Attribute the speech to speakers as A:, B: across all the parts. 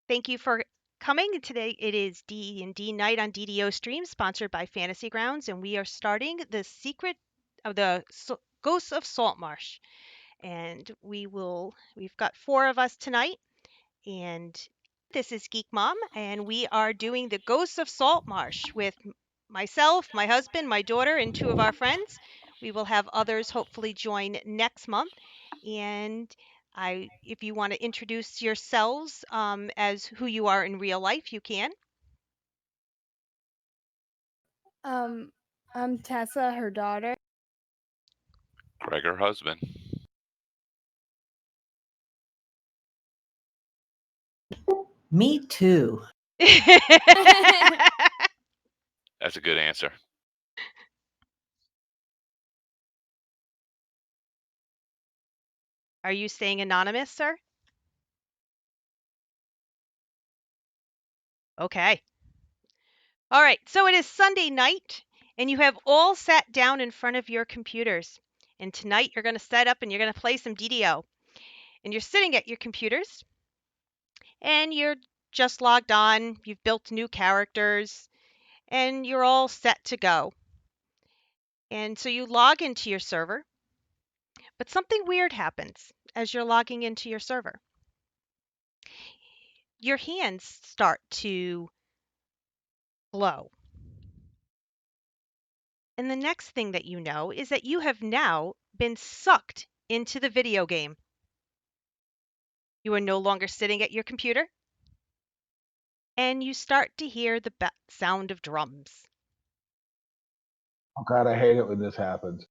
A: Thank you for coming. Today it is D&D night on DDOstream, sponsored by Fantasy Grounds, and we are starting the secret of the Ghosts of Saltmarsh. And we've got 4 of us tonight, and this is Geek Mom, and we are doing the Ghosts of Saltmarsh with myself, my husband, my daughter, and 2 of our friends. We will have others hopefully join next month. And if you want to introduce yourselves as who you are in real life, you can.
B: I'm Tessa, her daughter.
C: Greg, her husband.
D: Me too.
C: That's a good answer.
A: Are you staying anonymous, sir? Okay. All right. So it is Sunday night, and you have all sat down in front of your computers. And tonight you're going to set up and you're going to play some DDO. And you're sitting at your computers, and you're just logged on. You've built new characters, and you're all set to go. And so you log into your server, but something weird happens as you're logging into your server. Your hands start to glow. And the next thing that you know is that you have now been sucked into the video game. You are no longer sitting at your computer, and you start to hear the sound of drums.
E: Oh God, I hate it when this happens.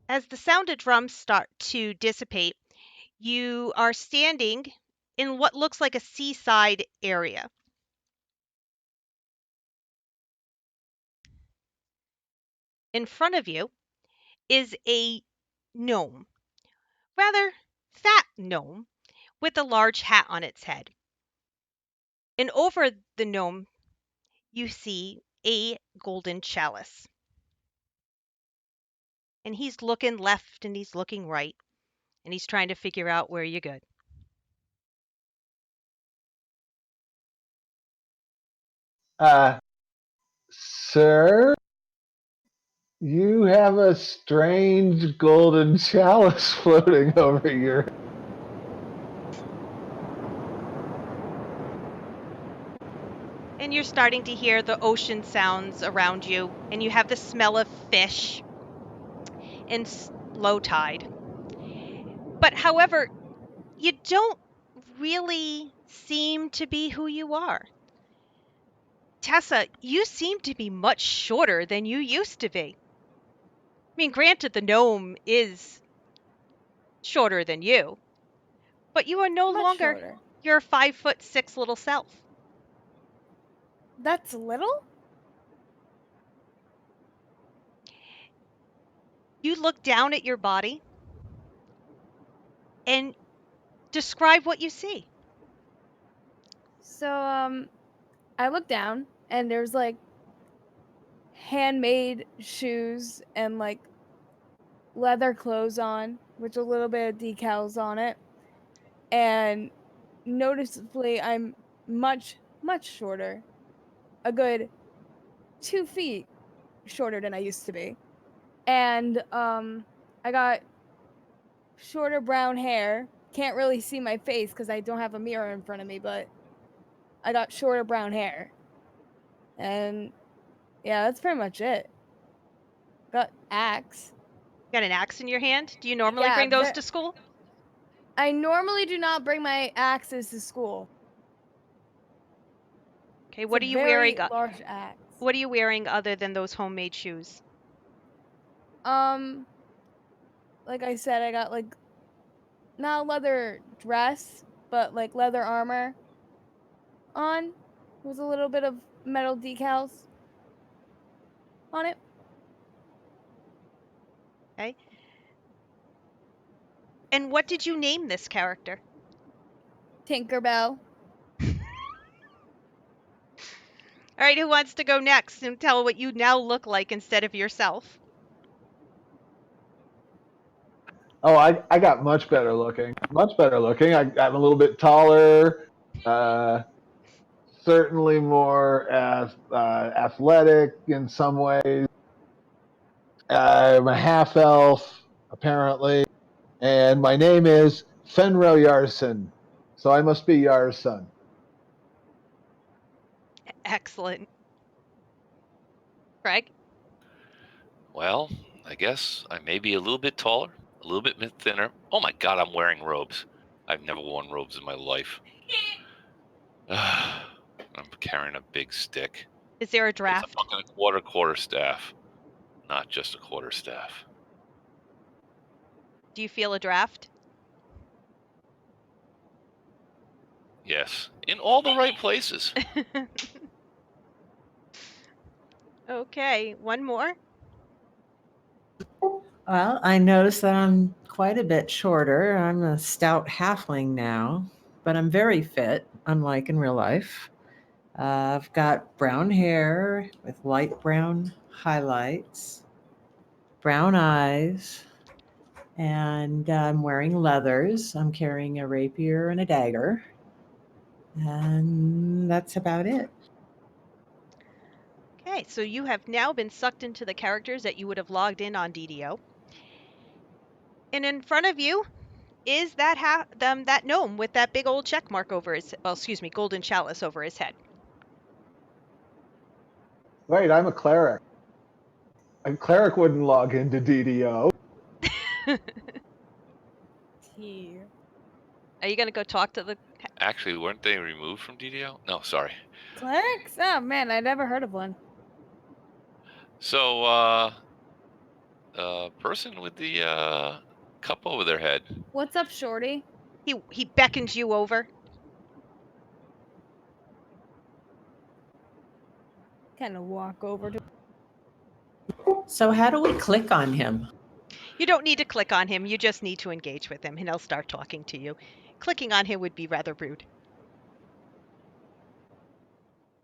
A: As the sound of drums start to dissipate, you are standing in what looks like a seaside area. In front of you is a gnome, rather fat gnome, with a large hat on its head. And over the gnome, you see a golden chalice. And he's looking left and he's looking right, and he's trying to figure out where you're good.
E: Sir, you have a strange golden chalice floating over your.
A: And you're starting to hear the ocean sounds around you, and you have the smell of fish and low tide. But however, you don't really seem to be who you are. Tessa, you seem to be much shorter than you used to be. I mean, granted, the gnome is shorter than you, but you are no
B: Much
A: longer
B: shorter.
A: your 5'6" little self.
B: That's little?
A: You look down at your body and describe what you see.
B: So, I look down and there's like handmade shoes and like leather clothes on, with a little bit of decals on it. And noticeably, I'm much, much shorter. A good 2 feet shorter than I used to be. And, I got shorter brown hair. Can't really see my face because I don't have a mirror in front of me, but I got shorter brown hair. And yeah, that's pretty much it. Got axe.
A: Got an axe in your hand? Do you normally
B: Yeah,
A: bring those to school?
B: I normally do not bring my axes to school.
A: Okay,
B: It's
A: what
B: a
A: are you wearing?
B: very large axe.
A: What are you wearing other than those homemade shoes?
B: Like I said, I got like not a leather dress, but like leather armor on with a little bit of metal decals on it.
A: Okay. And what did you name this character?
B: Tinkerbelle.
A: All right, who wants to go next and tell what you now look like instead of yourself?
E: Oh, I got much better looking. Much better looking. I'm a little bit taller. Certainly more athletic in some ways. I'm a half elf, apparently, and my name is Fenro Yarsson. So I must be Yarsson.
A: Excellent. Craig?
C: Well, I guess I may be a little bit taller, a little bit thinner. Oh my God, I'm wearing robes. I've never worn robes in my life. I'm carrying a big stick.
A: Is there a
C: It's a
A: draft?
C: fucking quarterstaff, not just a quarterstaff.
A: Do you feel a draft?
C: Yes, in all the right places.
A: Okay, one more.
D: Well, I noticed that I'm quite a bit shorter. I'm a stout halfling now, but I'm very fit, unlike in real life. I've got brown hair with light brown highlights, brown eyes, and I'm wearing leathers. I'm carrying a rapier and a dagger. And that's about it.
A: Okay, so you have now been sucked into the characters that you would have logged in on DDO. And in front of you is that gnome with that big old check mark over his, golden chalice over his head.
E: Wait, I'm a cleric. A cleric wouldn't log into DDO.
B: Here.
A: Are you going to go talk to the
C: Actually, weren't they removed from DDO? No, sorry.
B: Clerics? Oh man, I never heard of one.
C: So, person with the cup over their head.
B: What's up, Shorty?
A: He beckons you over.
B: Kind of walk over to.
D: So, how do we click on him?
A: You don't need to click on him, you just need to engage with him and he'll start talking to you. Clicking on him would be rather rude.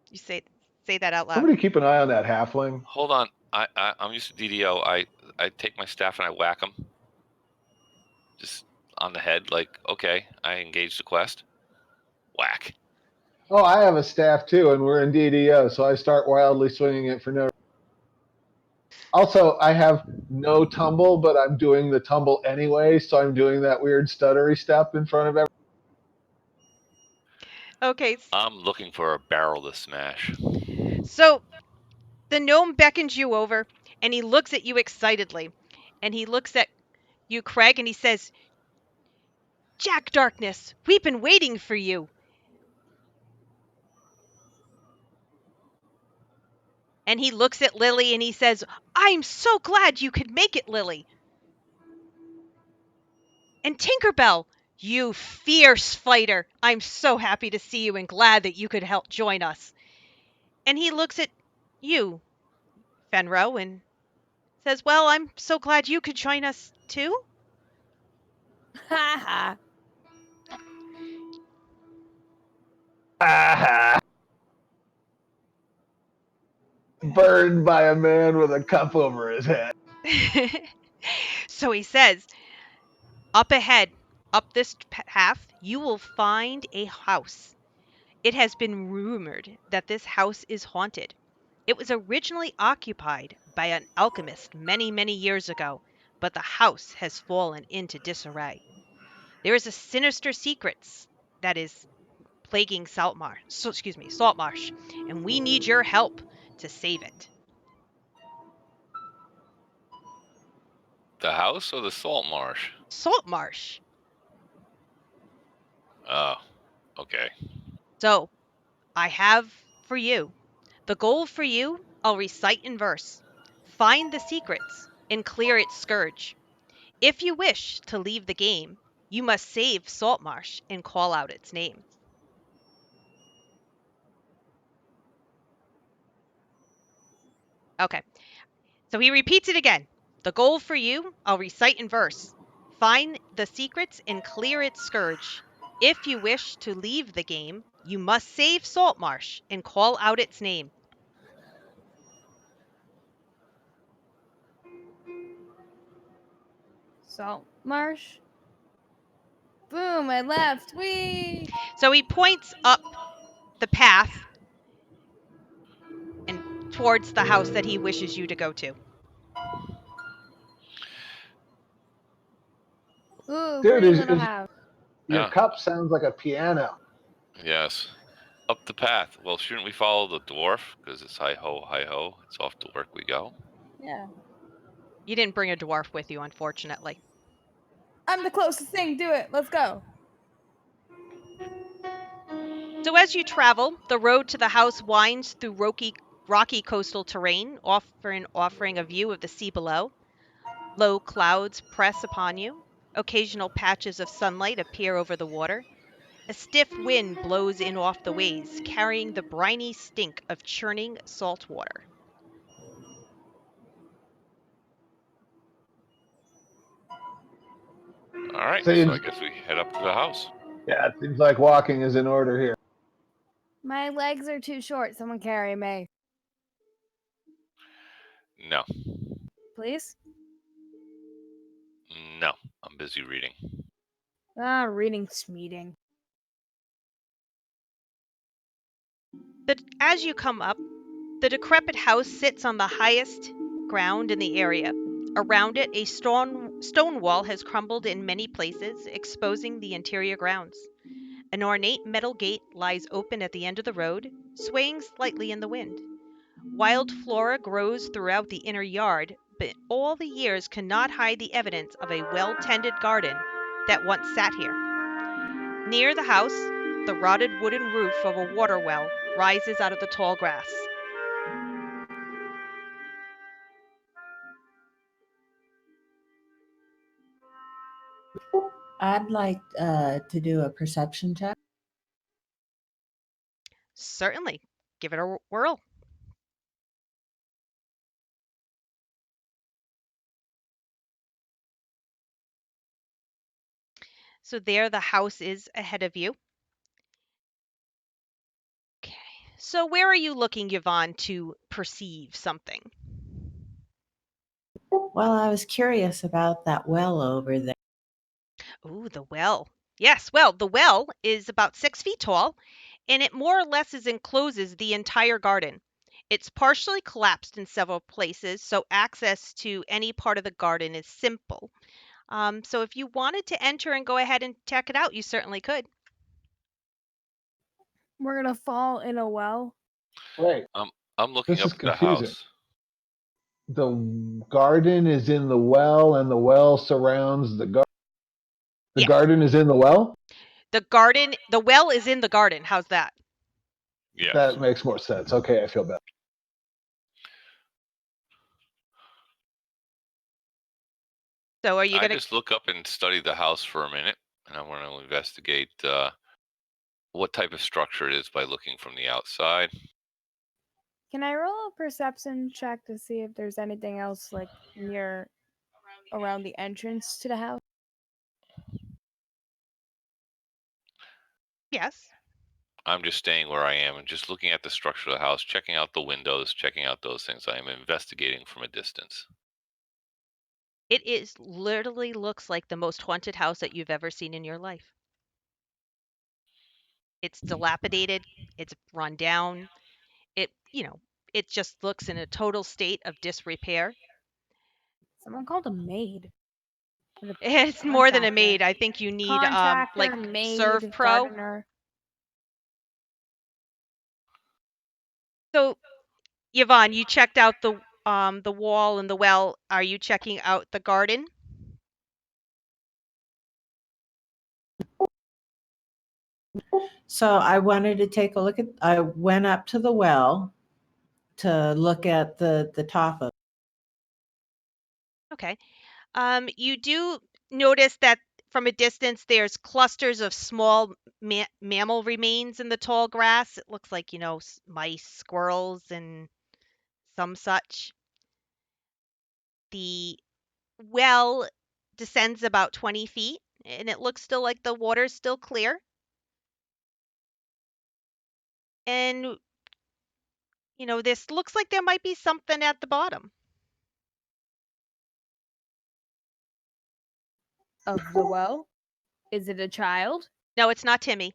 A: You say that out loud.
E: Somebody keep an eye on that halfling.
C: Hold on, I'm used to DDO. I take my staff and I whack them, just on the head. Like, okay, I engage the quest. Whack.
E: Oh, I have a staff too, and we're in DDO, so I start wildly swinging it for no. Also, I have no tumble, but I'm doing the tumble anyway, so I'm doing that weird stuttery step in front of everyone.
A: Okay,
C: I'm looking for a barrel to smash.
A: so the gnome beckons you over and he looks at you excitedly. And he looks at you, Craig, and he says, Jack Darkness, we've been waiting for you. And he looks at Lily and he says, I'm so glad you could make it, Lily. And Tinkerbelle, you fierce fighter, I'm so happy to see you and glad that you could help join us. And he looks at you, Fenro, and says, well, I'm so glad you could join us too.
B: Ha
E: Ah, burned by a man with a cup over his head.
A: So he says, up ahead, up this path, you will find a house. It has been rumored that this house is haunted. It was originally occupied by an alchemist many, many years ago, but the house has fallen into disarray. There is a sinister secret that is plaguing Saltmarsh, and we need your help to save it.
C: The house or the Saltmarsh?
A: Saltmarsh.
C: Oh, okay.
A: So, I have for you. The goal for you, I'll recite in verse. Find the secrets and clear its scourge. If you wish to leave the game, you must save Saltmarsh and call out its name. Okay, so he repeats it again. The goal for you, I'll recite in verse. Find the secrets and clear its scourge. If you wish to leave the game, you must save Saltmarsh and call out its name.
B: Saltmarsh. Boom! I left. Whee!
A: So he points up the path and towards the house that he wishes you to go to.
B: Ooh,
E: Dude,
B: pretty little house.
E: your
C: Yeah.
E: cup sounds like a piano.
C: Yes. Up the path. Well, shouldn't we follow the dwarf? Because it's hi ho, hi ho. It's off to work we go.
B: Yeah.
A: You didn't bring a dwarf with you, unfortunately.
B: I'm the closest thing. Do it. Let's go.
A: So as you travel, the road to the house winds through rocky coastal terrain, offering a view of the sea below. Low clouds press upon you. Occasional patches of sunlight appear over the water. A stiff wind blows in off the waves, carrying the briny stink of churning salt water.
C: All right.
E: Seems,
C: So I guess we head up to the house.
E: yeah, it seems like walking is in order here.
B: My legs are too short. Someone carry me,
C: No.
B: please.
C: No. I'm busy reading.
B: Reading meeting.
A: As you come up, the decrepit house sits on the highest ground in the area. Around it, a stone wall has crumbled in many places, exposing the interior grounds. An ornate metal gate lies open at the end of the road, swaying slightly in the wind. Wild flora grows throughout the inner yard, but all the years cannot hide the evidence of a well-tended garden that once sat here. Near the house, the rotted wooden roof of a water well rises out of the tall grass.
D: I'd like to do a perception check.
A: Certainly. Give it a whirl. So there the house is ahead of you. Okay. So where are you looking, Yvonne, to perceive something?
D: Well, I was curious about that well over there.
A: Ooh, the well. Yes, well, the well is about 6 feet tall, and it more or less encloses the entire garden. It's partially collapsed in several places, so access to any part of the garden is simple. So if you wanted to enter and go ahead and check it out, you certainly could.
B: We're gonna fall in a well.
E: Wait,
C: I'm looking
E: this is
C: up at the
E: confusing.
C: house.
E: The garden is in the well, and the well surrounds the garden. The
A: Yes.
E: garden is in the well?
A: The well is in the garden. How's that?
C: Yes.
E: That makes more sense. Okay, I feel better.
A: So are you
C: I
A: going to
C: just look up and study the house for a minute, and I want to investigate what type of structure it is by looking from the outside.
B: Can I roll a perception check to see if there's anything else like around the entrance to the house?
A: Yes.
C: I'm just staying where I am and just looking at the structure of the house, checking out the windows, checking out those things. I am investigating from a distance.
A: It is literally looks like the most haunted house that you've ever seen in your life. It's dilapidated, it's run down. It just looks in a total state of disrepair.
B: Someone called a maid.
A: It's more than a
B: Contractor.
A: maid. I think you need
B: Contractor,
A: like
B: maid,
A: Serve Pro.
B: gardener.
A: So, Yvonne, you checked out the wall and the well. Are you checking out the garden?
D: So I wanted to take a look at. I went up to the well to look at the top of.
A: Okay. You do notice that from a distance there's clusters of small mammal remains in the tall grass. It looks like, mice, squirrels, and some such. The well descends about 20 feet, and it looks still like the water's still clear. And, this looks like there might be something at the bottom.
B: Of the well? Is it a child?
A: No, it's not Timmy.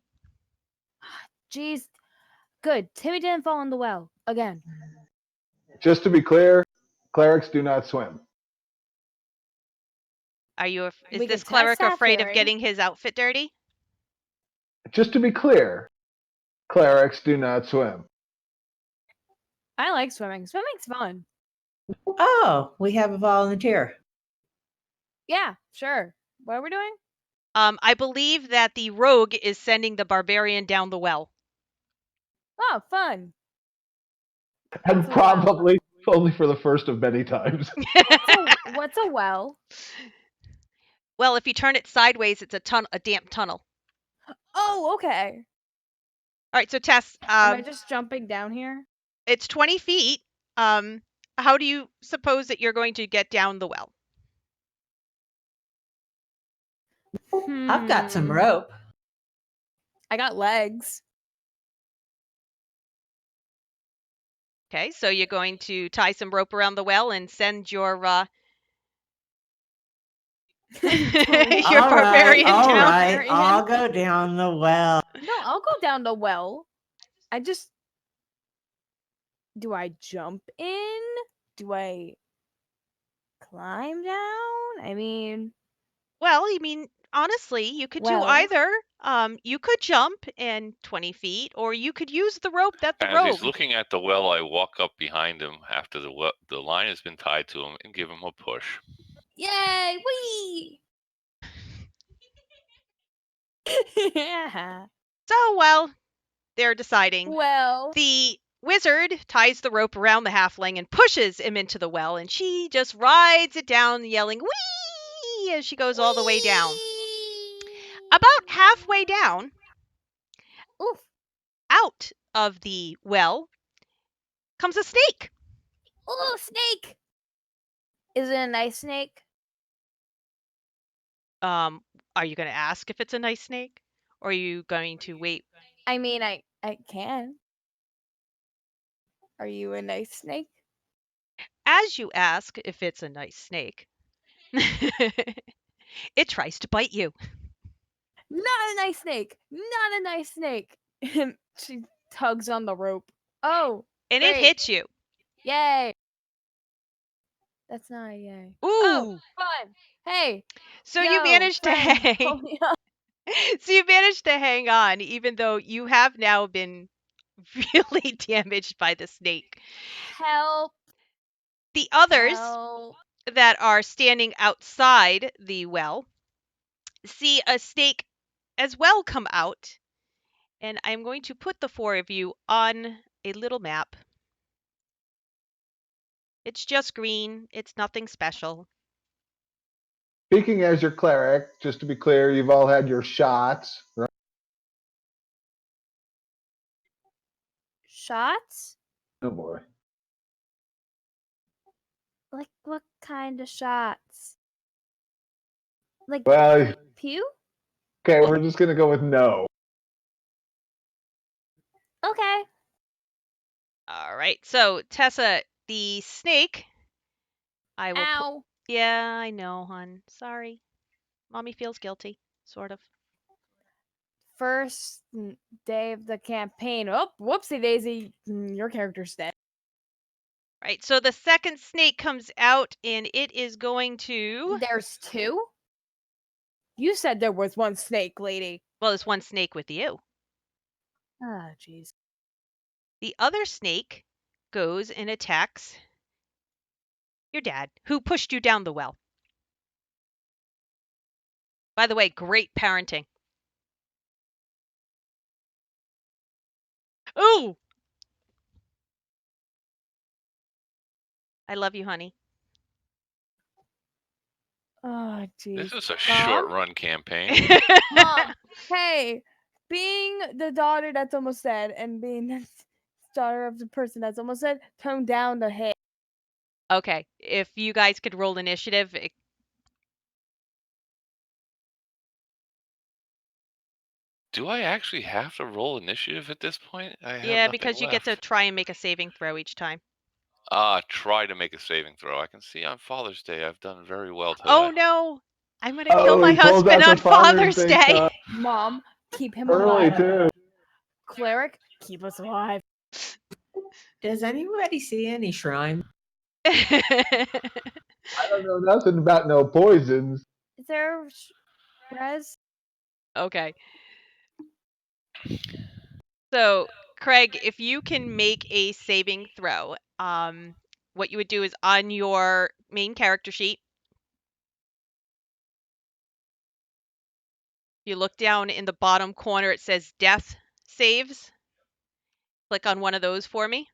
B: Jeez. Good. Timmy didn't fall in the well. Again.
E: Just to be clear, clerics do not swim.
A: Is
B: We
A: this
B: could
A: cleric
B: test that
A: afraid of
B: theory.
A: getting his outfit dirty?
E: Just to be clear, clerics do not swim.
B: I like swimming. Swimming's fun.
D: Oh, we have a volunteer.
B: Yeah, sure. What are we doing?
A: I believe that the rogue is sending the barbarian down the well.
B: Oh, fun.
E: And
B: What's a well?
E: probably only for the first of many times.
B: What's a well?
A: Well, if you turn it sideways, it's a damp tunnel.
B: Oh, okay.
A: All right, so Tess,
B: Am I just jumping down here?
A: it's 20 feet. How do you suppose that you're going to get down the well?
D: I've got some
B: Hmm.
D: rope.
B: I got legs.
A: Okay, so you're going to tie some rope around the well and send your your
D: All
A: barbarian
D: right, all
A: down.
D: right. I'll go down the well.
B: No, I'll go down the well. Do I jump in? Do I climb down? I mean,
A: Well, honestly, you could do
B: Well.
A: either. You could jump in 20 feet, or you could use the rope that the
C: As
A: rogue.
C: he's looking at the well, I walk up behind him after the line has been tied to him and give him a push.
B: yay! Whee! Yeah.
A: So, well, they're deciding.
B: Well,
A: The wizard ties the rope around the halfling and pushes him into the well, and she just rides it down, yelling, "Whee!" as she goes all the way down. About halfway down,
B: oof.
A: out of the well, comes a snake.
B: Oh, snake! Is it a nice snake?
A: Are you going to ask if it's a nice snake? Or are you going to wait?
B: I mean, I can. Are you a nice snake?
A: As you ask if it's a nice snake, it tries to bite you.
B: Not a nice snake! Not a nice snake! She tugs on the rope. Oh,
A: And
B: great.
A: it hits you.
B: Yay! That's not a yay.
A: Ooh.
B: Oh, fun! Hey!
A: So
B: yo,
A: you managed to
B: friend,
A: hang.
B: pull me up.
A: So you managed to hang on, even though you have now been really damaged by the snake.
B: Help!
A: The others
B: Help.
A: that are standing outside the well see a snake as well come out. And I'm going to put the four of you on a little map. It's just green. It's nothing special.
E: Speaking as your cleric, just to be clear, you've all had your shots, right?
B: Shots?
E: Oh boy.
B: Like what kind of shots? Like
E: Well,
B: pew?
E: okay, we're just gonna go with no.
B: Okay.
A: All right. So, Tessa, the snake, I will
B: Ow.
A: Yeah, I know, hon. Sorry. Mommy feels guilty, sort of.
B: First day of the campaign. Oh, whoopsie daisy. Your character's dead.
A: Right. So the second snake comes out and it is going to
B: There's two? You said there was one snake, lady.
A: Well, there's one snake with you.
B: Ah, jeez.
A: The other snake goes and attacks your dad, who pushed you down the well. By the way, great parenting. Ooh! I love you, honey.
B: Oh, jeez.
C: This is a
B: Mom?
C: short run campaign.
B: Mom, hey, being the daughter that's almost dead and being the daughter of the person that's almost dead, tone down the hit.
A: Okay, if you guys could roll initiative,
C: Do I actually have to roll initiative at this point? I have
A: Yeah,
C: nothing
A: because you get to
C: left.
A: try and make a saving throw each time.
C: Try to make a saving throw. I can see on Father's Day I've done very well today.
A: Oh no! I'm gonna kill
E: Oh,
A: my
E: he pulls
A: husband
E: out
A: on
E: the Father's
A: Father's
E: Day
A: Day.
E: card.
B: Mom, keep him
E: Early
B: alive.
E: too.
B: Cleric, keep us alive.
D: Does anybody see any shrine?
E: I don't know nothing about no poisons.
B: Is there res?
A: Okay. So, Craig, if you can make a saving throw, what you would do is on your main character sheet, you look down in the bottom corner, it says death saves. Click on one of those for me.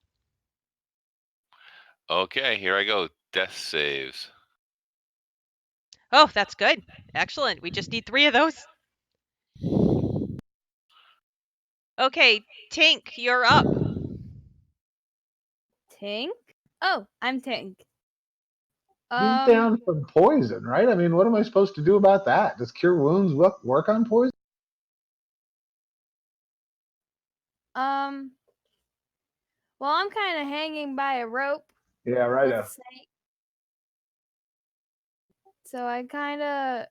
C: Okay, here I go. Death saves.
A: Oh, that's good. Excellent. We just need 3 of those. Okay, Tink, you're up.
B: Tink? Oh, I'm Tink.
E: He's down from poison, right? I mean, what am I supposed to do about that? Does cure wounds work on poison?
B: Well, I'm kind of hanging by a rope.
E: Yeah, right.
B: With a snake. So I kind of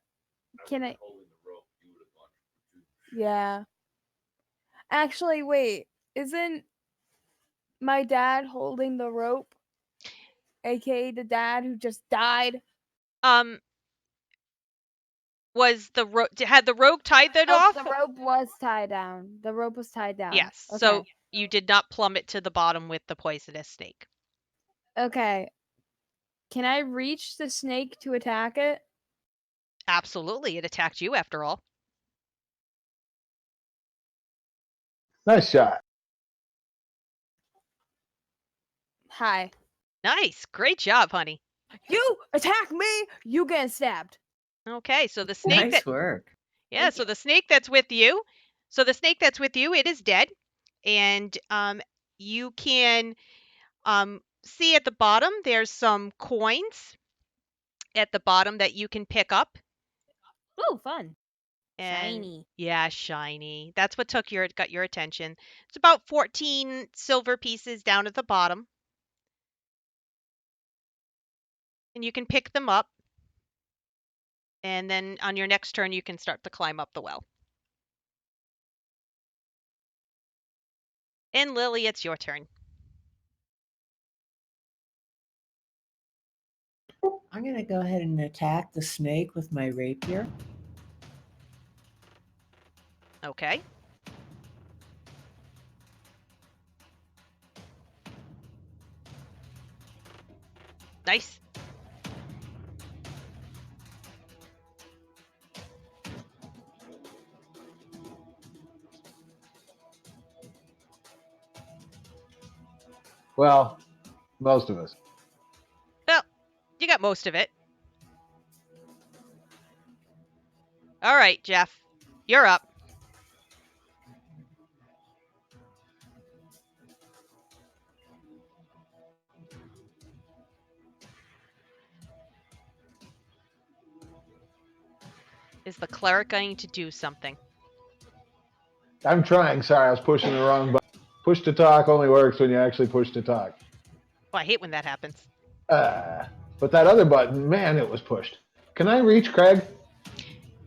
B: can I? Yeah. Actually, wait. Isn't my dad holding the rope? AKA the dad who just died?
A: Was the had the rope tied that
B: Oh,
A: off?
B: the rope was tied down. The rope was tied down.
A: Yes.
B: Okay.
A: So you did not plummet to the bottom with the poisonous snake.
B: Okay. Can I reach the snake to attack it?
A: Absolutely. It attacked you after all.
E: Nice shot.
B: Hi.
A: Nice. Great job, honey.
B: You attack me, you get stabbed.
A: Okay, so the snake
D: Nice work.
A: Yeah, so the snake that's with you, it is dead. And you can see at the bottom there's some coins at the bottom that you can pick up.
B: Oh, fun.
A: And
B: Shiny.
A: yeah, shiny. That's what got your attention. It's about 14 silver pieces down at the bottom. And you can pick them up. And then on your next turn you can start to climb up the well. And Lily, it's your turn.
D: I'm going to go ahead and attack the snake with my rapier.
A: Okay. Nice.
E: Well, most of us.
A: Well, you got most of it. All right, Geoff, you're up. Is the cleric going to do something?
E: I'm trying. Sorry, I was pushing the wrong button. Push to talk only works when you actually push to talk.
A: Well, I hate when that happens.
E: But that other button, man, it was pushed. Can I reach Craig?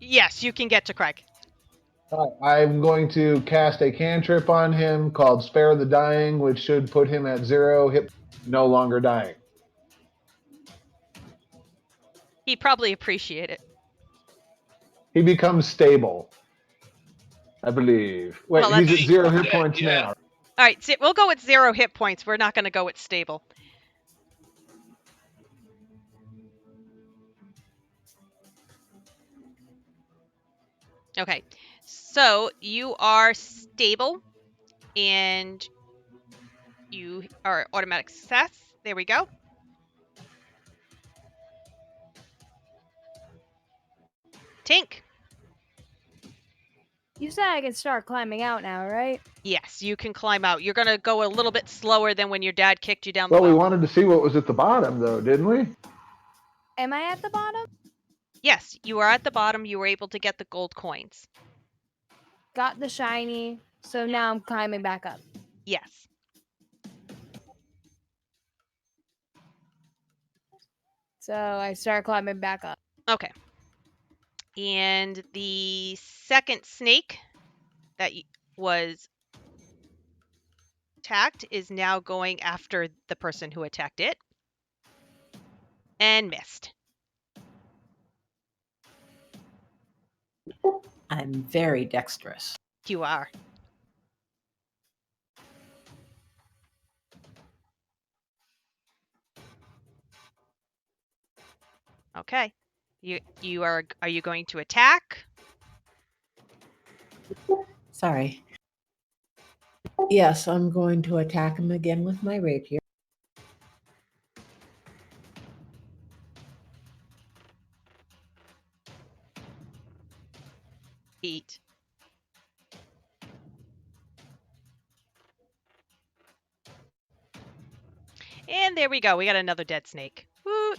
A: Yes, you can get to Craig.
E: I'm going to cast a cantrip on him called Spare the Dying, which should put him at 0 hit, no longer dying.
A: He'd probably appreciate it.
E: He becomes stable, I believe. Wait,
A: Well,
E: he's
A: that's-
E: at 0 hit
C: Yeah,
E: points
C: yeah.
E: now.
A: All right, so we'll go with 0 hit points. We're not going to go with stable. Okay, so you are stable, and you are automatic success. There we go. Tink.
B: You said I can start climbing out now, right?
A: Yes, you can climb out. You're going to go a little bit slower than when your dad kicked you down the
E: Well, we
A: well.
E: wanted to see what was at the bottom, though, didn't we?
B: Am I at the bottom?
A: Yes, you are at the bottom. You were able to get the gold coins.
B: got the shiny, so now I'm climbing back up.
A: Yes.
B: So I start climbing back up.
A: Okay. And the second snake that was attacked is now going after the person who attacked it. And missed.
D: I'm very dexterous.
A: You are. Okay. Are you going to attack?
D: Sorry. Yes, I'm going to attack him again with my rapier.
A: Eat. And there we go. We got another dead snake. Woo.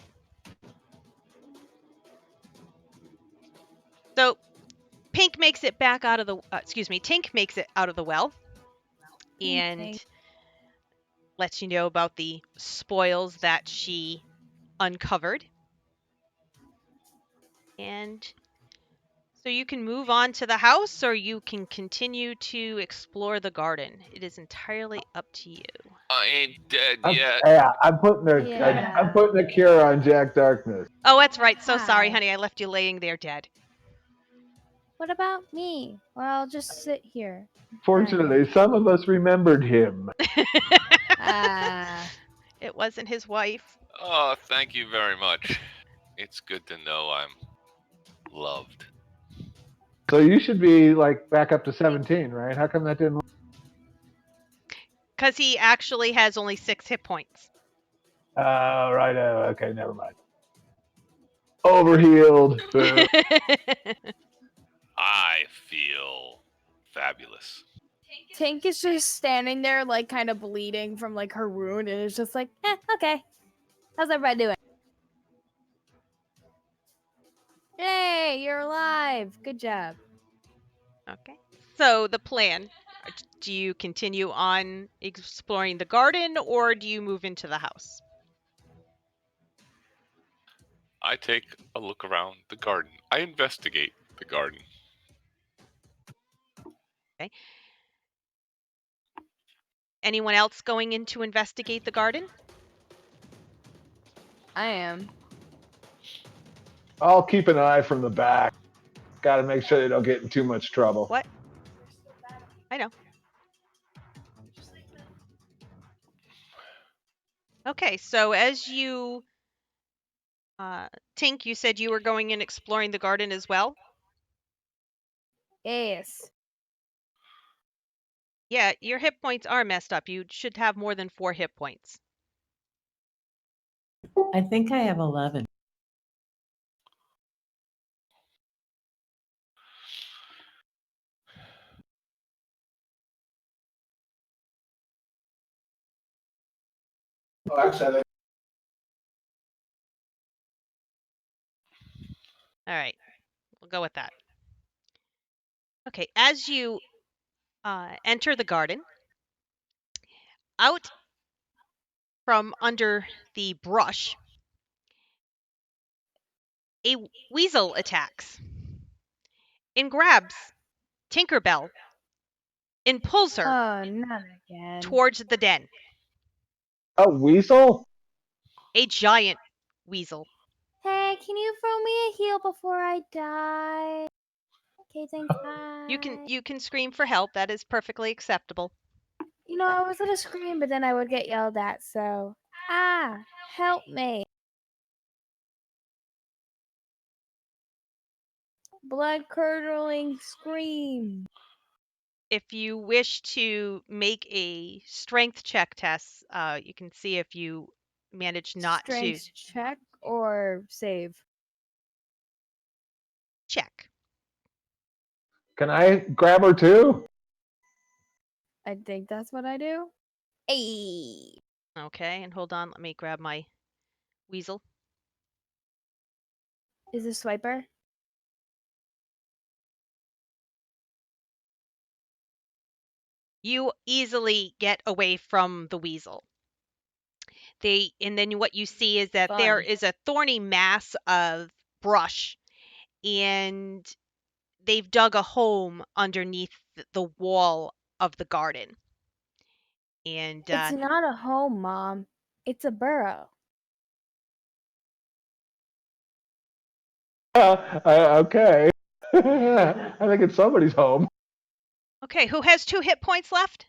A: So Pink makes it back out of the Tink makes it out of the well and
B: Okay.
A: lets you know about the spoils that she uncovered. And so you can move on to the house or you can continue to explore the garden. It is entirely up to you.
C: I ain't dead
E: I'm,
C: yet.
E: yeah, I'm putting
B: Yeah.
E: I'm putting a cure on Jack Darkness.
A: Oh, that's right. So sorry,
B: Hi.
A: honey. I left you laying there dead.
B: What about me? Well, I'll just sit here.
E: Fortunately, some of us remembered him.
B: Ah.
A: It wasn't his wife.
C: Oh, thank you very much. It's good to know I'm loved.
E: So you should be like back up to 17, right? How come that didn't?
A: Because he actually has only 6 hit points.
E: Right. Okay, never mind. Overhealed. Boo.
C: I feel fabulous.
B: Tink is just standing there, like, kind of bleeding from, like, her wound, and it's just like, okay. How's everybody doing? Yay, you're alive. Good job.
A: Okay. So the plan, do you continue on exploring the garden or do you move into the house?
C: I take a look around the garden. I investigate the garden.
A: Okay. Anyone else going in to investigate the garden?
B: I am.
E: I'll keep an eye from the back. Got to make sure they don't get in too much trouble.
A: What? I know. Okay, so as you Tink, you said you were going in exploring the garden as well?
B: Yes.
A: Yeah, your hit points are messed up. You should have more than 4 hit points.
D: I think I have 11.
E: Oh, actually,
A: All right, we'll go with that. Okay, as you enter the garden, out from under the brush, a weasel attacks and grabs Tinkerbelle and pulls her
B: Oh, not again.
A: towards the den.
E: a weasel?
A: A giant weasel.
B: Hey, can you throw me a heal before I die? Okay, thanks. Bye.
A: You can scream for help. That is perfectly acceptable.
B: You know, I was gonna scream, but then I would get yelled at, so. Help me. Blood curdling scream.
A: If you wish to make a strength check, Tess, you can see if you manage not
B: Strength
A: to
B: check or save?
A: check.
E: Can I grab her too?
B: I think that's what I do. Hey.
A: Okay, and hold on. Let me grab my weasel.
B: Is this swiper?
A: You easily get away from the weasel. And then what you see is that there
B: Fun.
A: is a thorny mass of brush, and they've dug a home underneath the wall of the garden. And
B: It's not a home, Mom. It's a burrow.
E: Okay. I think it's somebody's home.
A: okay, who has 2 hit points left?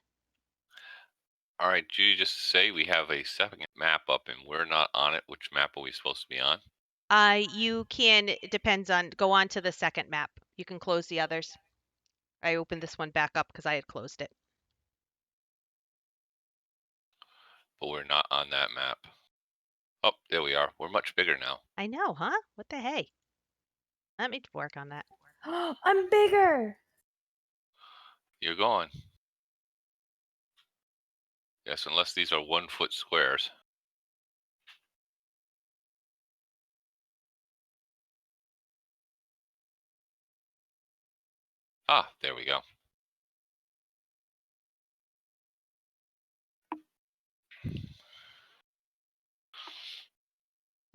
C: All right, Judy, just to say we have a second map up and we're not on it. Which map are we supposed to be on?
A: You can, it depends on, go on to the second map. You can close the others. I opened this one back up because I had closed it.
C: But we're not on that map. Oh, there we are. We're much bigger now.
A: I know, huh? What the hey? Let me work on that.
B: I'm bigger.
C: You're going. Yes, unless these are 1-foot squares. Ah, there we go.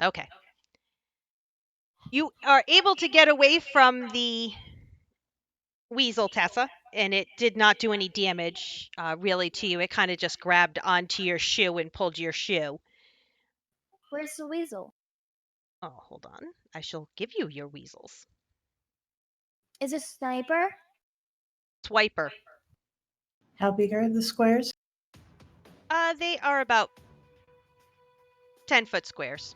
A: Okay. You are able to get away from the weasel, Tessa, and it did not do any damage really to you. It kind of just grabbed onto your shoe and pulled your shoe.
B: Where's the weasel?
A: Oh, hold on. I shall give you your weasels.
B: Is it Sniper?
A: Swiper.
D: How big are the squares?
A: They are about 10-foot squares.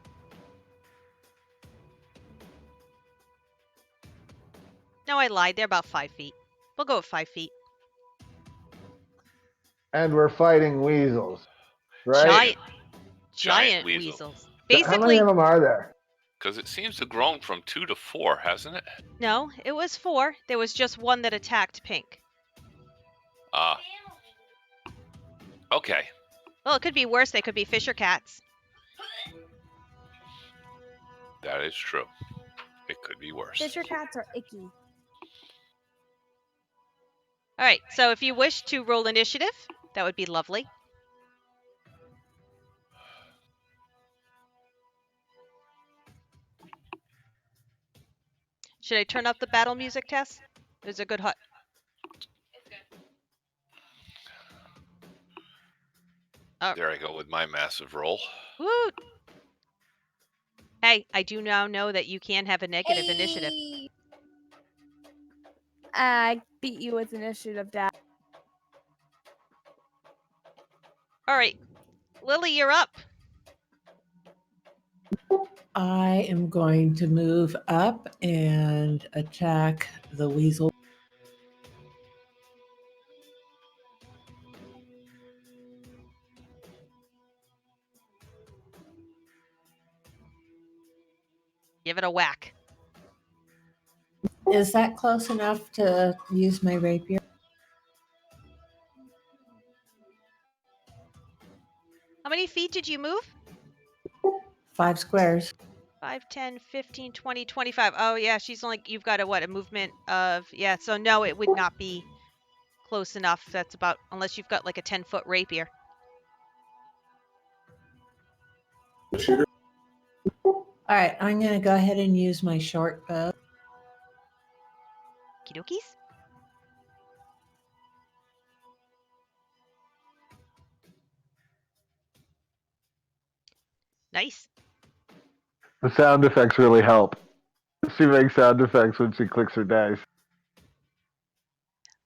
A: No, I lied. They're about 5 feet. We'll go with 5 feet.
E: And we're fighting weasels, right?
A: Giant
C: weasel.
A: weasels.
E: How many
A: Basically,
E: of them are there?
C: Because it seems to have grown from 2 to 4, hasn't it?
A: no, it was 4. There was just one that attacked Pink.
C: Ah. Okay.
A: Well, it could be worse. They could be fisher cats.
C: That is true. It could be worse.
B: Fisher cats are icky.
A: All right, so if you wish to roll initiative, that would be lovely. Should I turn up the battle music, Tess? There's a good hut.
C: There I go with my massive roll.
A: Woo! Hey, I do now know that you can have a negative initiative.
B: I beat you with initiative, Dad.
A: All right, Lily, you're up.
D: I am going to move up and attack the weasel.
A: Give it a whack.
D: Is that close enough to use my rapier?
A: How many feet did you move?
D: 5 squares.
A: 5, 10, 15, 20, 25. Oh, yeah, she's only, you've got a movement of, yeah, so no, it would not be close enough. That's about, unless you've got like a 10-foot rapier.
D: All right, I'm going to go ahead and use my short bow.
A: Kidokies? Nice.
E: The sound effects really help. She makes sound effects when she clicks her dice.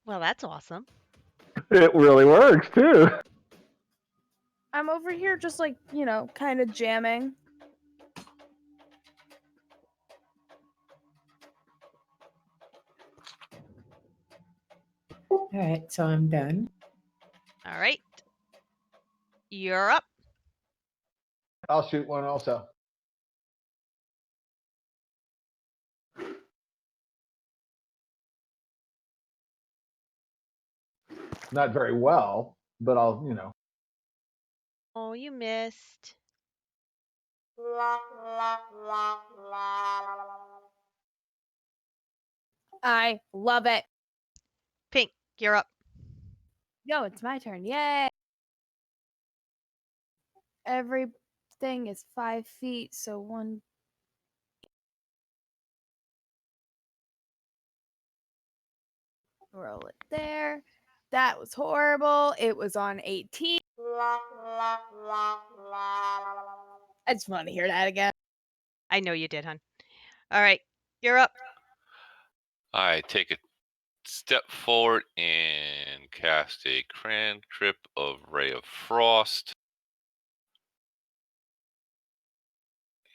A: Well, that's awesome.
E: It really works, too.
B: I'm over here just like, kind of jamming.
D: All right, so I'm done.
A: All right. You're up.
E: I'll shoot one also. Not very well, but I'll.
A: Oh, you missed.
B: I love it.
A: Pink, you're up.
B: No, it's my turn. Yay! Everything is 5 feet, so one. Roll it there. That was horrible. It was on 18. I just want to hear that again.
A: I know you did, hon. All right, you're up.
C: I take a step forward and cast a cantrip of Ray of Frost.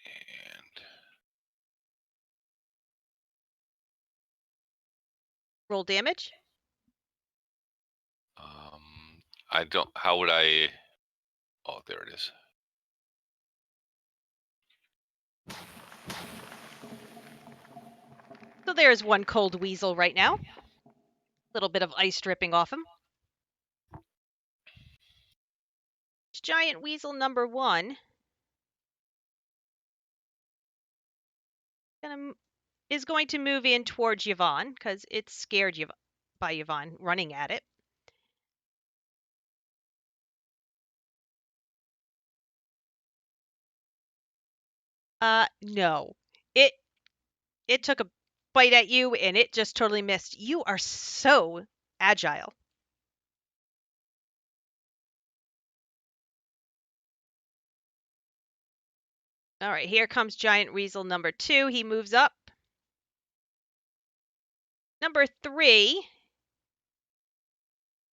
C: And
A: Roll damage.
C: I don't. How would I? Oh, there it is.
A: So there's one cold weasel right now. Little bit of ice dripping off him. Giant weasel number 1 is going to move in towards Yvonne because it's scared by Yvonne running at it. No. It took a bite at you and it just totally missed. You are so agile. All right, here comes giant weasel number 2. He moves up. Number 3,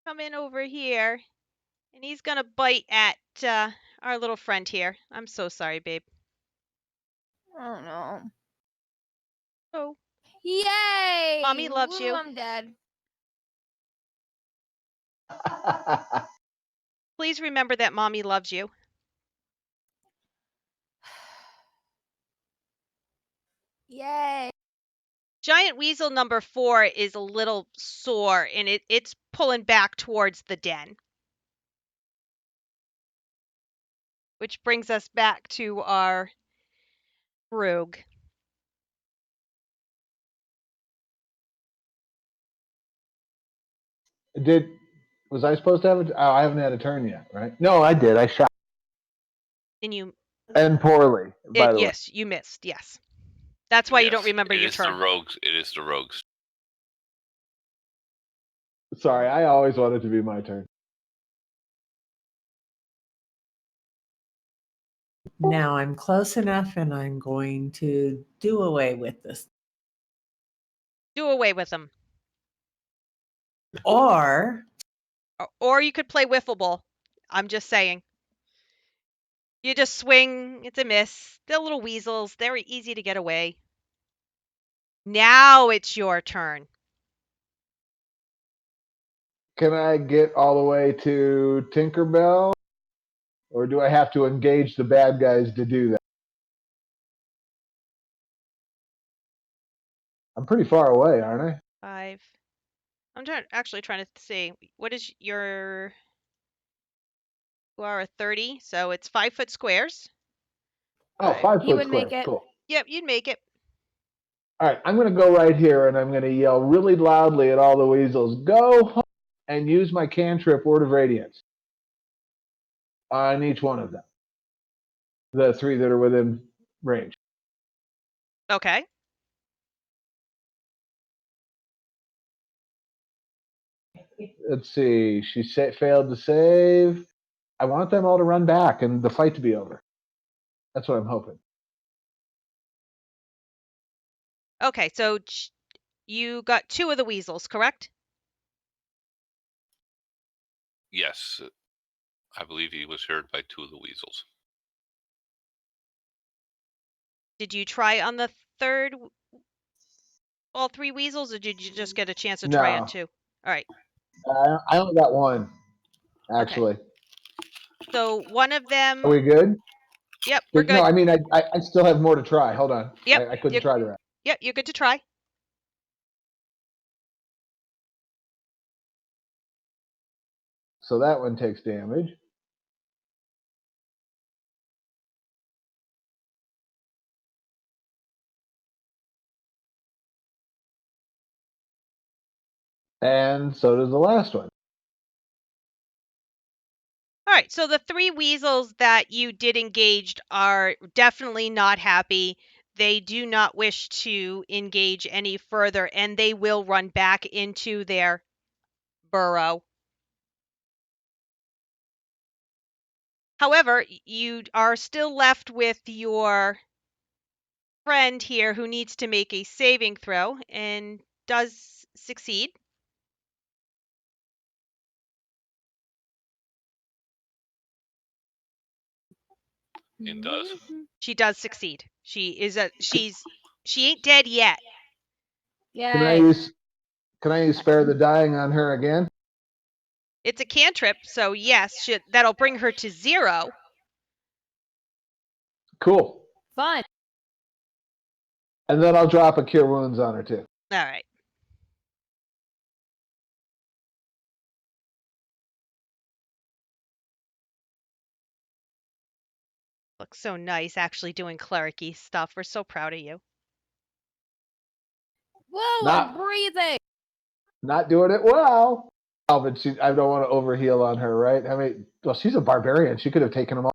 A: come in over here, and he's gonna bite at our little friend here. I'm so sorry, babe.
B: Oh no.
A: Oh,
B: Yay!
A: Mommy loves
B: Woo,
A: you.
B: I'm dead.
A: Please remember that mommy loves you.
B: Yay!
A: Giant weasel number 4 is a little sore, and it's pulling back towards the den. Which brings us back to our rogue.
E: Was I supposed to have it? Oh, I haven't had a turn yet, right? No, I did. I shot.
A: And you
E: And poorly, by the way.
A: Yes, you missed. Yes. That's why you don't
C: Yes,
A: remember
C: it
A: your
C: is
A: turn.
C: the rogues. It is the rogues.
E: Sorry, I always want it to be my turn.
D: Now I'm close enough and I'm going to do away with this.
A: Do away with them.
D: Or
A: Or you could play wiffle ball. I'm just saying. You just swing, it's a miss. They're little weasels. They're easy to get away. Now it's your turn.
E: Can I get all the way to Tinkerbelle? Or do I have to engage the bad guys to do that? I'm pretty far away, aren't I?
A: 5. I'm actually trying to see. What is your... You are a 30, so it's 5-foot squares.
E: Oh, 5
B: He
E: foot
B: would
E: square.
B: make it.
E: Cool.
A: Yep, you'd make it.
E: All right, I'm going to go right here and I'm going to yell really loudly at all the weasels, go home, and use my cantrip Word of Radiance on each one of them. The 3 that are within range.
A: Okay.
E: Let's see. She failed to save. I want them all to run back and the fight to be over. That's what I'm hoping.
A: Okay, so you got 2 of the weasels, correct?
C: Yes, I believe he was hurt by 2 of the weasels.
A: Did you try on the third, all 3 weasels, or did you just get a chance to try on
E: No.
A: 2? All right.
E: I only got 1, actually.
A: Okay. So one of them...
E: Are we good?
A: Yep, we're good.
E: No, I mean, I still have more to try. Hold on.
A: Yep.
E: I couldn't try the rest.
A: Yep, you're good to try.
E: So that one takes damage. And so does the last one.
A: All right, so the 3 weasels that you did engaged are definitely not happy. They do not wish to engage any further, and they will run back into their burrow. However, you are still left with your friend here who needs to make a saving throw and does succeed.
C: It does.
A: She does succeed. She ain't dead yet.
E: Can I
B: Yay.
E: use spare the dying on her again?
A: It's a cantrip, so yes, that'll bring her to 0.
E: Cool.
B: Fun.
E: And then I'll drop a cure wounds on her too.
A: All right. Looks so nice actually doing cleric-y stuff. We're so proud of you.
B: Whoa,
E: Not-
B: I'm breathing.
E: Not doing it well. Oh, but I don't want to overheal on her, right? I mean, well, she's a barbarian. She could have taken them all.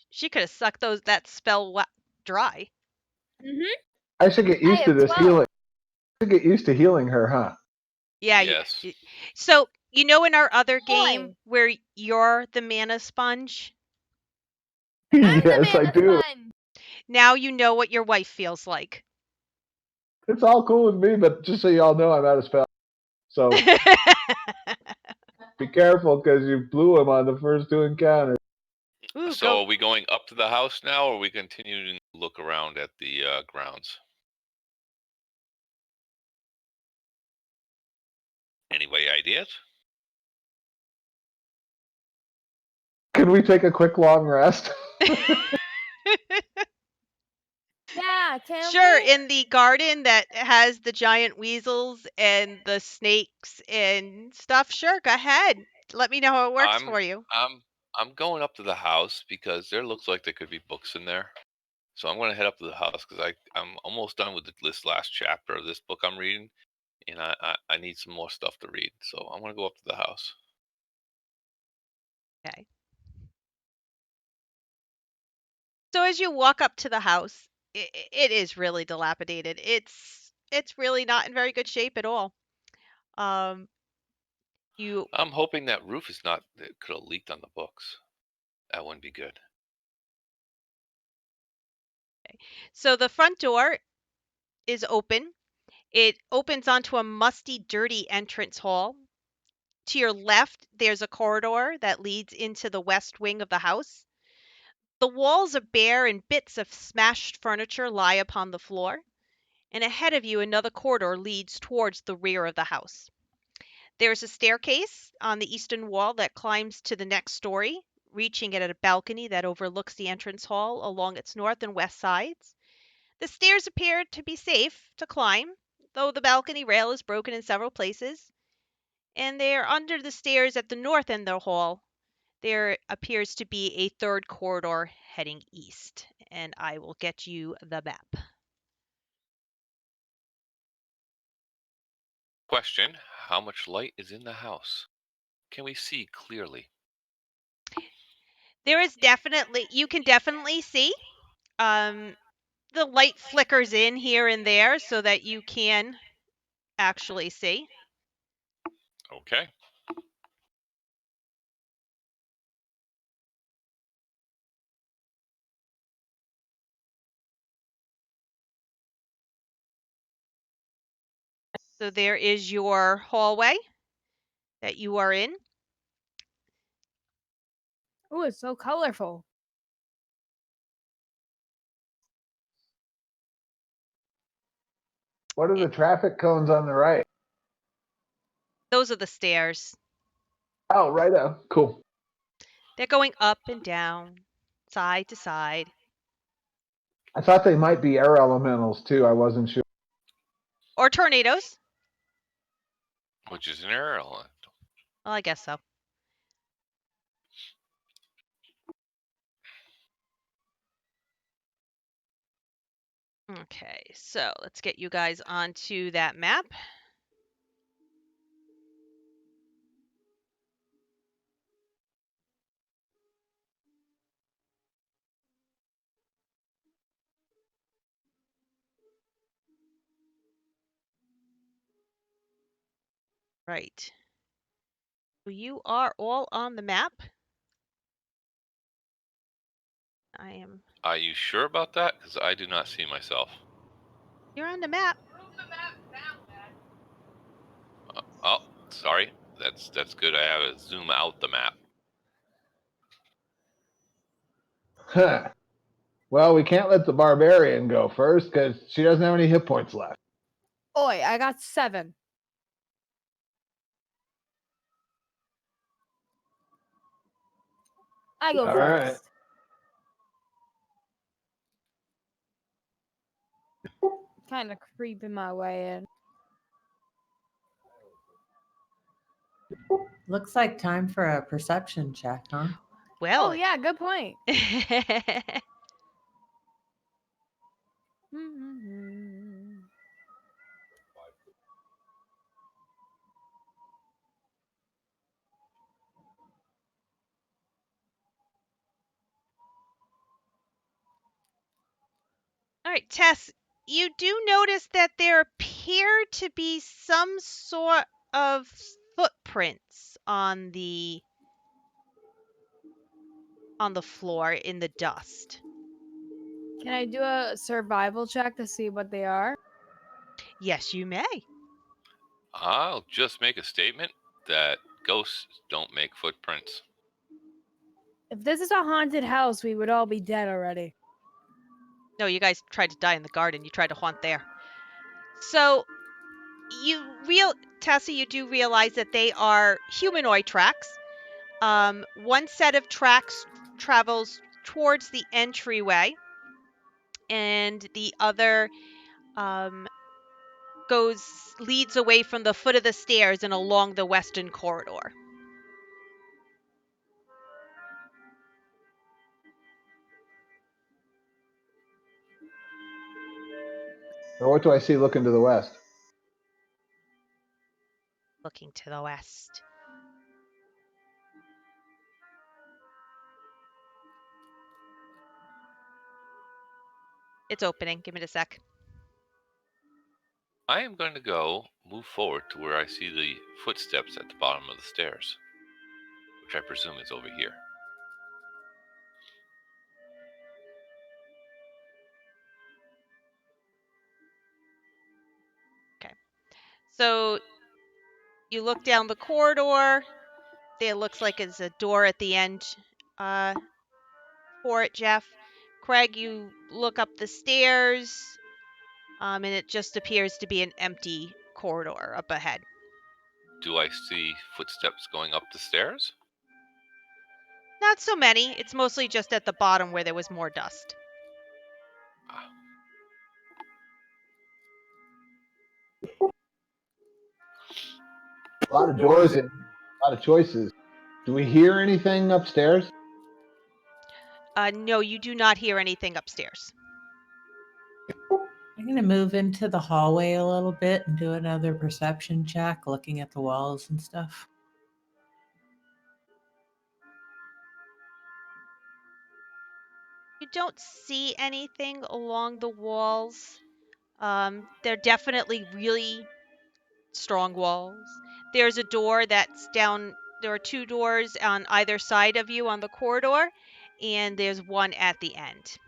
A: She could have sucked that spell dry.
E: I should get used
B: I
E: to
B: have
E: this
B: 12.
E: healing. I should get used to healing her, huh?
A: Yeah.
C: Yes.
A: So, in our other game
B: Boy.
A: where you're the mana sponge,
B: I'm
E: yes,
B: the
E: I
B: mana
E: do.
B: sponge.
A: now you know what your wife feels like.
E: It's all cool with me, but just so y'all know, I'm out of spell. So be careful because you blew him on the first 2 encounters.
A: Ooh,
C: So are we going up to the house now, or are we continuing to look around at the grounds? Anyway, ideas?
E: Can we take a quick long rest?
B: Yeah, can
A: Sure,
B: we?
A: in the garden that has the giant weasels and the snakes and stuff. Sure, go ahead. Let me know how it works for you.
C: I'm going up to the house because there looks like there could be books in there. So I'm going to head up to the house because I'm almost done with this last chapter of this book I'm reading, and I need some more stuff to read. So I'm going to go up to the house.
A: Okay. So as you walk up to the house, it is really dilapidated. It's really not in very good shape at all. You
C: I'm hoping that roof is not that could have leaked on the books. That wouldn't be good.
A: So the front door is open. It opens onto a musty, dirty entrance hall. To your left, there's a corridor that leads into the west wing of the house. The walls are bare and bits of smashed furniture lie upon the floor. And ahead of you, another corridor leads towards the rear of the house. There's a staircase on the eastern wall that climbs to the next story, reaching at a balcony that overlooks the entrance hall along its north and west sides. The stairs appear to be safe to climb, though the balcony rail is broken in several places. And there, under the stairs at the north end of the hall, there appears to be a third corridor heading east. And I will get you the map.
C: Question: how much light is in the house? Can we see clearly?
A: You can definitely see. The light flickers in here and there so that you can actually see.
C: Okay.
A: So there is your hallway that you are in.
B: Oh, it's so colorful.
E: What are the traffic cones on the right?
A: Those are the stairs.
E: Oh, right. Cool.
A: They're going up and down, side to side.
E: I thought they might be air elementals too. I wasn't sure.
A: Or tornadoes.
C: Which is an arrow.
A: Well, I guess so. Okay, so let's get you guys onto that map. Right. You are all on the map. I am.
C: Are you sure about that? Because I do not see myself.
A: You're on the map.
C: Oh, sorry. That's good. I have to zoom out the map.
E: Huh. Well, we can't let the barbarian go first because she doesn't have any hit points left.
B: Oi, I got 7. I go
E: All
B: first. Kind of creeping my way in.
D: Looks like time for a perception check, huh?
A: Well.
B: Oh yeah, good point.
A: All right, Tess, you do notice that there appear to be some sort of footprints on the floor in the dust.
B: Can I do a survival check to see what they are?
A: Yes, you may.
C: I'll just make a statement that ghosts don't make footprints.
B: If this is a haunted house, we would all be dead already.
A: No, you guys tried to die in the garden. You tried to haunt there. So, Tessa, you do realize that they are humanoid tracks. One set of tracks travels towards the entryway, and the other leads away from the foot of the stairs and along the western corridor.
E: Or what do I see looking to the west?
A: Looking to the west. It's opening. Give it a sec.
C: I am going to move forward to where I see the footsteps at the bottom of the stairs, which I presume is over here.
A: Okay. So you look down the corridor. There looks like it's a door at the end for it, Geoff. Craig, you look up the stairs, and it just appears to be an empty corridor up ahead.
C: Do I see footsteps going up the stairs?
A: Not so many. It's mostly just at the bottom where there was more dust.
E: A lot of doors and a lot of choices. Do we hear anything upstairs?
A: No, you do not hear anything upstairs.
D: I'm going to move into the hallway a little bit and do another perception check, looking at the walls and stuff.
A: You don't see anything along the walls. They're definitely really strong walls. There's a door that's down. There are 2 doors on either side of you on the corridor, and there's one at the end.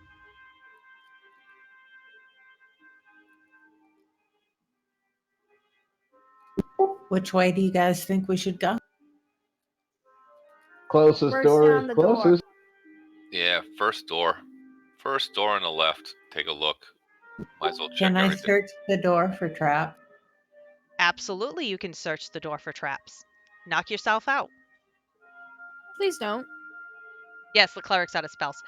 D: Which way do you guys think we should go?
E: Closest
B: First
E: door
B: down
E: is
B: the door.
E: closest.
C: Yeah, first door. First door on the left. Take a look. Might as well check
D: Can I
C: everything.
D: search the door for traps?
A: Absolutely, you can search the door for traps. Knock yourself out.
B: Please don't.
A: Yes, the cleric's out of spells.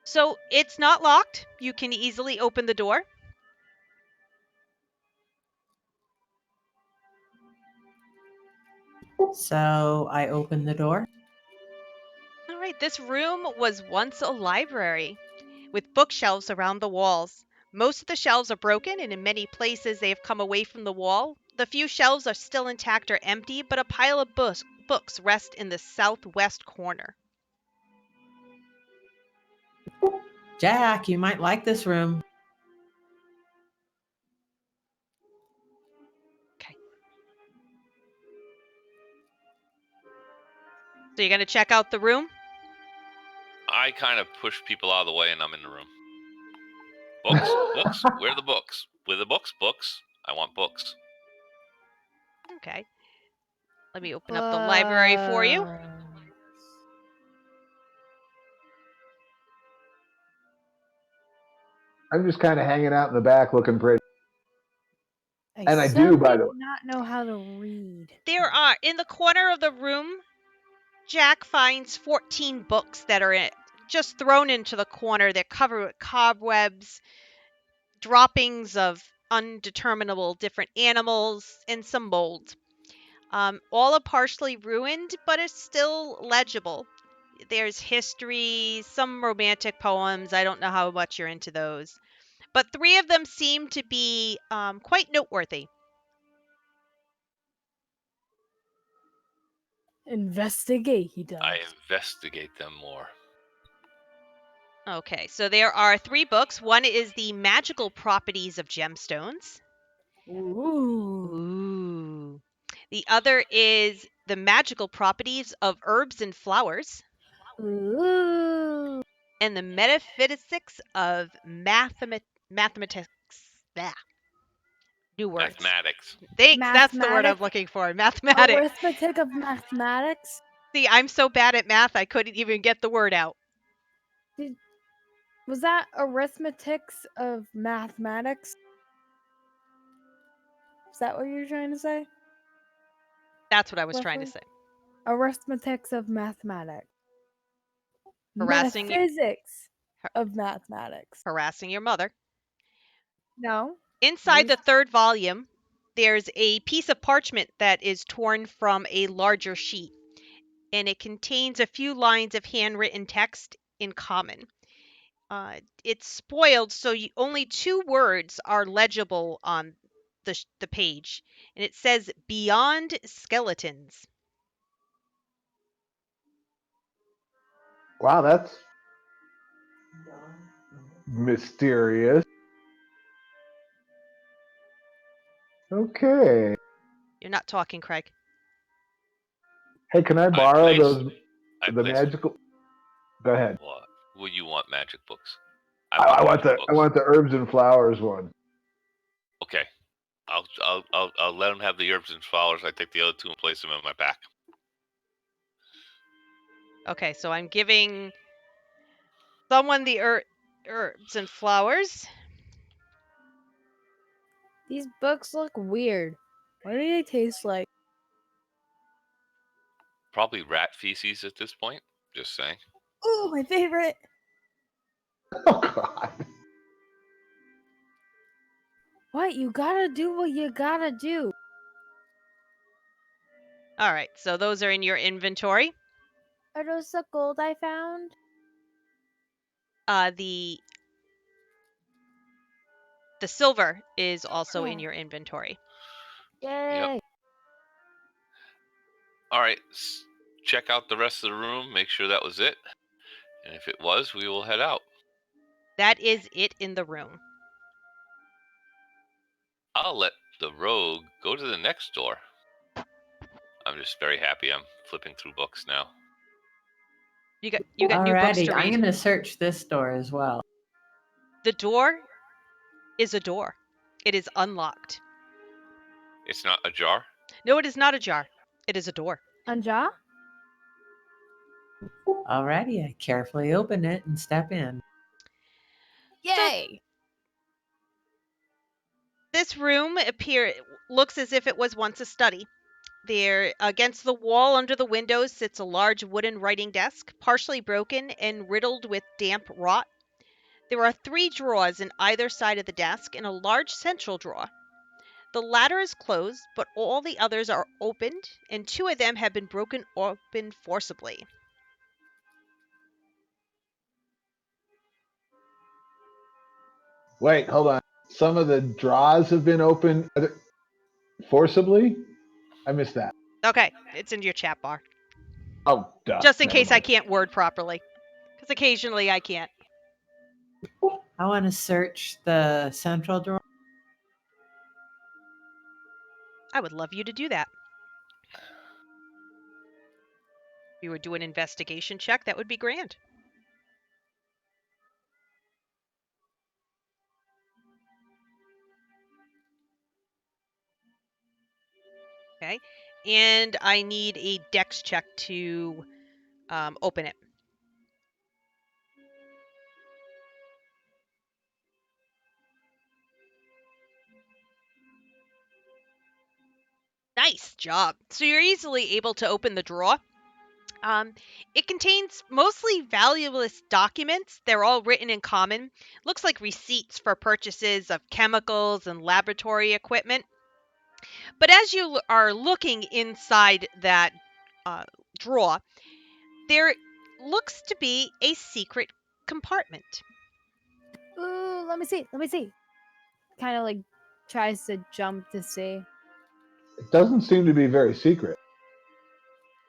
A: So it's not locked. You can easily open the door.
D: So I open the door.
A: All right, this room was once a library with bookshelves around the walls. Most of the shelves are broken, and in many places they have come away from the wall. The few shelves are still intact or empty, but a pile of books rest in the southwest corner.
D: Jack, you might like this room.
A: Okay. So you're going to check out the room?
C: I kind of push people out of the way, and I'm in the room. Books, books. Where are the books? Where are the books? Books. I want books.
A: Okay. Let me open up the library for you.
E: I'm just kind of hanging out in the back looking pretty. And I do,
B: certainly
E: by the way.
B: not know how to read.
A: There are, in the corner of the room, Jack finds 14 books that are just thrown into the corner. They're covered with cobwebs, droppings of undeterminable different animals, and some mold. All are partially ruined, but it's still legible. There's history, some romantic poems. I don't know how much you're into those. But 3 of them seem to be quite noteworthy.
B: Investigate, he does.
C: I investigate them more.
A: Okay, so there are 3 books. One is The Magical Properties of Gemstones.
B: Ooh.
A: Ooh. The other is The Magical Properties of Herbs and Flowers.
B: Ooh.
A: And The Metaphysics of Mathematics. Blah. New words.
C: Mathematics.
A: Thanks, that's the word I'm
B: Mathematics?
A: looking for. Mathematics.
B: Arithmetic of mathematics?
A: See, I'm so bad at math, I couldn't even get the word out.
B: Was that arithmetics of mathematics? Is that what you're trying to say?
A: That's what I was trying to
B: Roughly?
A: say.
B: Arithmetics of mathematics.
A: Harassing you-
B: Metaphysics of mathematics.
A: Harassing your mother.
B: No.
A: Inside the 3rd volume, there's a piece of parchment that is torn from a larger sheet, and it contains a few lines of handwritten text in common. It's spoiled, so only 2 words are legible on the page, and it says "Beyond Skeletons."
E: Wow, that's mysterious. Okay.
A: You're not talking, Craig.
E: Hey, can I borrow the
C: I
E: magical? Go ahead.
C: What? Well, you want magic books?
E: I want
C: magic
E: the herbs and flowers one.
C: Okay. I'll let him have the herbs and flowers. I take the other 2 and place them in my back.
A: Okay, so I'm giving someone the herbs and flowers.
B: These books look weird. What do they taste like?
C: Probably rat feces at this point. Just saying.
B: Ooh, my favorite.
E: Oh God.
B: What? You gotta do what you gotta do.
A: All right, so those are in your inventory.
B: Are those the gold I found?
A: The silver is also in
B: Yeah.
A: your inventory.
B: Yay.
C: All right. Check out the rest of the room. Make sure that was it. And if it was, we will head out.
A: That is it in the room.
C: I'll let the rogue go to the next door. I'm just very happy I'm flipping through books now.
A: You got new books to
D: Alrighty, I'm
A: read.
D: going to search this door as well.
A: The door is a door. It is unlocked.
C: It's not ajar?
A: No, it is not a jar. It is a door.
B: Anja?
D: Alrighty, I carefully open it and step in.
B: Yay!
A: This room looks as if it was once a study. There, against the wall under the windows, sits a large wooden writing desk, partially broken and riddled with damp rot. There are 3 drawers in either side of the desk and a large central drawer. The latter is closed, but all the others are opened, and 2 of them have been broken open forcibly.
E: Wait, hold on. Some of the drawers have been opened forcibly? I missed that.
A: Okay, it's in your chat bar.
E: Oh, duh.
A: Just in
E: Never
A: case I
E: mind.
A: can't word properly. Because occasionally I can't.
D: I want to search the central drawer.
A: I would love you to do that. If you would do an investigation check, that would be grand. Okay. And I need a dex check to open it. Nice job. So you're easily able to open the drawer. It contains mostly valueless documents. They're all written in common. Looks like receipts for purchases of chemicals and laboratory equipment. But as you are looking inside that drawer, there looks to be a secret compartment.
B: Ooh, let me see. Kind of like tries to jump to see.
E: It doesn't seem to be very secret.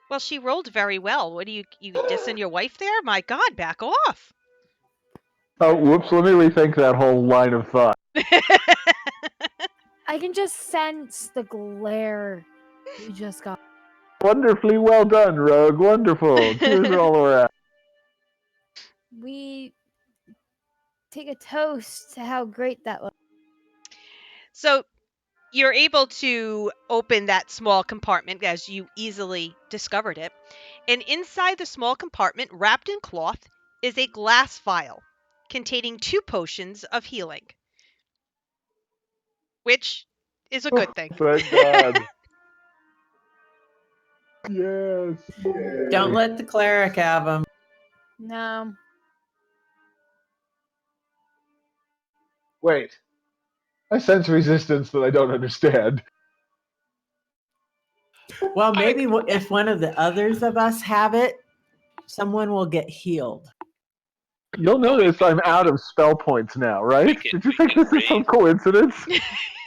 A: Well, she rolled very well. What are you dissing your wife there? My God, back off.
E: Oh, whoops, let me rethink that whole line of thought.
B: I can just sense the glare you just got.
E: Wonderfully well done, Rogue. Wonderful. Cheers all around.
B: We take a toast to how great that was.
A: So you're able to open that small compartment as you easily discovered it. And inside the small compartment, wrapped in cloth, is a glass vial containing 2 potions of healing, which is a good thing.
E: Thank God. Yes.
D: Don't let the cleric have them.
B: No.
E: Wait. I sense resistance that I don't understand.
D: Well, maybe if one of the others of us have it, someone will get healed.
E: You'll notice I'm out of spell points now, right? Did you think this is some coincidence?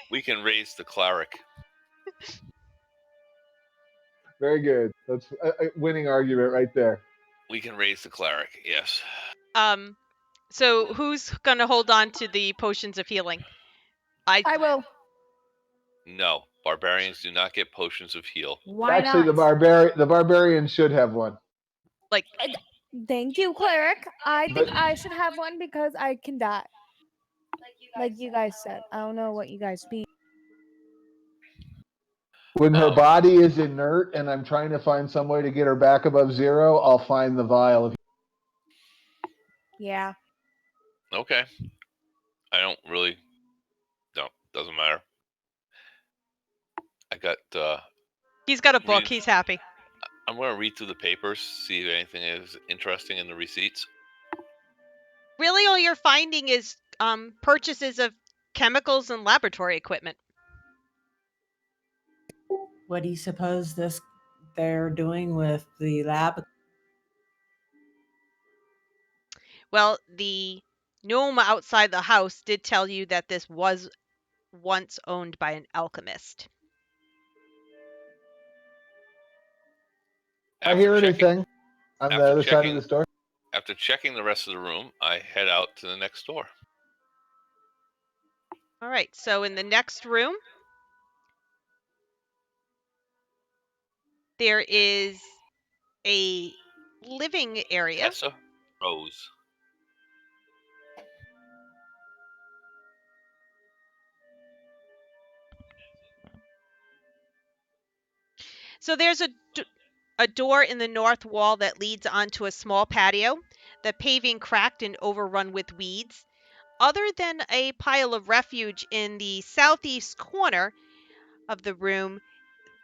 C: We can raise the cleric.
E: Very good. That's a winning argument right there.
C: We can raise the cleric, yes.
A: So who's going to hold on to the potions of healing?
B: I will.
C: No, barbarians do not get potions of heal.
B: Why
E: Actually,
B: not?
E: the barbarian should have one.
A: Like,
B: Thank you, cleric. I think I should have one because I can die. Like you guys said. I don't know what you guys mean.
E: When her body is inert and I'm trying to find some way to get her back above 0, I'll find the vial of.
B: Yeah.
C: Okay. I don't really. No, doesn't matter. I got.
A: he's got a book. He's happy.
C: I'm going to read through the papers, see if anything is interesting in the receipts.
A: Really, all you're finding is purchases of chemicals and laboratory equipment.
D: What do you suppose they're doing with the lab?
A: Well, the gnome outside the house did tell you that this was once owned by an alchemist.
E: I hear anything on the other side of this door?
C: After checking the rest of the room, I head out to the next door.
A: All right, so in the next room, there is a living area.
C: Tessa, Rose.
A: So there's a door in the north wall that leads onto a small patio. The paving cracked and overrun with weeds. Other than a pile of refuge in the southeast corner of the room,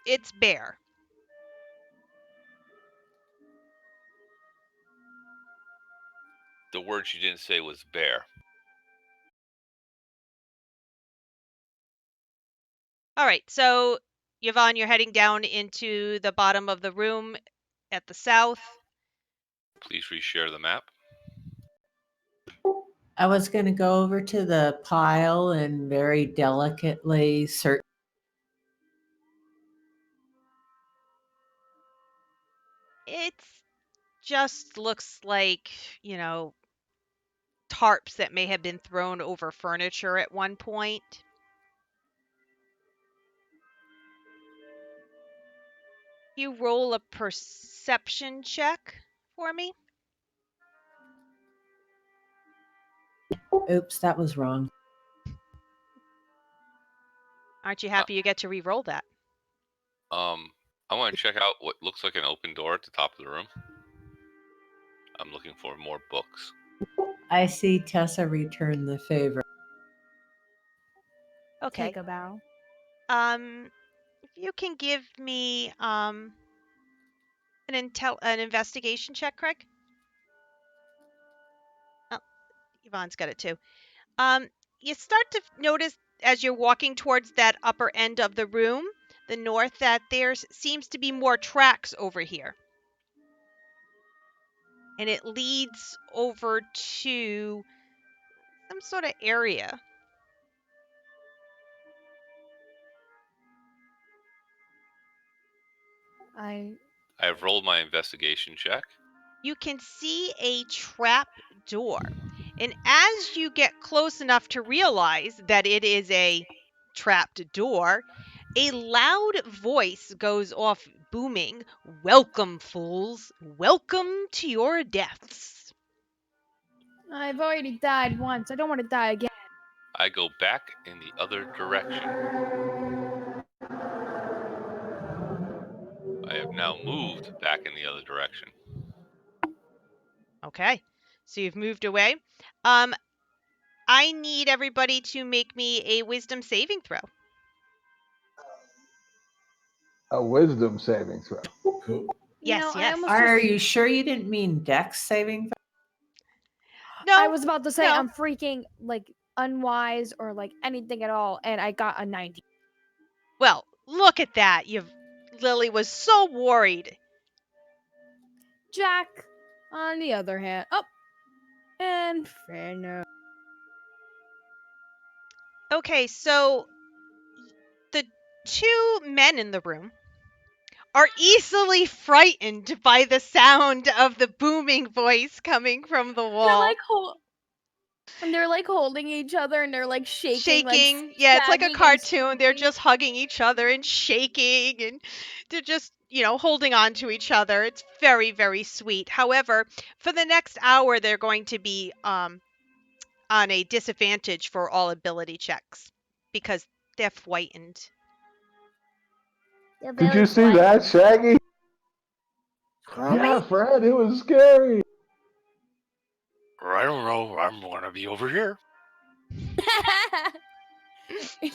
A: it's bare.
C: The word she didn't say was bear.
A: All right, so Yvonne, you're heading down into the bottom of the room at the south.
C: Please reshare the map.
D: I was going to go over to the pile and very delicately search.
A: It just looks like, tarps that may have been thrown over furniture at one point. You roll a perception check for me.
D: Oops, that was wrong.
A: Aren't you happy you get to re-roll that?
C: I want to check out what looks like an open door at the top of the room. I'm looking for more books.
D: I see Tessa return the favor.
A: Okay.
B: Take a bow.
A: If you can give me an investigation check, Craig. Oh, Yvonne's got it too. You start to notice as you're walking towards that upper end of the room, the north, that there seems to be more tracks over here. And it leads over to some sort of area.
B: I
C: I've rolled my investigation check.
A: You can see a trap door. And as you get close enough to realize that it is a trapped door, a loud voice goes off booming, "Welcome, fools! Welcome to your deaths."
B: I've already died once. I don't want to die again.
C: I go back in the other direction. I have now moved back in the other direction.
A: Okay, so you've moved away. I need everybody to make me a wisdom saving throw.
E: A wisdom saving throw.
A: Yes,
B: I
A: yes.
B: almost
D: Are
B: just,
D: you sure you didn't mean Dex saving?
A: No,
B: I was about to say
A: no.
B: I'm freaking like unwise or like anything at all, and I got a 90.
A: Well, look at that. Lily was so worried.
B: Jack, on the other hand, and Fenro.
A: Okay, so the two men in the room are easily frightened by the sound of the booming voice coming from the wall.
B: They're like holding each other and they're like shaking.
A: Yeah, it's like a
B: sagging and
A: cartoon. They're
B: shaking.
A: just hugging each other and shaking, and they're just, holding on to each other. It's very, very sweet. However, for the next hour, they're going to be on a disadvantage for all ability checks because they're frightened.
B: They're
E: Did
B: very
E: you see that, Shaggy? Yeah, Fred, it was scary.
C: I don't know. I'm going to be over here.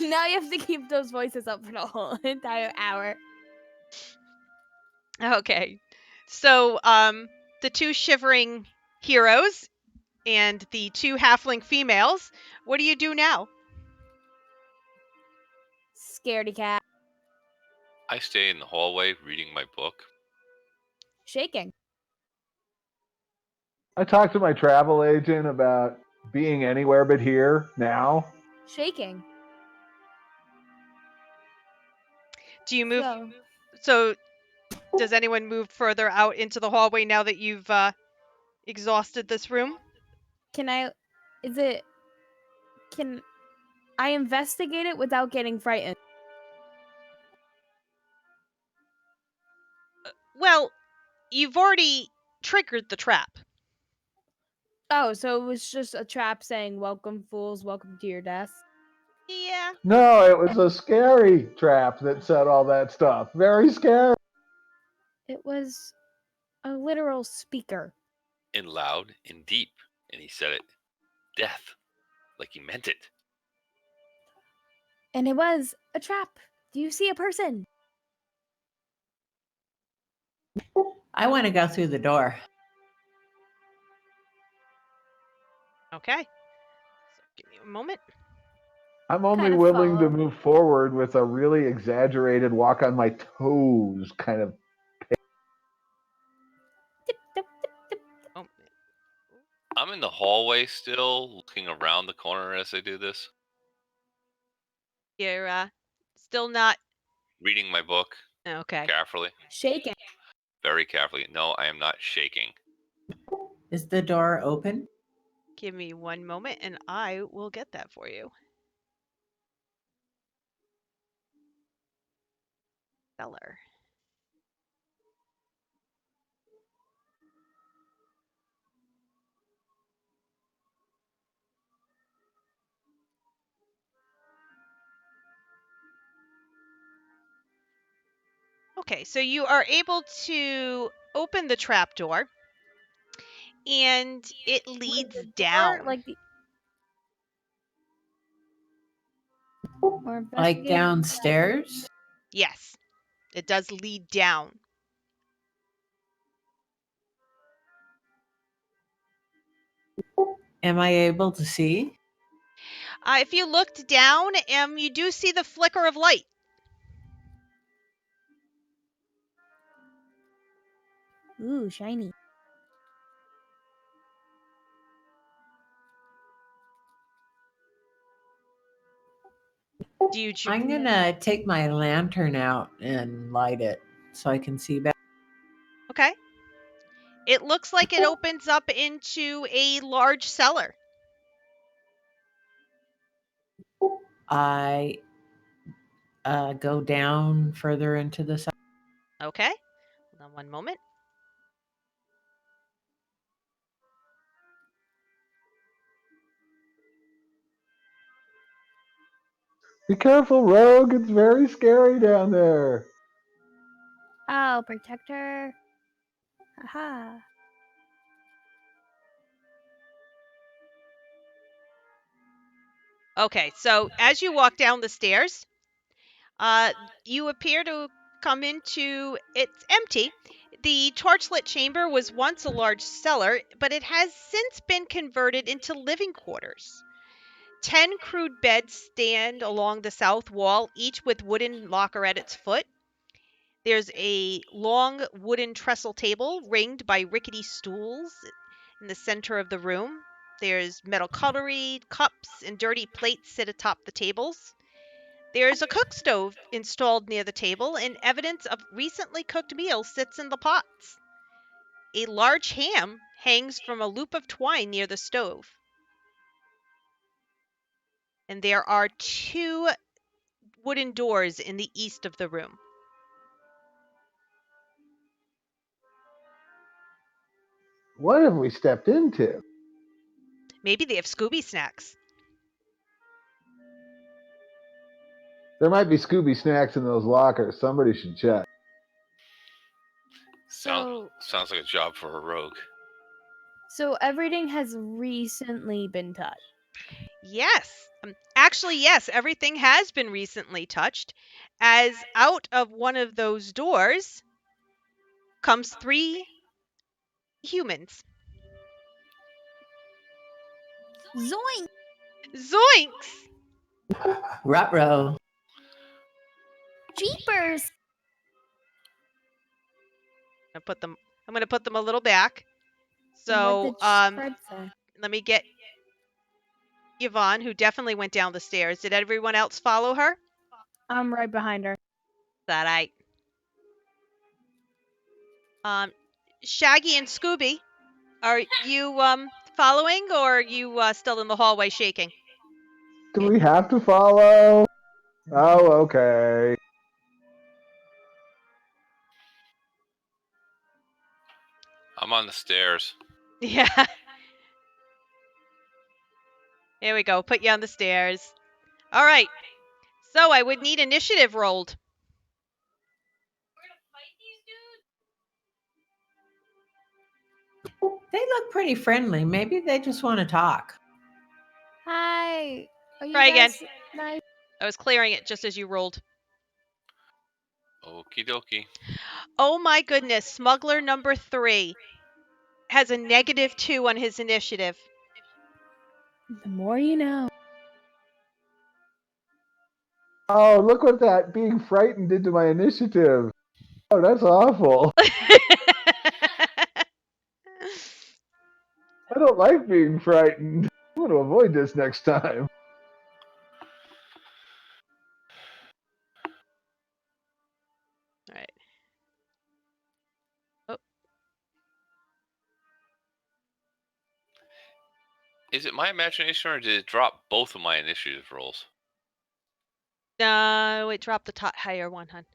B: Now you have to keep those voices up for the whole entire hour.
A: Okay. So, the two shivering heroes and the two halfling females, what do you do now?
B: Scaredy cat.
C: I stay in the hallway reading my book.
B: Shaking.
E: I talked to my travel agent about being anywhere but here now.
B: Shaking.
A: Do you move? So, does anyone move further out into the hallway now that you've exhausted this room?
B: Can I investigate it without getting frightened?
A: Well, you've already triggered the trap.
B: Oh, so it was just a trap saying, "Welcome, fools, welcome to your death."
A: Yeah.
E: No, it was a scary trap that said all that stuff. Very scary.
B: It was a literal speaker.
C: In loud, in deep. And he said it. Death. Like he meant it.
B: And it was a trap. Do you see a person?
D: I want to go through the door.
A: Okay. So give me a moment.
E: I'm only
B: Kind of
E: willing to
B: follow.
E: move forward with a really exaggerated walk on my toes kind of.
B: Tip, tip, tip, tip.
A: Oh,
C: I'm in the hallway still, looking around the corner as I do this.
A: you're still not.
C: Reading my book
A: Okay.
C: carefully.
B: Shaking.
C: Very carefully. No, I am not shaking.
D: Is the door open?
A: Give me one moment and I will get that for you. Stellar. Okay, so you are able to open the trapdoor, and it leads down.
B: Like
D: Like downstairs?
A: Yes, it does lead down.
D: Am I able to see?
A: If you looked down, you do see the flicker of light.
B: Ooh, shiny.
A: Do you?
D: I'm gonna take my lantern out and light it so I can see better.
A: Okay. It looks like it opens up into a large cellar.
D: I go down further into the cellar.
A: Okay. Hold on one moment.
E: Be careful, Rogue. It's very scary down there.
B: I'll protect her. Haha.
A: Okay, so as you walk down the stairs, you appear to come into, it's empty. The torchlit chamber was once a large cellar, but it has since been converted into living quarters. 10 crude beds stand along the south wall, each with wooden locker at its foot. There's a long wooden trestle table ringed by rickety stools in the center of the room. There's metal cutlery, cups, and dirty plates sit atop the tables. There's a cook stove installed near the table, and evidence of recently cooked meals sits in the pots. A large ham hangs from a loop of twine near the stove. And there are 2 wooden doors in the east of the room.
E: What have we stepped into?
A: Maybe they have Scooby snacks.
E: There might be Scooby snacks in those lockers. Somebody should check.
C: Sounds like a job for a rogue.
B: So everything has recently been touched.
A: Yes. Actually, yes, everything has been recently touched, as out of one of those doors comes 3 humans.
B: Zoink!
A: Zoinks!
D: Ruh-roh.
B: Jeepers!
A: I'm gonna put them a little back. So, let me get Yvonne, who definitely went down the stairs. Did everyone else follow her?
B: I'm right behind her.
A: That I. Shaggy and Scooby, are you following, or are you still in the hallway shaking?
E: Do we have to follow? Oh, okay.
C: I'm on the stairs.
A: Yeah. Here we go. Put you on the stairs. All right. So I would need initiative rolled.
D: They look pretty friendly. Maybe they just want to talk.
B: Hi. Are you
A: Try again.
B: guys nice?
A: I was clearing it just as you rolled.
C: Okie dokie.
A: Oh my goodness. Smuggler number 3 has a -2 on his initiative.
B: The more you know.
E: Oh, look what that being frightened did to my initiative. Oh, that's awful. I don't like being frightened. I'm going to avoid this next time.
A: All right. Oh.
C: Is it my imagination, or did it drop both of my initiative rolls?
A: No, it dropped the top higher one, hon.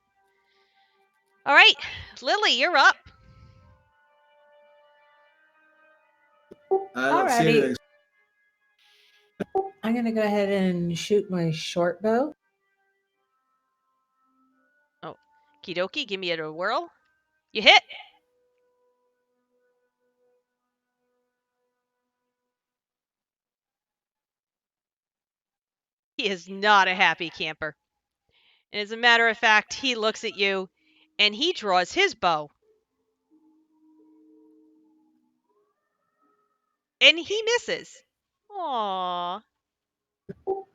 A: All right, Lily, you're up.
F: I don't see anything.
D: I'm going to go ahead and shoot my short bow.
A: Can Okie dokie, give me a whirl. You hit. He is not a happy camper. And as a matter of fact, he looks at you and he draws his bow. And he misses. Aww.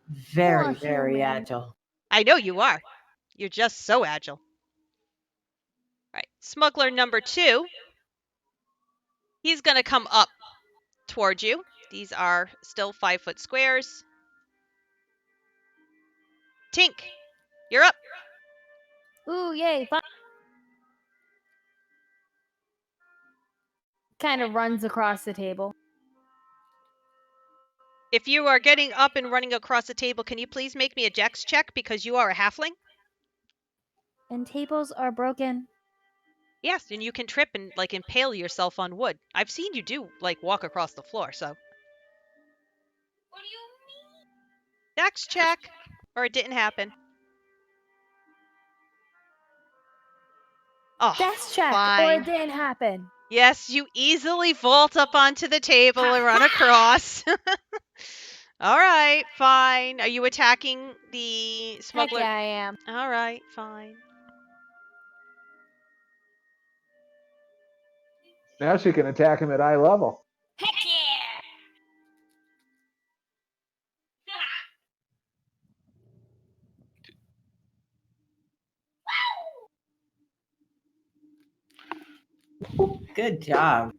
D: Very,
B: Poor
D: very
B: human.
D: agile.
A: I know you are. You're just so agile. All right, smuggler number 2. He's going to come up towards you. These are still 5-foot squares. Tink, you're up.
B: Ooh, yay, fun. Kind of runs across the table.
A: If you are getting up and running across the table, can you please make me a dex check because you are a halfling?
B: And tables are broken.
A: Yes, and you can trip and like impale yourself on wood. I've seen you do like walk across the floor, so.
B: What do you mean?
A: Dex check, or it didn't happen. Oh,
B: Death check, or
A: fine.
B: it didn't happen.
A: Yes, you easily vault up onto the table and run across. All right, fine. Are you attacking the smuggler?
B: Heck yeah, I am.
A: All right, fine.
E: Now she can attack him at eye level.
B: Heck yeah!
D: Good job.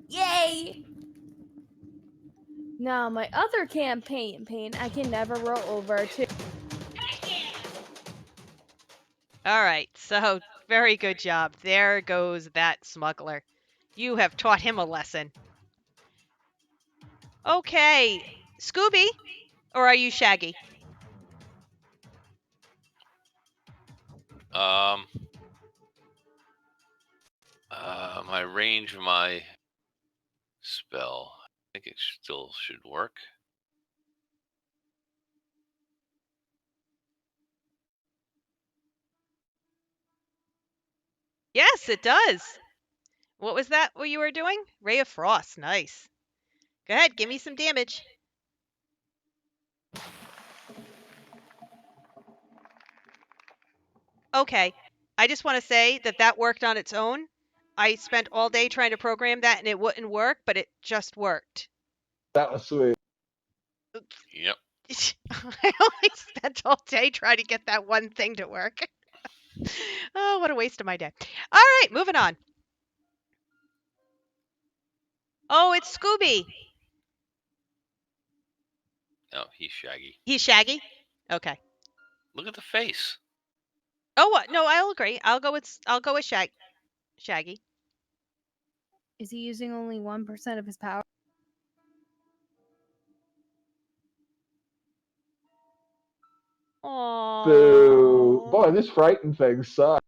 B: Yay! Now, my other campaign, I can never roll over to.
A: All right, so very good job. There goes that smuggler. You have taught him a lesson. Okay, Scooby, or are you Shaggy?
C: My range of my spell, I think it still should work.
A: Yes, it does. What was that what you were doing? Ray of Frost, nice. Go ahead, give me some damage. Okay, I just want to say that that worked on its own. I spent all day trying to program that and it wouldn't work, but it just worked.
E: That was sweet.
C: Yep.
A: I only spent all day trying to get that one thing to work. Oh, what a waste of my day. All right, moving on. Oh, it's Scooby.
C: No, he's Shaggy.
A: He's Shaggy? Okay.
C: Look at the face.
A: Oh, what? No, I'll agree. I'll go with Shaggy.
B: Is he using only 1% of his power?
A: Aww.
E: Boo. Boy, this frightened thing sucks.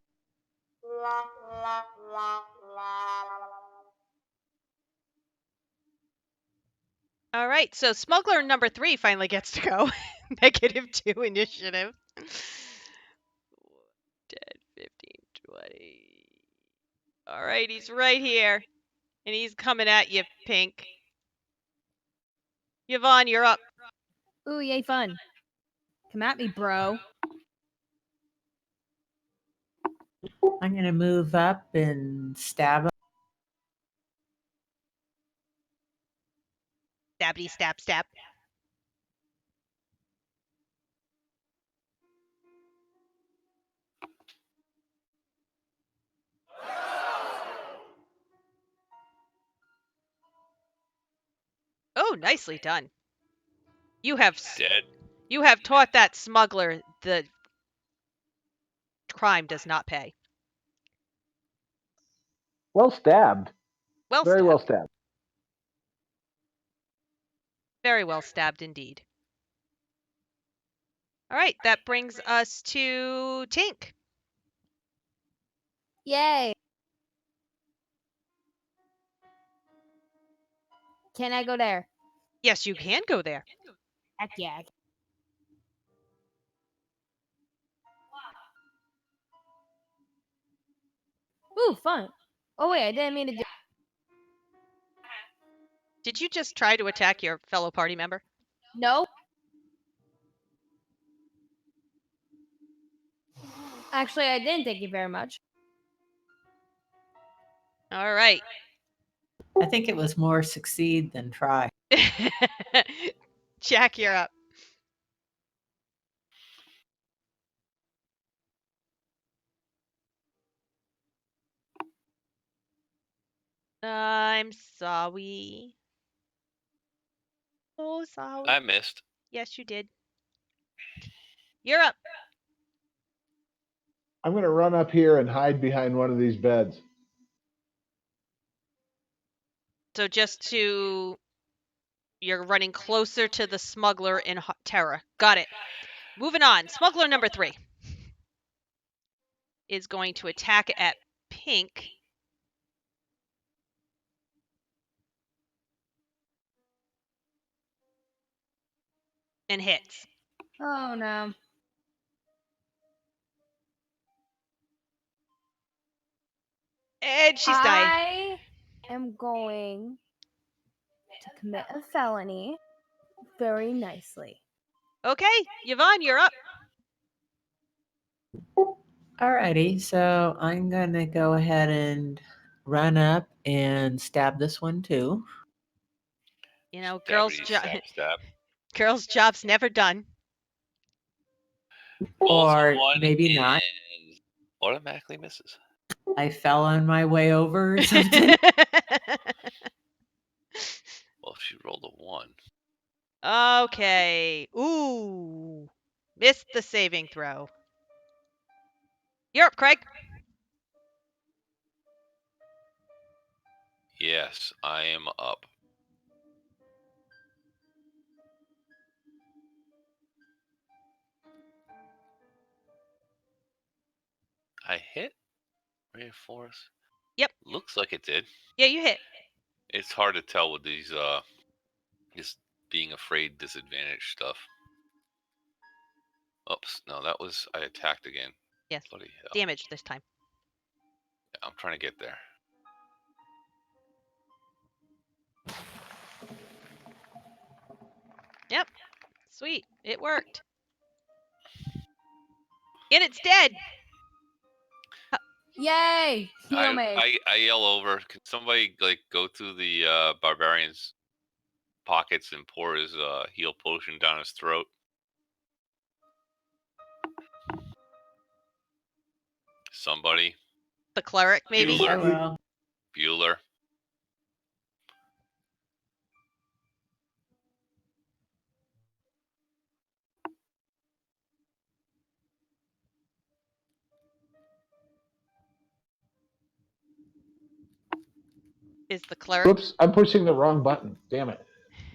A: All right, so smuggler number 3 finally gets to go. -2 initiative. 10, 15, 20. All right, he's right here. And he's coming at you, Pink. Yvonne, you're up.
B: Ooh, yay, fun. Come at me, bro.
D: I'm going to move up and stab him.
A: Stabby, stab, stab. Oh, nicely done. You have
C: Dead.
A: You have taught that smuggler the crime does not pay.
E: Well stabbed.
A: Well
E: Very
A: stabbed.
E: well stabbed.
A: Very well stabbed indeed. All right, that brings us to Tink.
B: Yay! Can I go there?
A: Yes, you can go there.
B: Heck yeah. Ooh, fun. Oh wait, I didn't mean to do.
A: Did you just try to attack your fellow party member?
B: No. Actually, I didn't. Thank you very much.
A: All right.
D: I think it was more succeed than try.
A: Jack, you're up. I'm sorry. So sorry.
C: I missed.
A: Yes, you did. You're up.
E: I'm going to run up here and hide behind one of these beds.
A: So you're running closer to the smuggler in terror. Got it. Moving on. Smuggler number 3 is going to attack at Pink. And hits.
B: Oh no.
A: And she's dying.
B: I am going to commit a felony very nicely.
A: Okay, Yvonne, you're up.
D: Alrighty, so I'm gonna go ahead and run up and stab this one too.
A: You know,
C: Stab.
A: girls' job's never done.
D: Or
C: One
D: maybe not.
C: and automatically misses.
D: I fell on my way over or something.
C: Well, if she rolled a 1.
A: Okay. Ooh. Missed the saving throw. You're up, Craig.
C: Yes, I am up. I hit? Reinforce?
A: Yep.
C: Looks like it did.
A: Yeah, you hit.
C: It's hard to tell with these this being afraid disadvantage stuff. Oops, no, that was I attacked again.
A: Yes.
C: Bloody hell.
A: Damage this time.
C: Yeah, I'm trying to get there.
A: Yep. Sweet. It worked. And it's dead.
B: Yay! Heal me.
C: I yell over. Can somebody go through the barbarian's pockets and pour his heal potion down his throat? Somebody.
A: The cleric, maybe?
C: Bueller.
D: I will.
C: Bueller.
A: Is the cleric?
E: Oops, I'm pushing the wrong button. Damn it.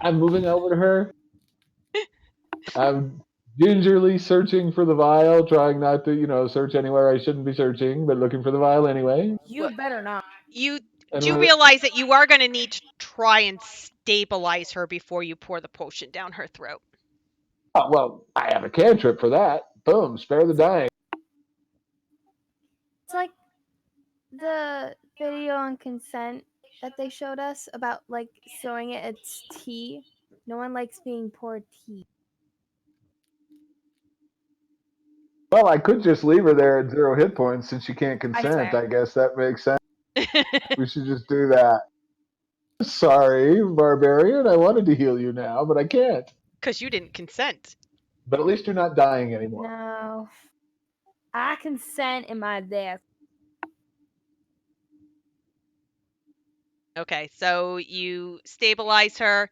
E: I'm moving over to her. I'm gingerly searching for the vial, trying not to, search anywhere I shouldn't be searching, but looking for the vial anyway.
B: You better not.
A: You
E: And
A: do realize that you are going to need to try and stabilize her before you pour the potion down her throat.
E: Oh, well, I have a cantrip for that. Boom, spare the dying.
B: It's like the video on consent that they showed us about showing it's tea. No one likes being poured tea.
E: Well, I could just leave her there at 0 hit points since she can't consent.
B: swear.
E: I guess that makes sense. We should just do that. Sorry, barbarian. I wanted to heal you now, but I can't.
A: Because you didn't consent.
E: But at least you're not dying anymore.
B: No. I consent in my death.
A: Okay, so you stabilize her,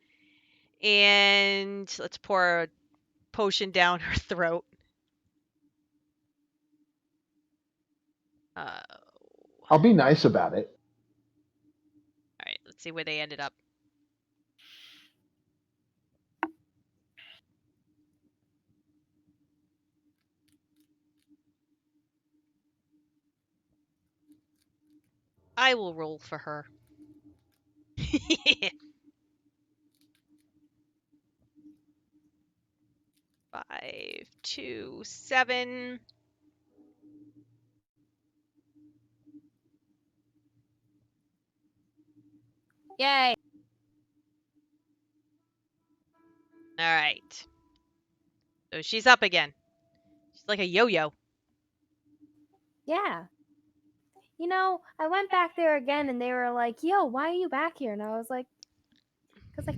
A: and let's pour a potion down her throat.
E: I'll be nice about it.
A: All right, let's see where they ended up. I will roll for her. 5, 2, 7.
B: Yay!
A: All right. So she's up again. She's like a yo-yo.
B: Yeah. You know, I went back there again and they were like, yo, why are you back here? And I was like, because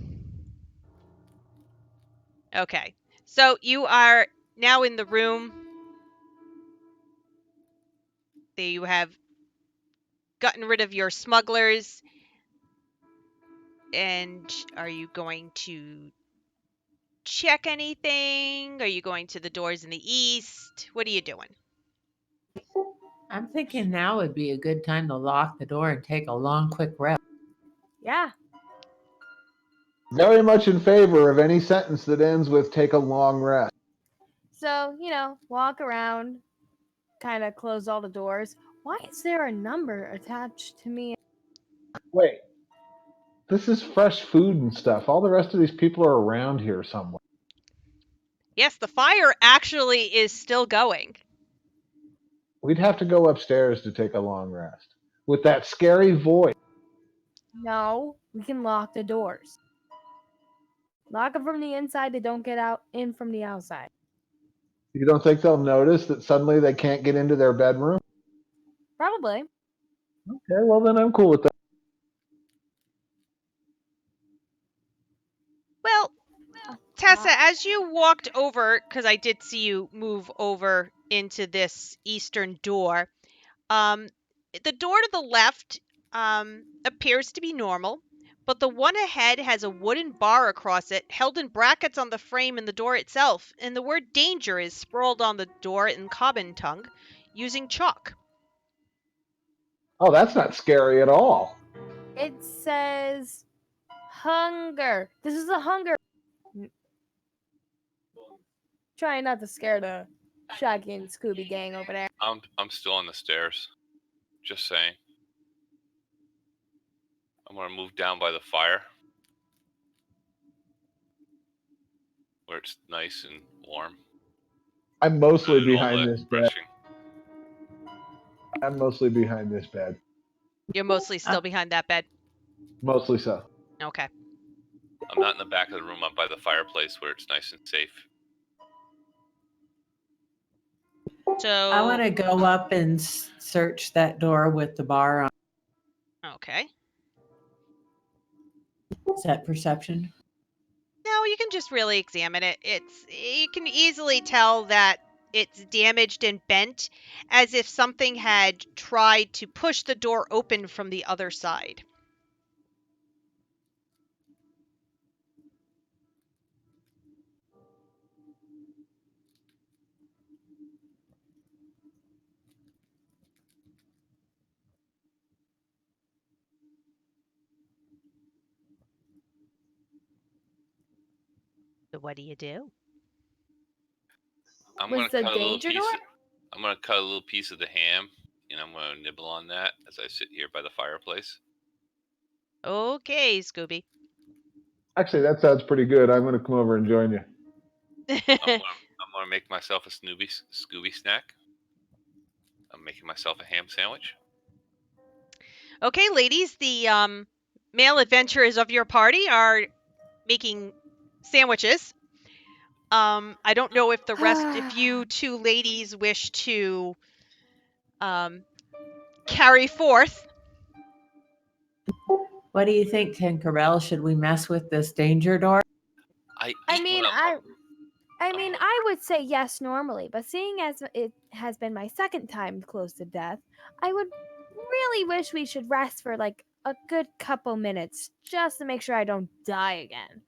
A: Okay. So you are now in the room. You have gotten rid of your smugglers. And are you going to check anything? Are you going to the doors in the east? What are you doing?
D: I'm thinking now would be a good time to lock the door and take a long, quick rest.
B: yeah.
E: Very much in favor of any sentence that ends with "take a long rest."
B: So, you know, walk around, kind of close all the doors. Why is there a number attached to me?
E: Wait, this is fresh food and stuff. All the rest of these people are around here somewhere.
A: Yes, the fire actually is still going.
E: We'd have to go upstairs to take a long rest. With that scary voice.
B: No, we can lock the doors. Lock them from the inside. They don't get out in from the outside.
E: You don't think they'll notice that suddenly they can't get into their bedroom?
B: Probably.
E: Okay, well then I'm cool with that.
A: Well, Tessa, as you walked over, because I did see you move over into this eastern door, the door to the left appears to be normal, but the one ahead has a wooden bar across it, held in brackets on the frame and the door itself, and the word danger is scrawled on the door in common tongue using chalk.
E: Oh, that's not scary at all.
B: It says hunger. This is a hunger. Trying not to scare the Shaggy and Scooby gang over there.
C: I'm still on the stairs. Just saying. I'm gonna move down by the fire, where it's nice and warm.
E: I'm mostly
C: And all
E: behind
C: that
E: this bed.
C: refreshing.
E: I'm mostly behind this bed.
A: You're mostly still behind that bed.
E: Mostly so.
A: Okay.
C: I'm not in the back of the room. I'm by the fireplace where it's nice and safe.
A: So
D: I want to go up and search that door with the bar on.
A: Okay.
D: Is that perception?
A: No, you can just really examine it. You can easily tell that it's damaged and bent, as if something had tried to push the door open from the other side. So what do you do?
C: I'm
B: Was
C: gonna
B: the
C: cut a little
B: danger
C: piece.
B: door?
C: I'm gonna cut a little piece of the ham, and I'm gonna nibble on that as I sit here by the fireplace.
A: Okay, Scooby.
E: Actually, that sounds pretty good. I'm going to come over and join you.
C: I'm gonna make myself a Scooby snack. I'm making myself a ham sandwich.
A: Okay, ladies, the male adventurers of your party are making sandwiches. I don't know if the rest, if you two ladies wish to carry forth.
D: What do you think, Tinkerbelle? Should we mess with this danger door?
B: I mean, I would say yes normally, but seeing as it has been my second time close to death, I would really wish we should rest for like a good couple minutes just to make sure I don't die again.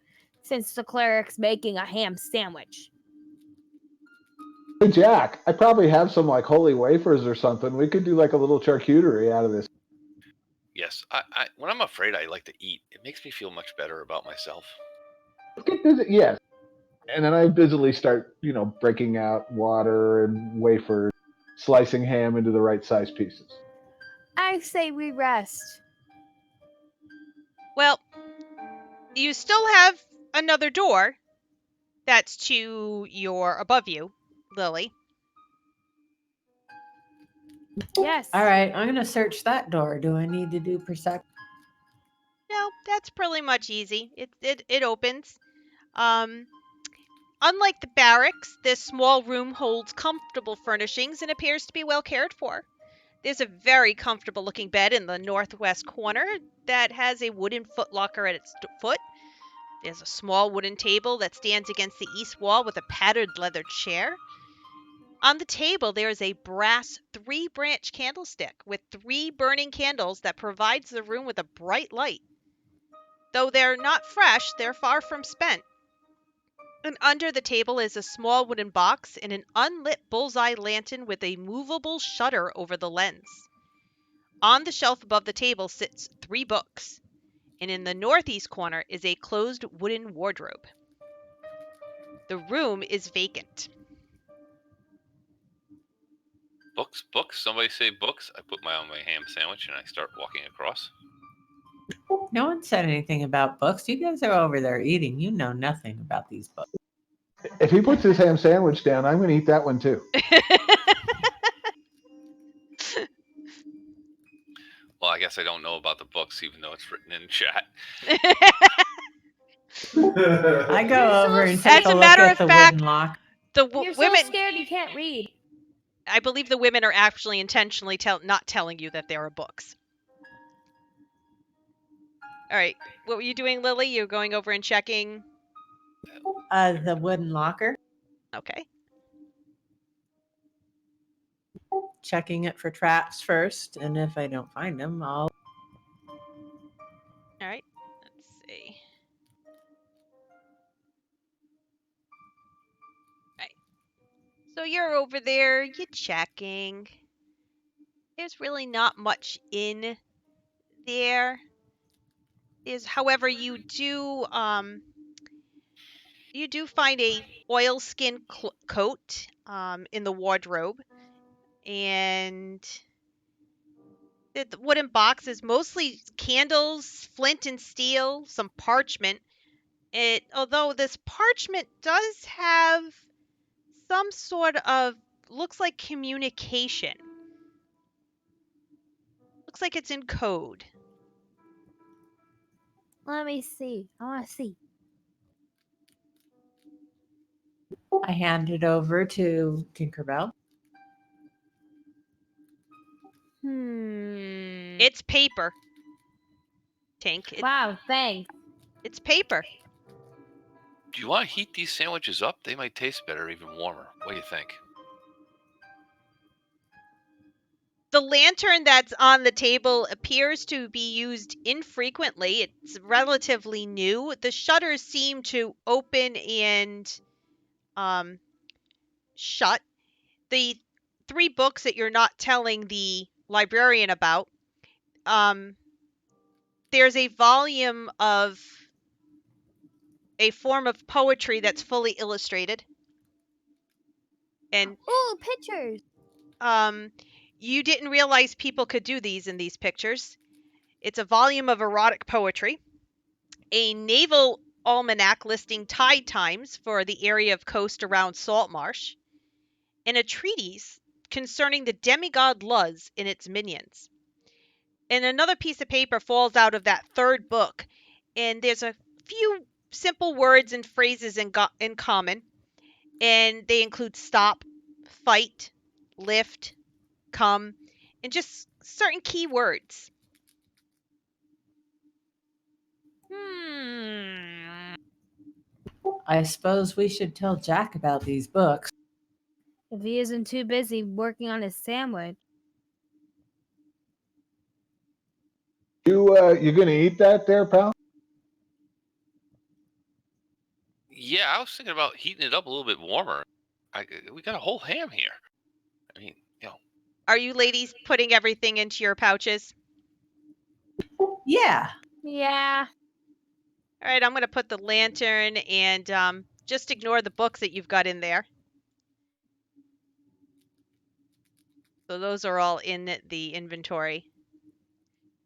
B: Since the cleric's making a ham sandwich.
E: Hey, Jack, I probably have some like holy wafers or something. We could do like a little charcuterie out of this.
C: Yes, when I'm afraid, I like to eat. It makes me feel much better about myself.
E: Let's get busy. Yes. And then I busily start, breaking out water and wafers, slicing ham into the right size pieces.
B: I say we rest.
A: Well, you still have another door that's to your above you, Lily.
B: Yes.
D: All right, I'm going to search that door. Do I need to do perception?
A: No, That's pretty much easy. It opens. Unlike the barracks, this small room holds comfortable furnishings and appears to be well cared for. There's a very comfortable looking bed in the northwest corner that has a wooden footlocker at its foot. There's a small wooden table that stands against the east wall with a patterned leather chair. On the table, there is a brass 3-branch candlestick with 3 burning candles that provides the room with a bright light. Though they're not fresh, they're far from spent. And under the table is a small wooden box and an unlit bullseye lantern with a movable shutter over the lens. On the shelf above the table sits 3 books, and in the northeast corner is a closed wooden wardrobe. The room is vacant.
C: Books, books. Somebody say books. I put on my ham sandwich and I start walking across.
D: No one said anything about books. You guys are over there eating. You know nothing about these books.
E: If he puts his ham sandwich down, I'm going to eat that one too.
C: Well, I guess I don't know about the books, even though it's written in chat.
D: I go
B: You're
D: over
B: so
D: and
B: scared.
D: take a
A: As a
D: look
A: matter
D: at
A: of
D: the
A: fact,
D: wooden lock.
A: The
B: You're
A: women,
B: so scared you can't read.
A: I believe the women are actually intentionally not telling you that there are books. All right, what were you doing, Lily? You're going over and checking.
D: The wooden locker,
A: Okay.
D: checking it for traps first, and if I don't find them, I'll.
A: All right. Let's see. All right. So you're over there. You're checking. There's really not much in there. However, you do find a oilskin coat in the wardrobe, and the wooden box is mostly candles, flint and steel, some parchment. Although this parchment does have some sort of, looks like communication. Looks like it's in code.
B: Let me see. I want to see.
D: I hand it over to Tinkerbelle.
A: It's paper. Tink.
B: Wow, thanks.
A: It's paper.
C: Do you want to heat these sandwiches up? They might taste better, even warmer. What do you think?
A: The lantern that's on the table appears to be used infrequently. It's relatively new. The shutters seem to open and shut. The 3 books that you're not telling the librarian about, there's a volume of a form of poetry that's fully illustrated. And
B: Ooh, pictures.
A: you didn't realize people could do these in these pictures. It's a volume of erotic poetry, a naval almanac listing tide times for the area of coast around Saltmarsh, and a treatise concerning the demigod Luz and its minions. And another piece of paper falls out of that 3rd book, and there's a few simple words and phrases in common, and they include stop, fight, lift, come, and just certain key words.
D: I suppose we should tell Jack about these books.
B: If he isn't too busy working on his sandwich.
E: You going to eat that there, pal?
C: Yeah, I was thinking about heating it up a little bit warmer. We got a whole ham here. I mean,
A: Are you ladies putting everything into your pouches?
D: Yeah.
B: Yeah.
A: All right, I'm going to put the lantern and just ignore the books that you've got in there. So those are all in the inventory.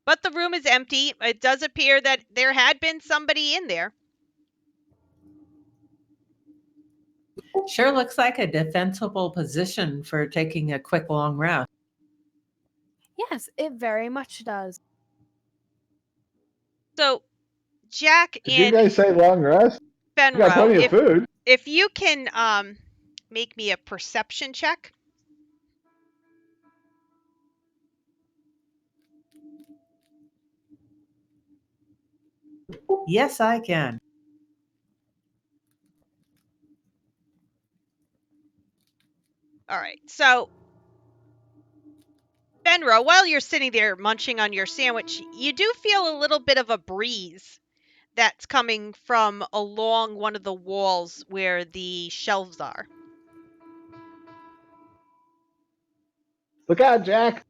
A: But the room is empty. It does appear that there had been somebody in there.
D: Sure looks like a defensible position for taking a quick long rest.
B: Yes, it very much does.
A: So Jack
E: Did you
A: and
E: guys say long rest? We got
A: Fenro,
E: plenty of food.
A: if you can make me a perception check.
D: Yes, I can.
A: All right. So, Fenro, while you're sitting there munching on your sandwich, you do feel a little bit of a breeze that's coming from along one of the walls where the shelves are.
E: Look out, Jack.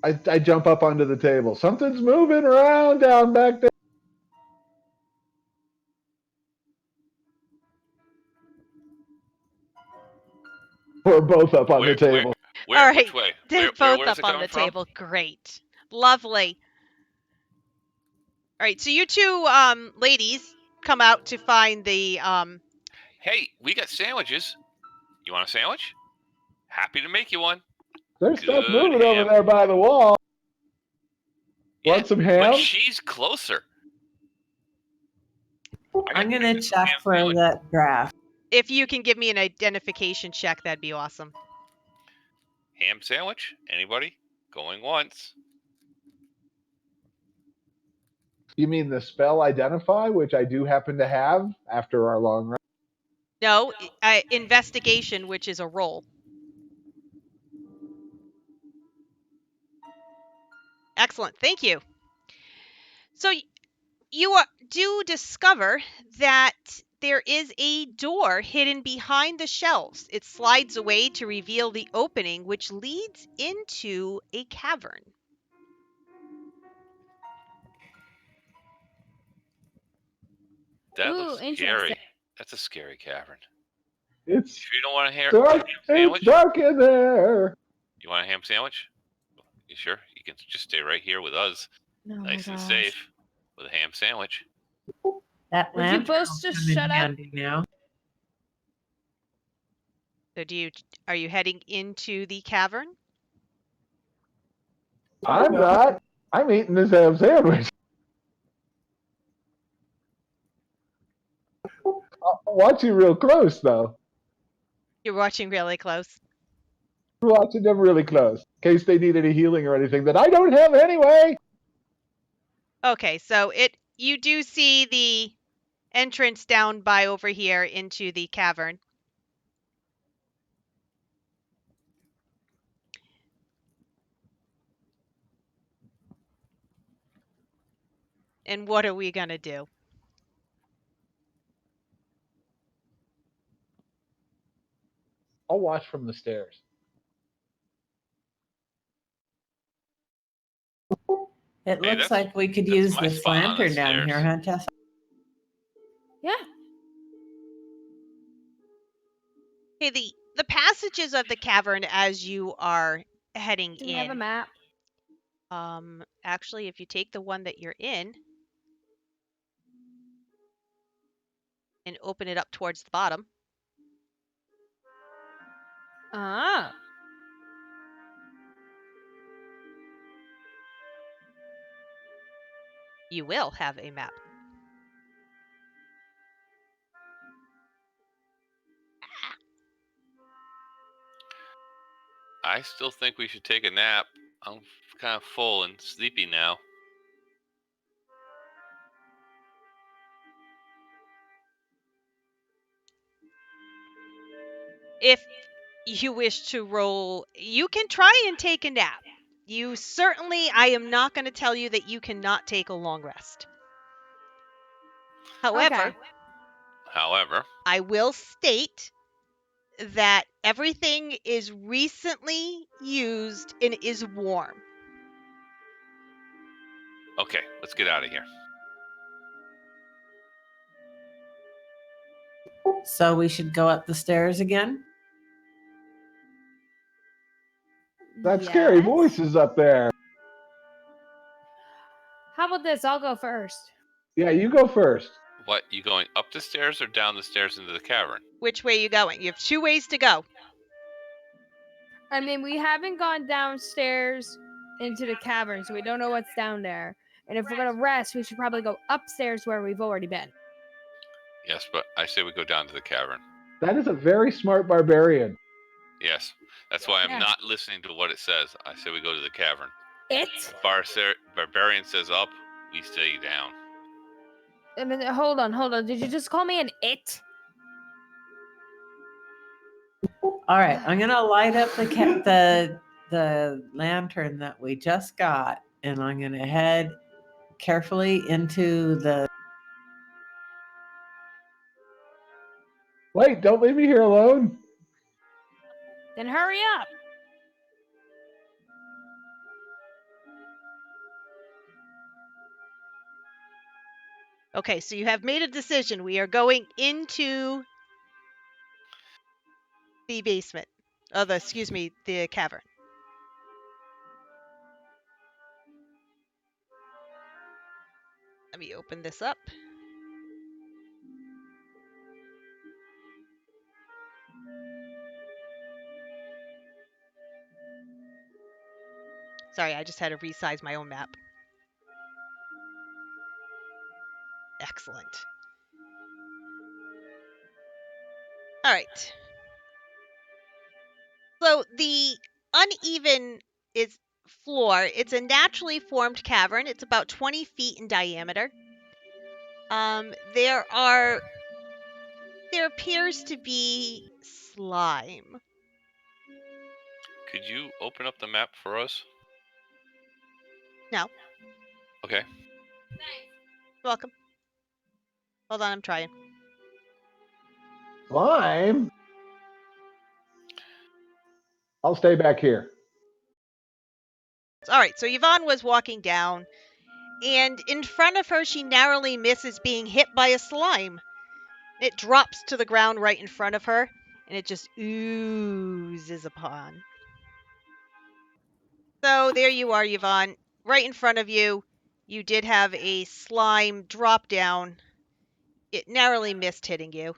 E: I jump up onto the table. Something's moving around down back there. We're both up on the table.
C: Where?
A: All right.
C: Which way?
A: They're
C: Where's
A: both
C: it
A: up on
C: coming
A: the
C: from?
A: table. Great. Lovely. All right. So you two ladies come out to find the
C: Hey, we got sandwiches. You want a sandwich? Happy to make you one.
E: There's stuff
C: Good
E: moving
C: ham.
E: over there by the wall.
C: Yeah,
E: Want some ham?
C: but she's closer.
D: I'm going to
C: ham
D: check for
C: sandwich.
D: that graph.
A: if you can give me an identification check, that'd be awesome.
C: Ham sandwich? Anybody? Going once.
E: You mean the spell identify, which I do happen to have after our long rest?
A: No, investigation, which is a roll. Excellent. Thank you. So you do discover that there is a door hidden behind the shelves. It slides away to reveal the opening, which leads into a cavern.
C: That
B: Ooh,
C: looks
B: interesting.
C: scary. That's a scary cavern.
E: It's
C: If you don't want a ham
E: dark.
C: sandwich,
E: It's dark in there.
C: you want a ham sandwich? You sure? You can just stay right here with us, nice and safe, with a ham sandwich.
D: That
B: Would you
D: lantern
B: both
D: will
B: just
D: come in
B: shut up?
D: handy now.
A: So are you heading into the cavern?
E: I'm not. I'm eating this ham sandwich. I'll watch you real close, though.
A: You're watching really close.
E: I'm watching them really close in case they need any healing or anything that I don't have anyway.
A: Okay, so you do see the entrance down by over here into the cavern. And what are we going to do?
E: I'll watch from the stairs.
D: It
C: Hey,
D: looks like we could
C: that's
D: use
C: my
D: this
C: spot on the
D: lantern down here,
C: stairs.
D: huh, Tessa?
B: Yeah.
A: Okay, the passages of the cavern as you are heading
B: Do we have a
A: in.
B: map?
A: Actually, if you take the one that you're in and open it up towards the bottom,
B: Ah.
A: you will have a map.
C: I still think we should take a nap. I'm kind of full and sleepy now.
A: If you wish to roll, you can try and take a nap. I am not going to tell you that you cannot take a long rest. However, I will state that everything is recently used and is warm.
C: Okay, let's get out of here.
D: So we should go up the stairs again?
E: That scary
B: Yes.
E: voice is up there.
B: How about this? I'll go first.
E: Yeah, you go first.
C: What, you going up the stairs or down the stairs into the cavern?
A: Which way are you going? You have two ways to go.
B: I mean, we haven't gone downstairs into the cavern, so we don't know what's down there. And if we're gonna rest, we should probably go upstairs where we've already been.
C: Yes, but I say we go down to the cavern.
E: That is a very smart barbarian.
C: Yes, that's why I'm
B: Yeah.
C: not listening to what it says. I say we go to the cavern.
B: It?
C: Barbarian says up, we stay down.
B: I mean, hold on. Did you just call me an it?
D: All right, I'm gonna light up the lantern that we just got, and I'm gonna head carefully into the.
E: Wait, don't leave me here alone.
B: Then hurry up.
A: Okay, so you have made a decision. We are going into the basement. The cavern. Let me open this up. Sorry, I just had to resize my own map. Excellent. All right. So the uneven is floor. It's a naturally formed cavern. It's about 20 feet in diameter. There appears to be slime.
C: Could you open up the map for us?
A: No.
C: Okay.
A: Welcome. Hold on, I'm trying.
E: Slime? I'll stay back here.
A: All right, so Yvonne was walking down, and in front of her, she narrowly misses being hit by a slime. It drops to the ground right in front of her, and it just oozes upon. So there you are, Yvonne. Right in front of you, you did have a slime drop down. It narrowly missed hitting you.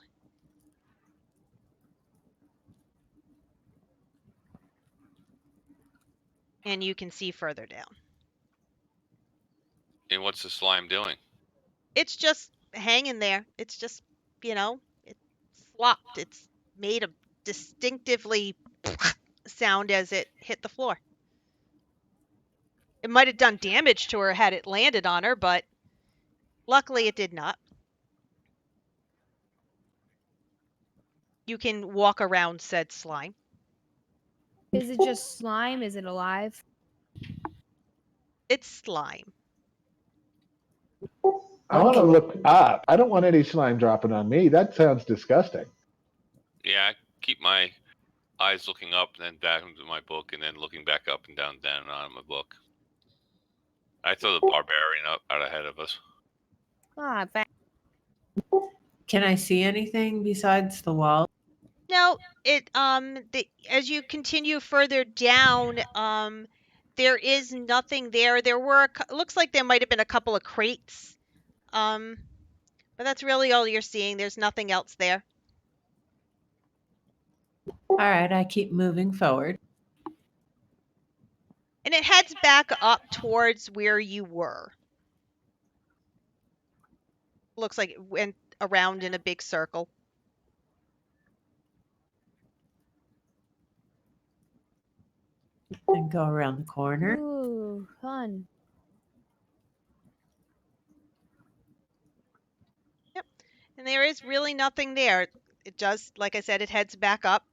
A: And you can see further down.
C: And what's the slime doing?
A: It's just hanging there. It's just, it flopped. It's made a distinctively sound as it hit the floor. It might have done damage to her had it landed on her, but luckily it did not. You can walk around said slime.
B: Is it just slime? Is it alive?
A: It's slime.
E: I want to look up. I don't want any slime dropping on me. That sounds disgusting.
C: Yeah, I keep my eyes looking up and then back into my book and then looking back up and down on my book. I throw the barbarian out ahead of us.
B: Ah,
D: Can I see anything besides the wall?
A: No, as you continue further down, there is nothing there. There were looks like there might have been a couple of crates. But that's really all you're seeing. There's nothing else there.
D: All right, I keep moving forward.
A: And it heads back up towards where you were. Looks like it went around in a big circle.
D: And go around the corner.
B: ooh, fun.
A: Yep. And there is really nothing there. It just, like I said, it heads back up.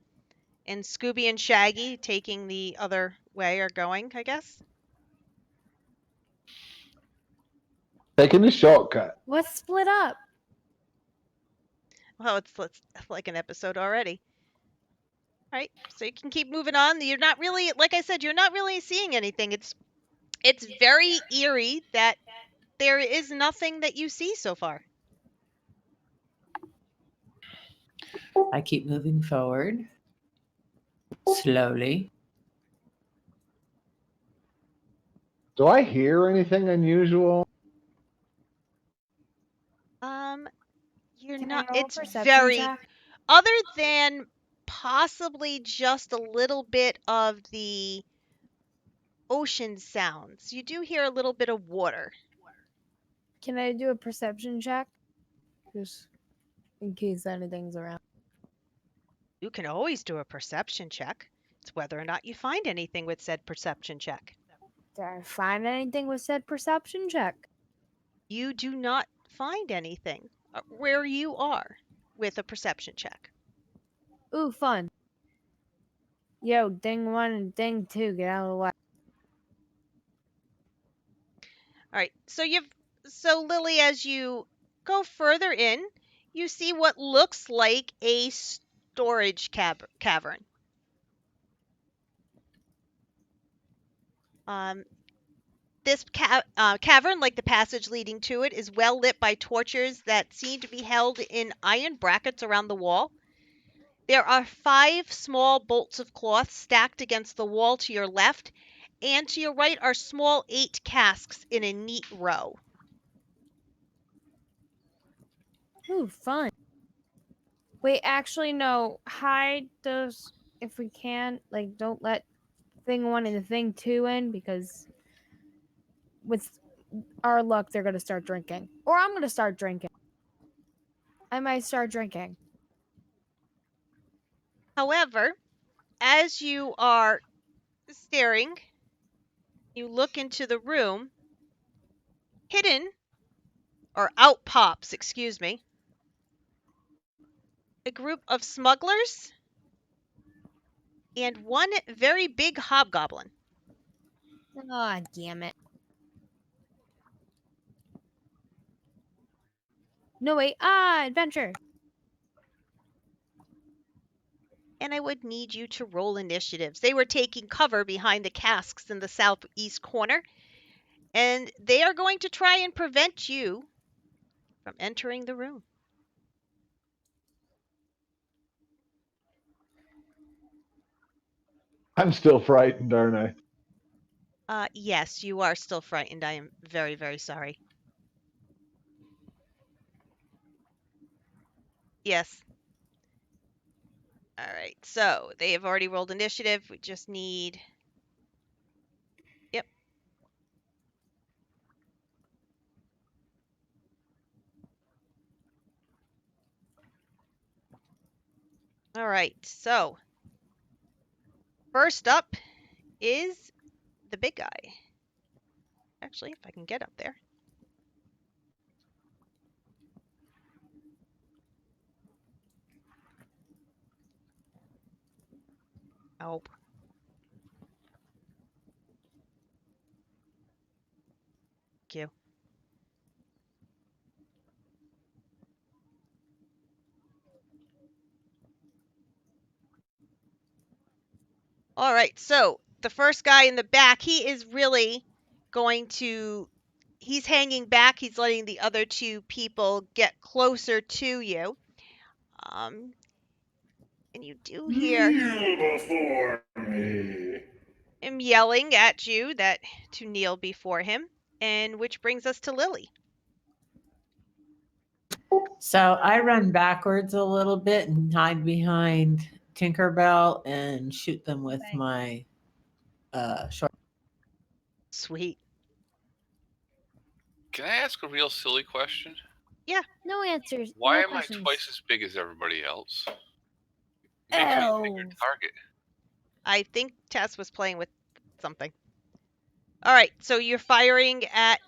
A: And Scooby and Shaggy, taking the other way, are going, I guess.
E: Taking the shortcut.
B: Let's split up.
A: Well, it's like an episode already. All right, so you can keep moving on. You're not really, like I said, you're not really seeing anything. It's very eerie that there is nothing that you see so far.
D: I keep moving forward slowly.
E: Do I hear anything unusual?
A: You're
B: Can
A: not.
B: I roll a
A: It's
B: perception
A: very
B: check?
A: other than possibly just a little bit of the ocean sounds. You do hear a little bit of water.
B: Can I do a perception check? Just in case anything's around.
A: You can always do a perception check. It's whether or not you find anything with said perception check.
B: Did I find anything with said perception check?
A: You do not find anything where you are with a perception check.
B: Ooh, fun. Yo, ding 1 and ding 2, get out of the way.
A: All right. So Lily, as you go further in, you see what looks like a storage cavern. This cavern, like the passage leading to it, is well lit by torches that seem to be held in iron brackets around the wall. There are 5 small bolts of cloth stacked against the wall to your left, and to your right are small 8 casks in a neat row.
B: Ooh, fun. Wait, actually, no. Hide those if we can. Like, don't let thing 1 and thing 2 in, because with our luck, they're going to start drinking. Or I'm going to start drinking. I might start drinking.
A: However, as you are staring, you look into the room. Hidden, or out pops, excuse me, a group of smugglers and one very big hobgoblin.
B: Oh, damn it. No, wait. Adventure.
A: And I would need you to roll initiatives. They were taking cover behind the casks in the southeast corner, and they are going to try and prevent you from entering the room.
E: I'm still frightened, aren't I?
A: Yes, you are still frightened. I am very, very sorry. Yes. All right, so they have already rolled initiative. We just need... Yep. All right, so first up is the big guy. Actually, if I can get up there. Oh. Thank you. All right, so the first guy in the back, he is really going to... He's hanging back. He's letting the other 2 people get closer to you. And you do hear
F: Kneel before me.
A: him yelling at you that to kneel before him, and which brings us to Lily.
D: So I run backwards a little bit and hide behind Tinkerbelle and shoot them with my short.
A: Sweet.
C: Can I ask a real silly question?
A: Yeah.
B: No answers.
C: Why
B: no
C: am
B: questions.
C: I twice as big as everybody else? Make me a bigger target.
A: I think Tess was playing with something. All right, so you're firing at...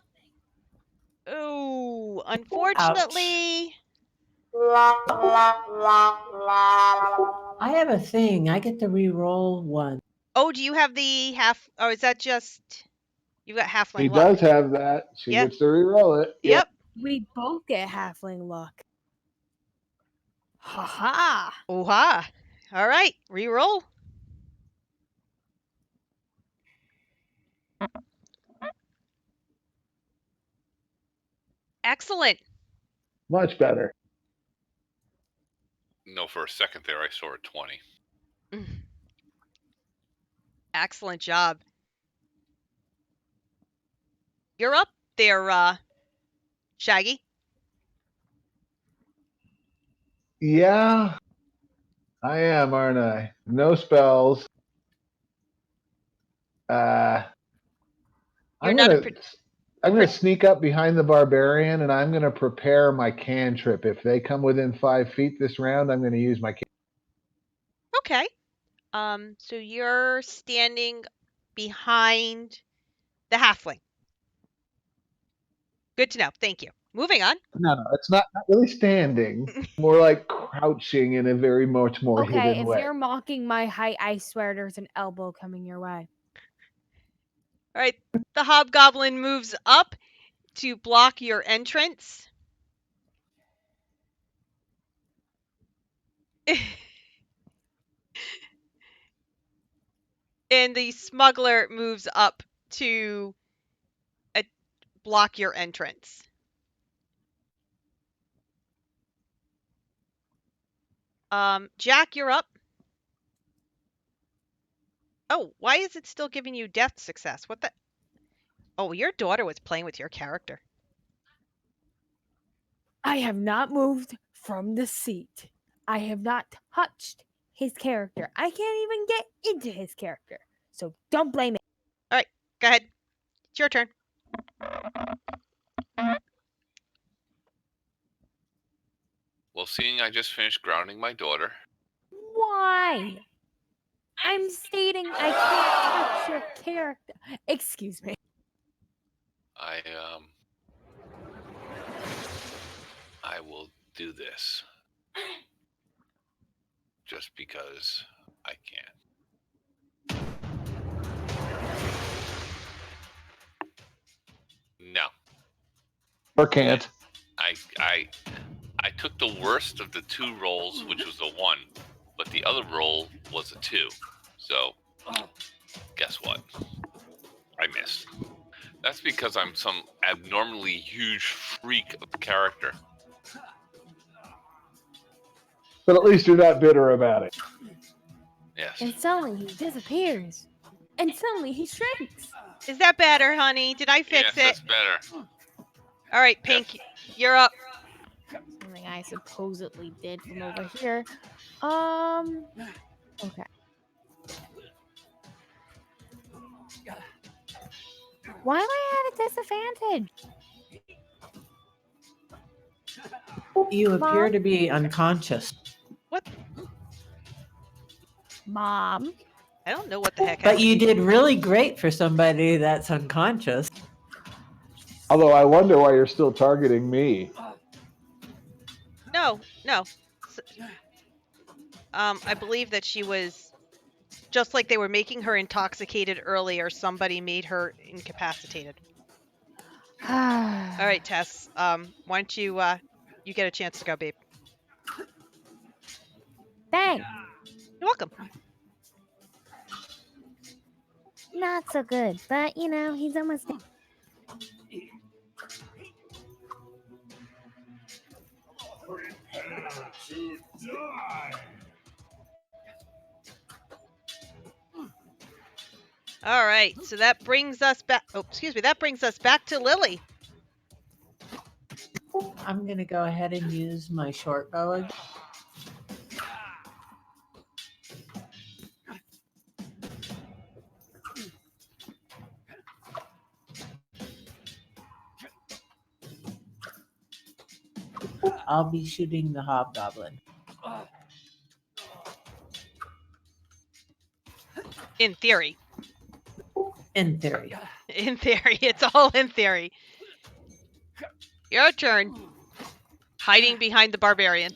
A: Oh, unfortunately...
D: I have a thing. I get to re-roll one.
A: Oh, do you have the half... Oh, is that just... You've got halfling
E: He
A: luck.
E: does have that. She
A: Yeah.
E: gets to re-roll it. Yeah.
A: Yep.
B: We both get halfling luck. Ha ha.
A: Ooh-ha. All right, re-roll. Excellent.
E: Much better.
C: No, for a second there, I saw a 20.
A: Excellent job. You're up there, Shaggy.
E: Yeah, I am, aren't I? No spells.
A: You're
E: I'm
A: not
E: gonna. I'm going to sneak up behind the barbarian, and I'm going to prepare my cantrip. If they come within 5 feet this round, I'm going to use my cantrip.
A: Okay. So you're standing behind the halfling. Good to know. Thank you. Moving on.
E: No, it's not really standing. More like crouching in a very much more
B: Okay,
E: hidden
B: if
E: way.
B: you're mocking my height, I swear there's an elbow coming your way.
A: All right. The hobgoblin moves up to block your entrance. And the smuggler moves up to block your entrance. Jack, you're up. Oh, why is it still giving you death success? What the? Oh, your daughter was playing with your character.
B: I have not moved from the seat. I have not touched his character. I can't even get into his character. So don't blame me.
A: All right, go ahead. It's your turn.
C: Well, seeing I just finished grounding my daughter.
B: Why? I'm stating I can't touch your character. Excuse me.
C: I will do this. Just because I can. No.
E: Or can't.
C: I took the worst of the 2 rolls, which was a 1, but the other roll was a 2. So, guess what? I missed. That's because I'm some abnormally huge freak of a character.
E: But at least you're not bitter about it.
C: Yes.
B: And suddenly he disappears. And suddenly he shrinks.
A: Is that better, honey? Did I fix
C: Yes,
A: it?
C: that's better.
A: All right, Pink, you're up.
B: Something I supposedly did from over here. Okay. Why am I at a disadvantage?
D: You appear
B: Mom?
D: to be unconscious.
A: What?
B: Mom?
A: I don't know what the heck
D: But
A: happened.
D: you did really great for somebody that's unconscious.
E: Although I wonder why you're still targeting me.
A: No. I believe that she was just like they were making her intoxicated earlier. Somebody made her incapacitated. All right, Tess. Why don't you you get a chance to go, babe?
B: Thanks.
A: You're welcome.
B: Not so good, but you know, he's almost dead.
F: Prepare to die.
A: All right, so that brings us back. Oh, excuse me. That brings us back to Lily.
D: I'm going to go ahead and use my short bow again. I'll be shooting the hobgoblin.
A: In theory.
D: In theory.
A: In theory. It's all in theory. Your turn. Hiding behind the barbarian.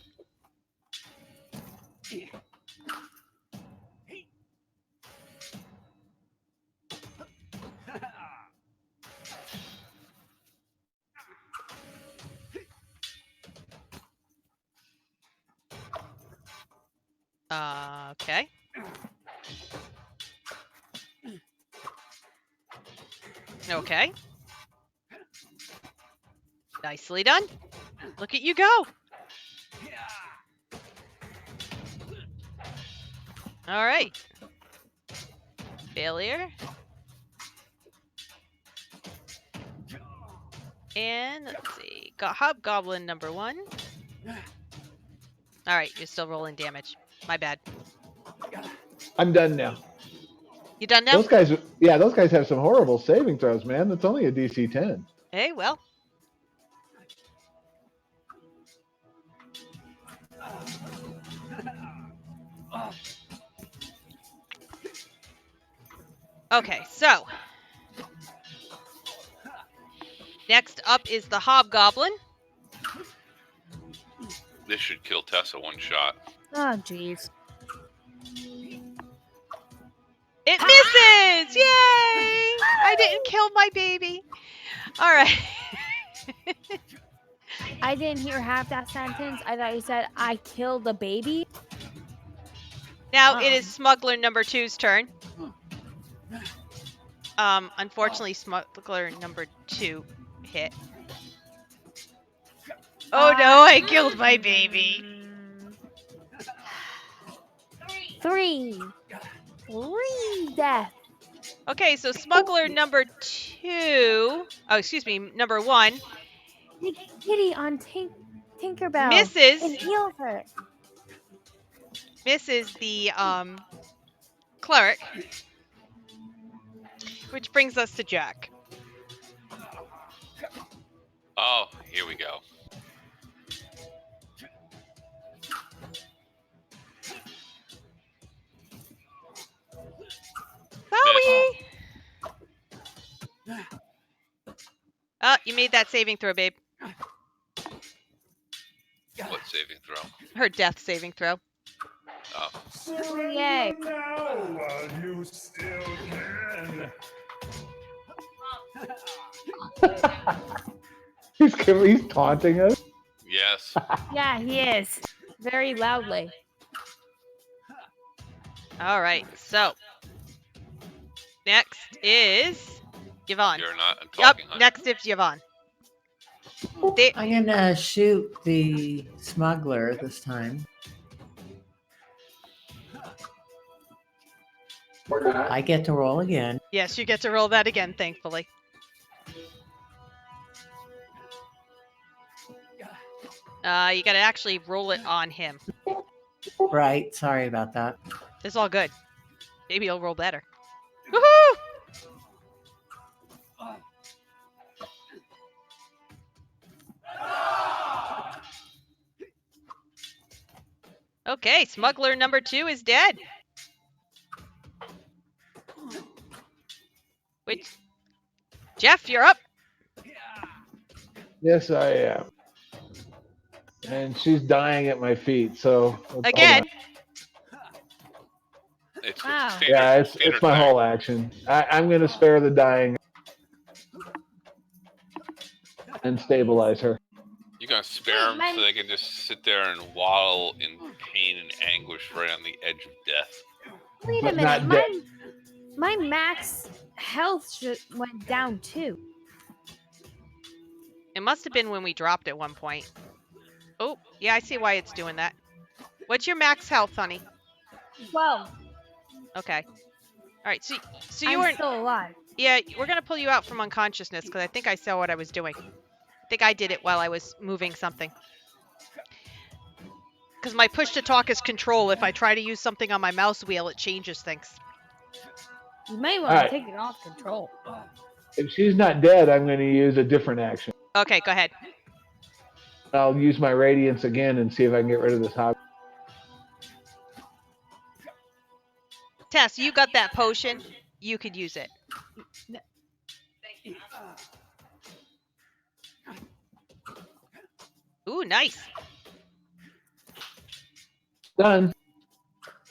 A: Okay. Okay. Nicely done. Look at you go. All right. Failure. And let's see. Got Hobgoblin number 1. All right, you're still rolling damage. My bad.
E: I'm done now.
A: You done now?
E: Those guys have some horrible saving throws, man. That's only a DC 10.
A: Hey, well. Okay, so next up is the Hobgoblin.
C: This should kill Tessa one shot.
B: Oh, jeez.
A: It misses! Yay! I didn't kill my baby. All right.
B: I didn't hear half that sentence. I thought you said, I killed the baby.
A: Now it is Smuggler number 2's turn. Unfortunately, Smuggler number 2 hit. Oh no, I killed my baby.
B: 3 death.
A: Okay, so Smuggler number 2, number 1
B: Kitty on Tinkerbelle.
A: misses.
B: And heals her.
A: Misses the cleric, which brings us to Jack.
C: Oh, here we go.
A: Bowie! Oh, you made that saving throw, babe.
C: What saving throw?
A: Her death saving throw.
C: Oh.
B: Yay.
F: Now while you still can.
E: He's taunting us.
C: Yes.
B: Yeah, he is. Very loudly.
A: All right, so next is Yvonne.
C: You're not
A: Yep,
C: talking. Hunter.
A: next is Yvonne.
D: I'm gonna shoot the smuggler this time. I get to roll again.
A: Yes, you get to roll that again, thankfully. You gotta actually roll it on him.
D: Right, sorry about that.
A: It's all good. Maybe he'll roll better. Woohoo! Okay, Smuggler number 2 is dead. Which, Geoff, you're up.
E: Yes, I am. And she's dying at my feet, so hold
A: Again.
E: on.
C: It's
B: Wow.
C: standard,
E: Yeah, it's
C: standard
E: my
C: thing.
E: whole action. I'm going to spare the dying and stabilize her.
C: You're gonna spare them so they can just sit there and waddle in pain and anguish right on the edge of death.
B: Wait a
E: But
B: minute.
E: not dead.
B: My max health went down too.
A: It must have been when we dropped at one point. Oh, yeah, I see why it's doing that. What's your max health, honey?
B: 12.
A: Okay. All right, so you
B: I'm
A: weren't.
B: still alive.
A: Yeah, we're gonna pull you out from unconsciousness because I think I saw what I was doing. I think I did it while I was moving something. Because my push to talk is control. If I try to use something on my mouse wheel, it changes things.
B: You may want
E: Alright.
B: to take it off control.
E: If she's not dead, I'm going to use a different action.
A: Okay, go ahead.
E: I'll use my radiance again and see if I can get rid of this hog.
A: Tess, you got that potion. You could use it. Ooh, nice.
E: Done.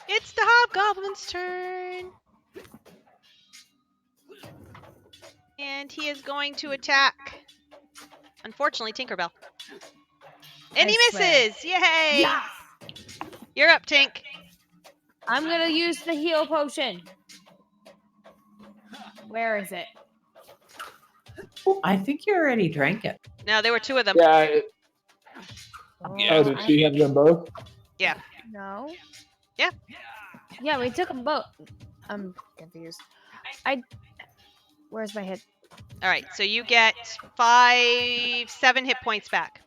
A: It's the Hobgoblin's turn. And he is going to attack. Unfortunately, Tinkerbelle. And he
B: I swear.
A: misses! Yay!
B: Yeah.
A: You're up, Tink.
B: I'm gonna use the heal potion. Where is it?
D: I think you already drank it.
A: No, there were 2 of them.
E: Yeah.
C: Yeah.
E: Oh, did she have them both?
B: No.
A: Yeah.
B: Yeah, we took them both. I'm confused. Where's my hit?
A: All right, so you get 7 hit points back.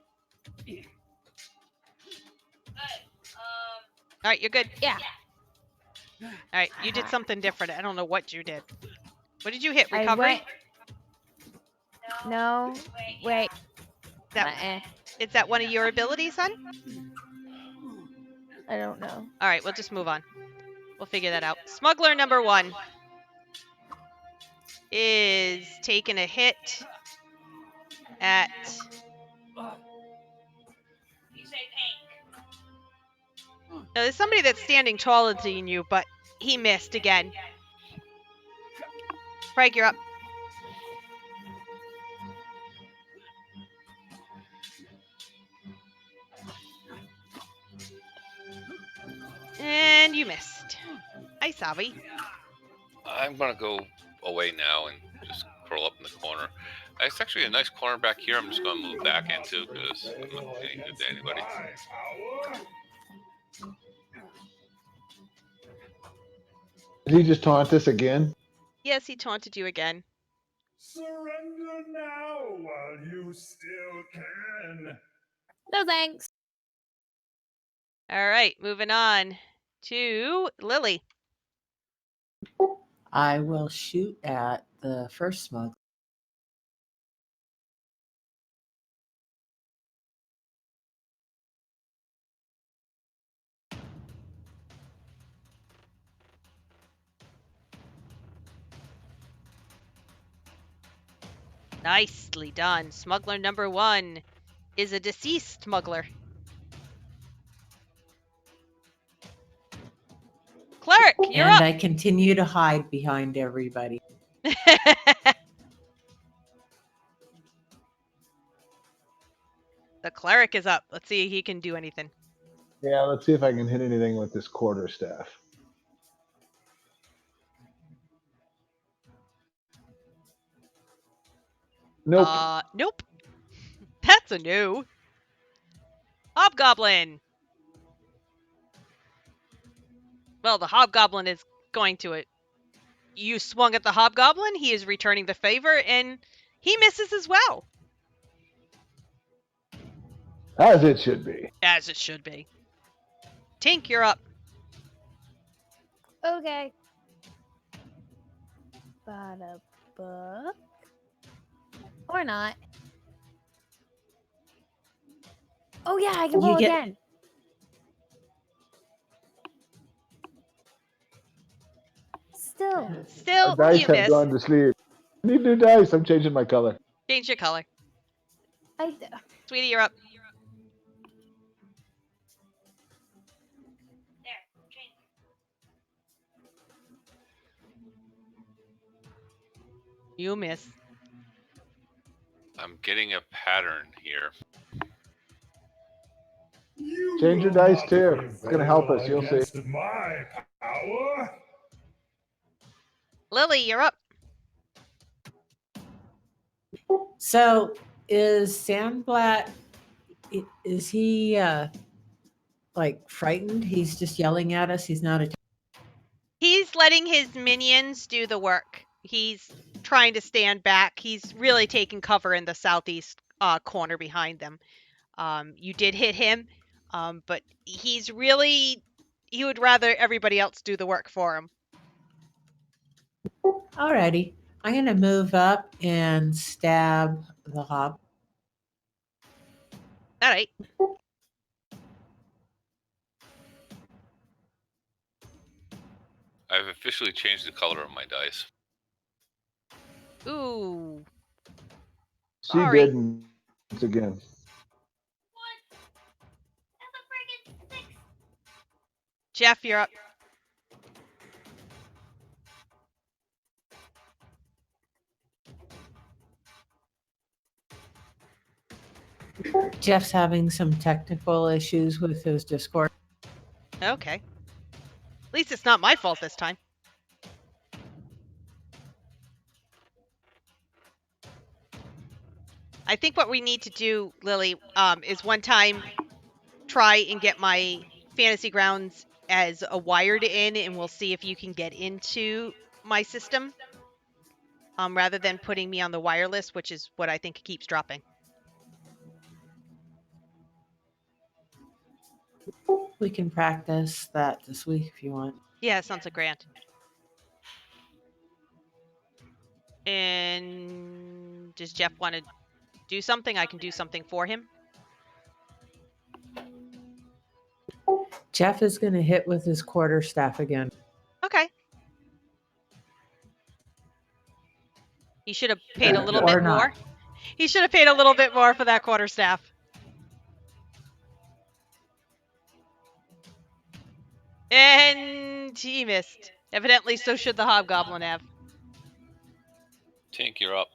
A: All right, you're good.
B: Yeah.
A: All right, you did something different. I don't know what you did. What did you hit?
B: I
A: Recovery?
B: went. No. Wait.
A: That, is that one of your abilities, son?
B: I don't know.
A: All right, we'll just move on. We'll figure that out. Smuggler number 1 is taking a hit at... Now, there's somebody that's standing taller than you, but he missed again. Frank, you're up. And you missed. Hi, Savi.
C: I'm gonna go away now and just curl up in the corner. It's actually a nice corner back here. I'm just gonna move back into because I'm not getting good to anybody.
E: Did he just taunt us again?
A: Yes, he taunted you again.
F: Surrender now while you still can.
B: No thanks.
A: All right, moving on to Lily.
D: I will shoot at the first smuggler.
A: Nicely done. Smuggler number 1 is a deceased smuggler. Cleric, you're
D: And
A: up.
D: I continue to hide behind everybody.
A: The cleric is up. Let's see if he can do anything.
E: Yeah, let's see if I can hit anything with this quarterstaff. Nope.
A: Nope. That's a no. Hobgoblin. Well, the hobgoblin is going to it. You swung at the hobgoblin. He is returning the favor, and he misses as well.
E: As it should be.
A: As it should be. Tink, you're up.
B: Okay. Bought a book. Or not. Oh yeah, I can
D: You
B: roll
D: get-
B: again. Still.
A: Still,
E: My dice
A: you
E: have
A: miss.
E: gone to sleep. I need new dice. I'm changing my color.
A: Change your color.
B: I
A: Sweetie, you're up. You miss.
C: I'm getting a pattern here.
F: You
E: Change your
F: will
E: dice
F: not
E: too. It's gonna help
F: prevail
E: us. You'll see.
F: against my power.
A: Lily, you're up.
D: So is Sandblatt, is he like frightened? He's just yelling at us. He's not attacking.
A: He's letting his minions do the work. He's trying to stand back. He's really taking cover in the southeast corner behind them. You did hit him, but he would rather everybody else do the work for him.
D: Alrighty. I'm going to move up and stab the hob.
A: All right.
C: I've officially changed the color of my dice.
A: Ooh.
E: She
A: Sorry.
E: didn't again.
A: Geoff, you're up.
D: Jeff's having some technical issues with his Discord.
A: Okay. At least it's not my fault this time. I think what we need to do, Lily, is one time try and get my Fantasy Grounds as a wired in, and we'll see if you can get into my system, rather than putting me on the wireless, which is what I think keeps dropping.
D: We can practice that this week if you want.
A: Yeah, sounds like grand. And does Geoff want to do something? I can do something for him.
D: Geoff is going to hit with his quarterstaff again.
A: Okay. He should have paid a little
D: Or
A: bit
D: not.
A: more. He should have paid a little bit more for that quarterstaff. And he missed. Evidently, so should the Hobgoblin have.
C: Tink, you're up.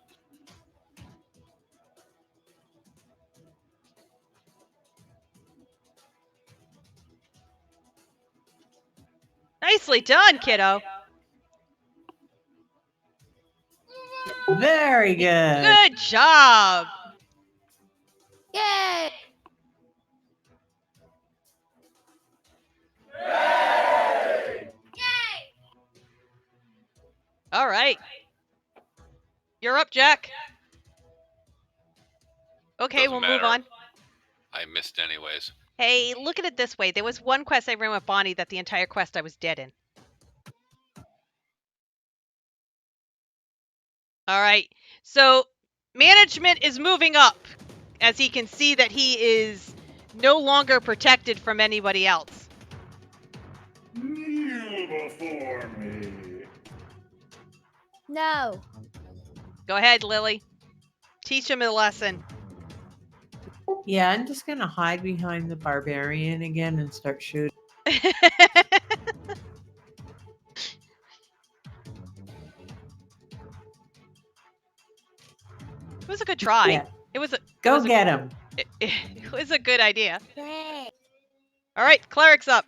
A: Nicely done, kiddo.
D: Very good.
A: Good job.
B: Yay!
A: All right. You're up, Jack. Okay,
C: Doesn't
A: we'll move
C: matter.
A: on.
C: I missed anyways.
A: Hey, look at it this way. There was one quest I ran with Bonnie that the entire quest I was dead in. All right. So management is moving up as he can see that he is no longer protected from anybody else.
F: Kneel before me.
B: No.
A: Go ahead, Lily. Teach him a lesson.
D: Yeah, I'm just going to hide behind the barbarian again and start shooting.
A: It was a good try.
D: Yeah.
A: It was a
D: Go get him.
A: it was a good idea.
B: Yay!
A: All right, cleric's up.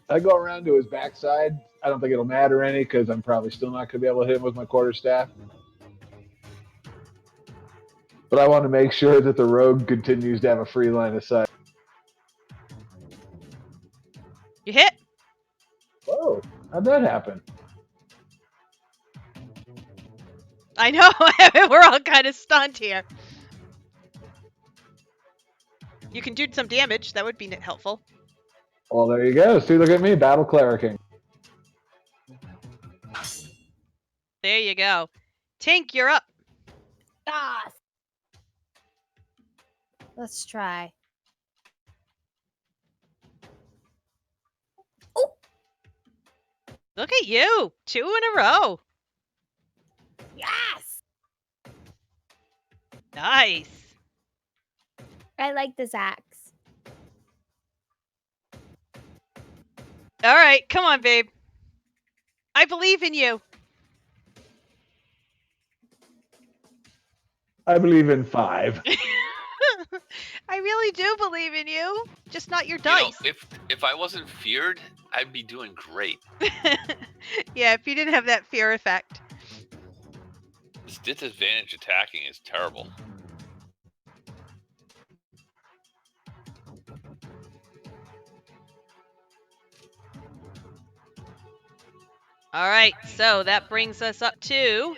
E: I go around to his backside. I don't think it'll matter any because I'm probably still not going to be able to hit him with my quarterstaff. But I want to make sure that the rogue continues to have a free line of sight.
A: You hit.
E: Whoa, how'd that happen?
A: I know. We're all kind of stunned here. You can do some damage. That would be helpful.
E: Well, there you go. See, look at me, battle clericing.
A: There you go. Tink, you're up.
B: Ah. Let's try.
A: Look at you. 2 in a row.
B: Yes!
A: Nice.
B: I like this axe.
A: All right, come on, babe. I believe in you.
E: I believe in 5.
A: I really do believe in you. Just not your
C: You know,
A: dice.
C: if I wasn't feared, I'd be doing great.
A: Yeah, if you didn't have that fear effect.
C: This disadvantage attacking is terrible.
A: All right, so that brings us up to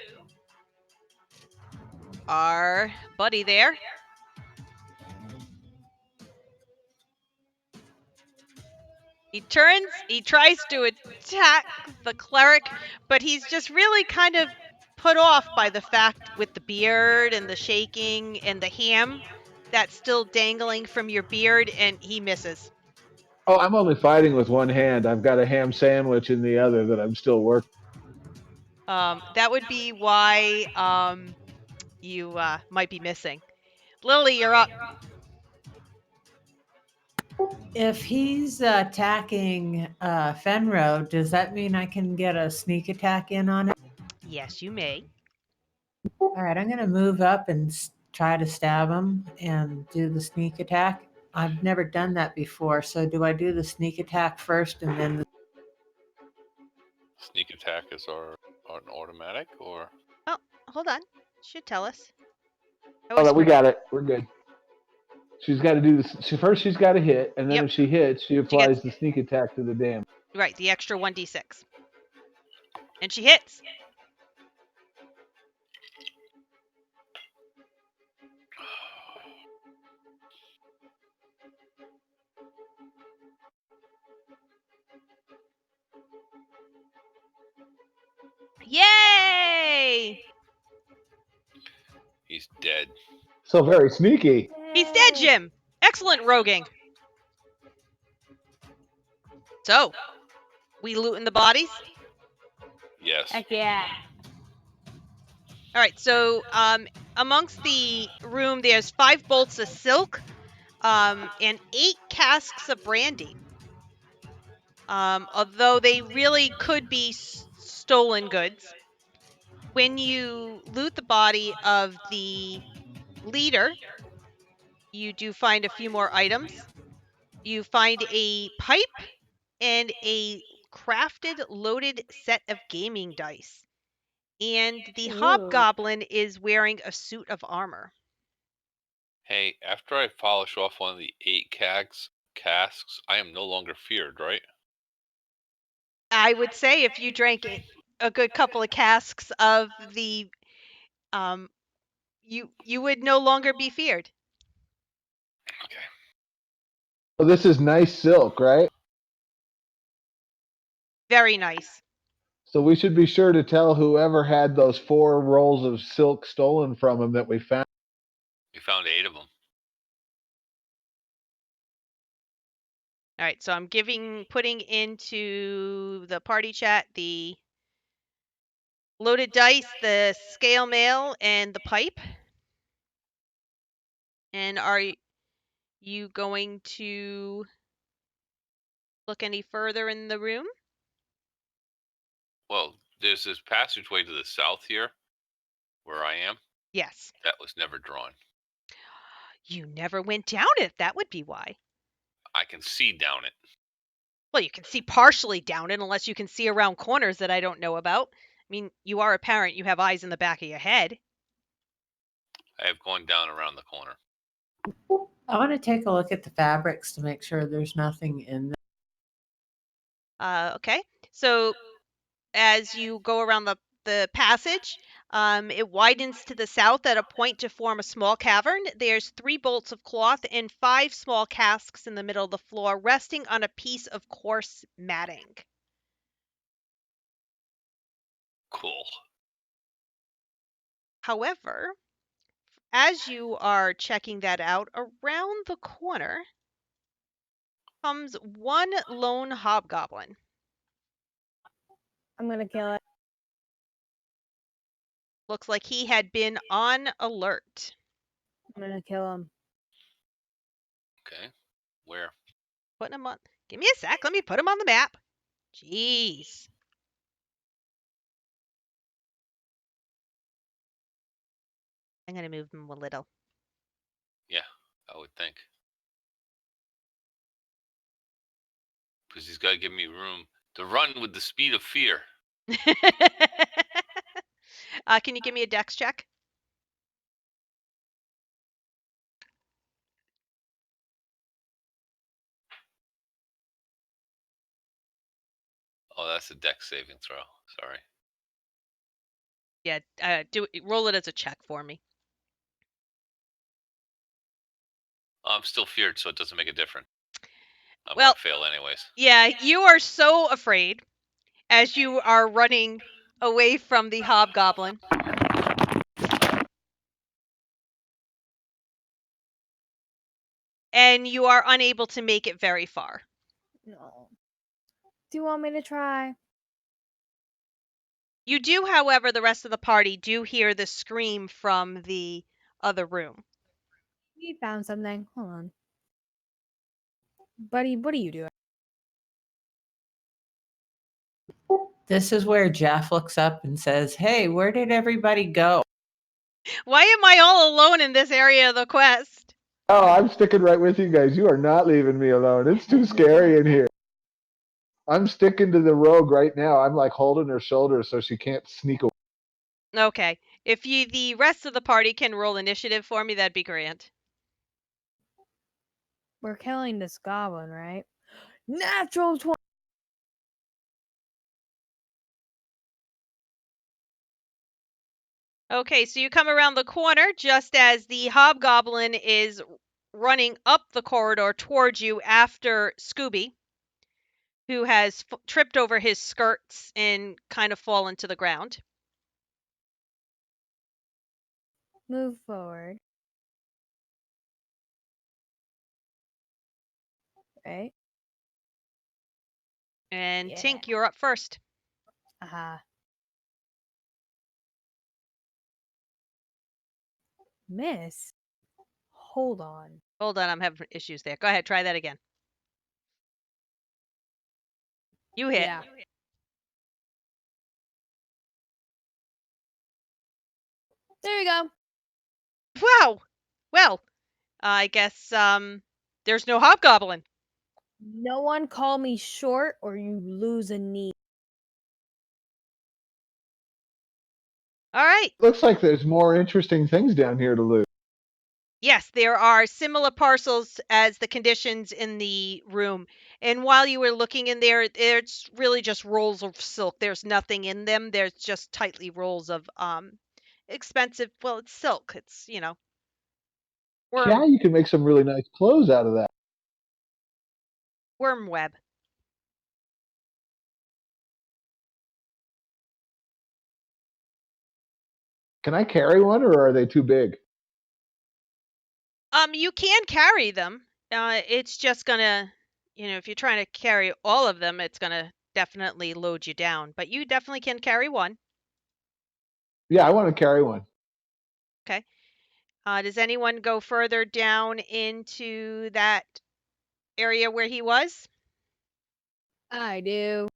A: our buddy there. He turns, he tries to attack the cleric, but he's just really kind of put off by the fact with the beard and the shaking and the ham that's still dangling from your beard, and he misses.
E: Oh, I'm only fighting with one hand. I've got a ham sandwich in the other that I'm still working.
A: That would be why you might be missing. Lily, you're up.
D: If he's attacking Fenro, does that mean I can get a sneak attack in on it?
A: Yes, you may.
D: All right, I'm going to move up and try to stab him and do the sneak attack. I've never done that before, so do I do the sneak attack first and then the...
C: Sneak attack is an automatic, or
A: Oh, hold on. Should tell us.
E: Oh, we got it. We're good. She's got to do this. First, she's got to hit, and then
A: Yep.
E: if she hits, she applies the sneak attack to the damage.
A: Right, the extra 1d6. And she hits.
C: He's dead.
E: So very sneaky.
A: He's dead, Jim. Excellent roguing. So, we looting the bodies?
C: Yes.
B: Heck yeah.
A: All right, so amongst the room, there's 5 bolts of silk, and 8 casks of brandy. Although they really could be stolen goods. When you loot the body of the leader, you do find a few more items. You find a pipe and a crafted loaded set of gaming dice. And the
B: Ooh.
A: hobgoblin is wearing a suit of armor.
C: Hey, after I polish off one of the 8 casks, I am no longer feared, right?
A: I would say if you drank a good couple of casks of the you would no longer be feared.
C: Okay.
E: So this is nice silk, right?
A: Very nice.
E: So we should be sure to tell whoever had those 4 rolls of silk stolen from him that we found.
C: We found 8 of them.
A: All right, so I'm putting into the party chat the loaded dice, the scale mail, and the pipe. And are you going to look any further in the room?
C: Well, there's this passageway to the south here, where I am.
A: Yes.
C: That was never drawn.
A: You never went down it. That would be why.
C: I can see down it.
A: Well, you can see partially down it unless you can see around corners that I don't know about. I mean, you are a parent. You have eyes in the back of your head.
C: I have gone down around the corner.
D: I want to take a look at the fabrics to make sure there's nothing in them.
A: Okay. So as you go around the passage, it widens to the south at a point to form a small cavern. There's 3 bolts of cloth and 5 small casks in the middle of the floor, resting on a piece of coarse matting.
C: Cool.
A: However, as you are checking that out, around the corner comes one lone hobgoblin.
B: I'm gonna kill it.
A: Looks like he had been on alert.
B: I'm gonna kill him.
C: Okay. Where?
A: Putting him on. Give me a sec. Let me put him on the map. Jeez. I'm going to move him a little.
C: Yeah, I would think. Because he's got to give me room to run with the speed of fear.
A: Can you give me a dex check?
C: Oh, that's a dex saving throw. Sorry.
A: Yeah, roll it as a check for me.
C: I'm still feared, so it doesn't make a difference. I'm
A: Well,
C: going to fail anyways.
A: Yeah, you are so afraid as you are running away from the hobgoblin. And you are unable to make it very far.
B: No. Do you want me to try?
A: You do, however, the rest of the party do hear the scream from the other room.
B: We found something. Hold on. Buddy, what are you doing?
D: This is where Geoff looks up and says, "Hey, where did everybody go?"
A: Why am I all alone in this area of the quest?
E: Oh, I'm sticking right with you guys. You are not leaving me alone. It's too scary in here. I'm sticking to the rogue right now. I'm like holding her shoulder so she can't sneak away.
A: Okay. If the rest of the party can roll initiative for me, that'd be grand.
B: We're killing this goblin, right? Natural 20.
A: Okay, so you come around the corner just as the hobgoblin is running up the corridor towards you after Scooby, who has tripped over his skirts and kind of fallen to the ground.
B: Move forward. Right?
A: And
B: Yeah.
A: Tink, you're up first.
B: Aha. Miss. Hold on.
A: Hold on, I'm having issues there. Go ahead, try that again. You hit.
B: Yeah. There you go.
A: Wow. Well, I guess there's no hobgoblin.
B: No one call me short or you lose a knee.
A: All right.
E: Looks like there's more interesting things down here to loot.
A: Yes, there are similar parcels as the conditions in the room. And while you were looking in there, it's really just rolls of silk. There's nothing in them. There's just tightly rolls of expensive, well, it's silk. It's,
E: Yeah, you can make some really nice clothes out of that.
A: worm web.
E: Can I carry one, or are they too big?
A: You can carry them. It's just gonna, if you're trying to carry all of them, it's gonna definitely load you down. But you definitely can carry one.
E: Yeah, I want to carry one.
A: Okay. Does anyone go further down into that area where he was?
B: I do.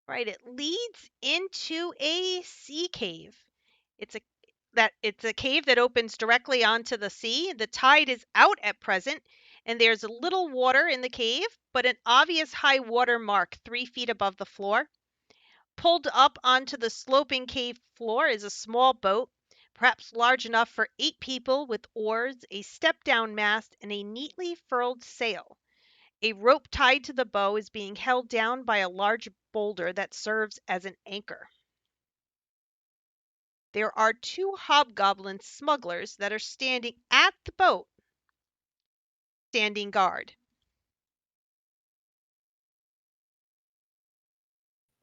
A: Right, it leads into a sea cave. It's a cave that opens directly onto the sea. The tide is out at present, and there's a little water in the cave, but an obvious high water mark 3 feet above the floor. Pulled up onto the sloping cave floor is a small boat, perhaps large enough for 8 people, with oars, a step-down mast, and a neatly furled sail. A rope tied to the bow is being held down by a large boulder that serves as an anchor. There are 2 hobgoblin smugglers that are standing at the boat, standing guard.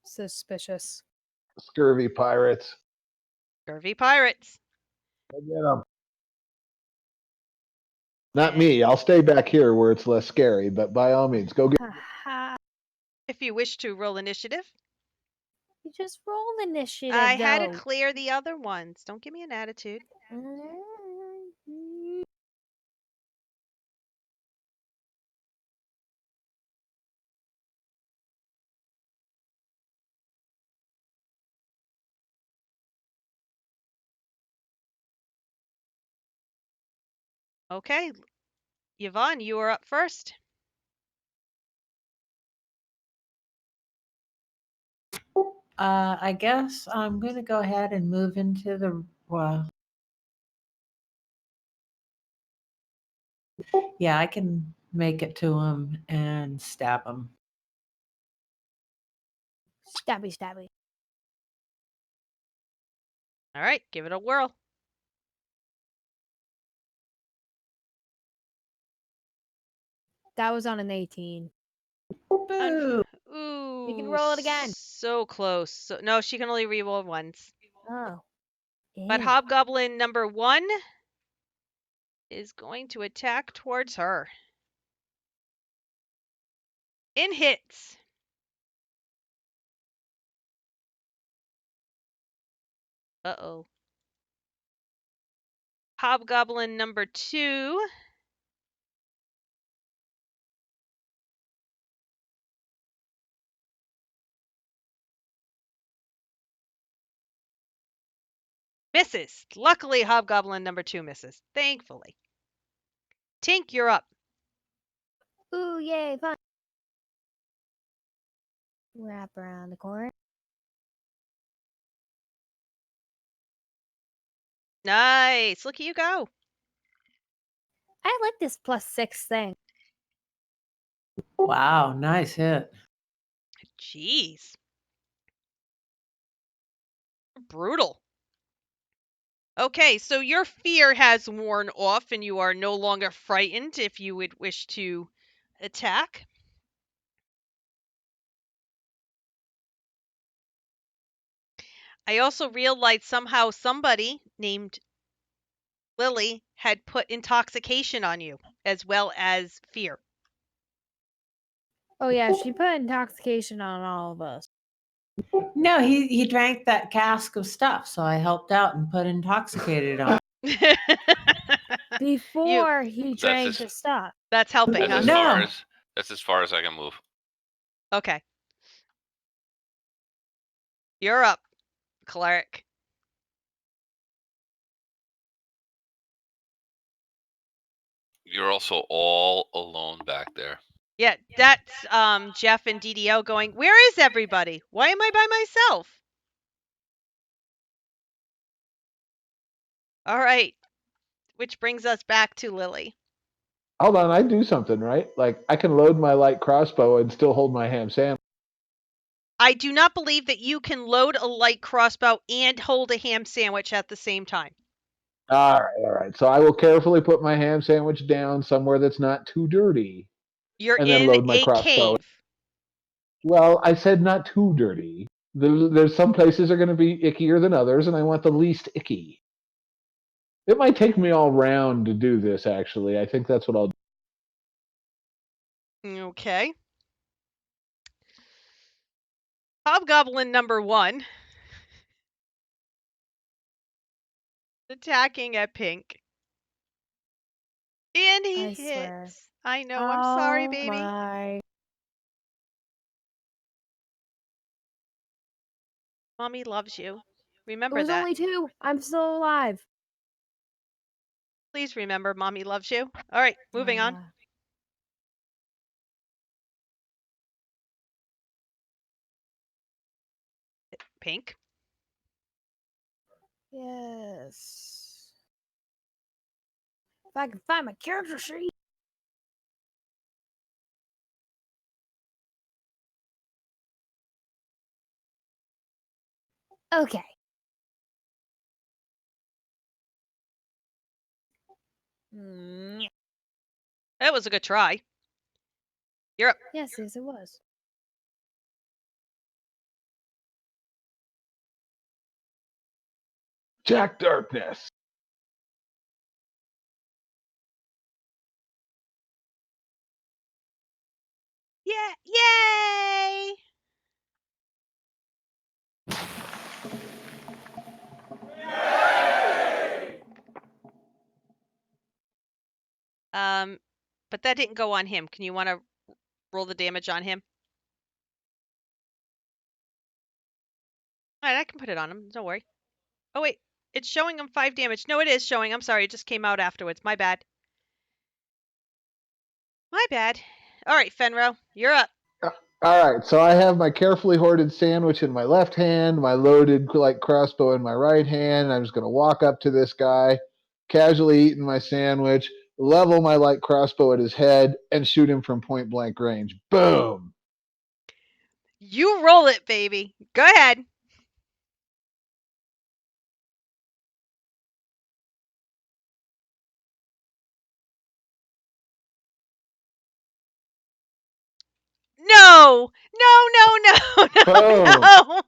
B: Suspicious.
E: Scurvy pirates.
A: Scurvy pirates.
E: Go get them. Not me. I'll stay back here where it's less scary, but by all means, go get.
B: Haha.
A: If you wish to roll initiative,
B: You just roll initiative,
A: I had to
B: though.
A: clear the other ones. Don't give me an attitude. Okay, Yvonne, you are up first.
D: I guess I'm going to go ahead and move into the. Well, yeah, I can make it to him and stab him.
B: Stabby, stabby.
A: All right, give it a whirl.
B: That was on an 18.
D: Boo!
A: Ooh,
B: You can roll it again.
A: So close. No, she can only reroll once.
B: Oh.
A: But
B: Ew.
A: Hobgoblin number 1 is going to attack towards her. In hits. Uh-oh. Hobgoblin number 2 misses. Luckily, Hobgoblin number 2 misses. Thankfully. Tink, you're up.
B: Ooh, yay, fun. Wrap around the corner.
A: Nice. Look at you go.
B: I like this +6 thing.
D: Wow, nice hit.
A: Jeez. Brutal. Okay, so your fear has worn off and you are no longer frightened if you would wish to attack. I also realized somehow somebody named Lily had put intoxication on you as well as fear.
B: Oh yeah, she put intoxication on all of us.
D: No, he drank that cask of stuff, so I helped out and put intoxicated on.
B: Before he drank
C: just-
B: the stuff.
A: That's helping,
C: That's
A: huh?
C: as far as I can move.
A: Okay. You're up, cleric.
C: You're also all alone back there.
A: Yeah, that's Geoff and DDO going, where is everybody? Why am I by myself? All right. Which brings us back to Lily.
E: Hold on, I do something, right? Like, I can load my light crossbow and still hold my ham sandwich.
A: I do not believe that you can load a light crossbow and hold a ham sandwich at the same time.
E: All right. So I will carefully put my ham sandwich down somewhere that's not too dirty.
A: You're
E: And then
A: in
E: load my
A: a
E: crossbow.
A: cave.
E: Well, I said not too dirty. There's some places are going to be ickier than others, and I want the least icky. It might take me all round to do this, actually. I think that's what I'll do.
A: Okay. Hobgoblin number 1. Attacking at Pink. And he
B: I swear.
A: hits. I know, I'm sorry, baby.
B: My.
A: Mommy loves you.
B: It
A: Remember
B: was
A: that.
B: only 2. I'm still alive.
A: Please remember, Mommy loves you. All right, moving on. Pink.
B: Yes. If I can find my character sheet. Okay.
A: That was a good try. You're up.
B: Yes, it was.
E: Jack Darkness.
A: Yeah, yay! But that didn't go on him. Can you want to roll the damage on him? All right, I can put it on him. Don't worry. Oh, wait. It's showing him 5 damage. No, it is showing. I'm sorry. It just came out afterwards. My bad. My bad. All right, Fenro, you're up.
E: All right, so I have my carefully hoarded sandwich in my left hand, my loaded light crossbow in my right hand. I'm just going to walk up to this guy, casually eating my sandwich, level my light crossbow at his head, and shoot him from point blank range. Boom!
A: You roll it, baby. Go ahead. No! No, no, no, no,
E: Boom!
A: no!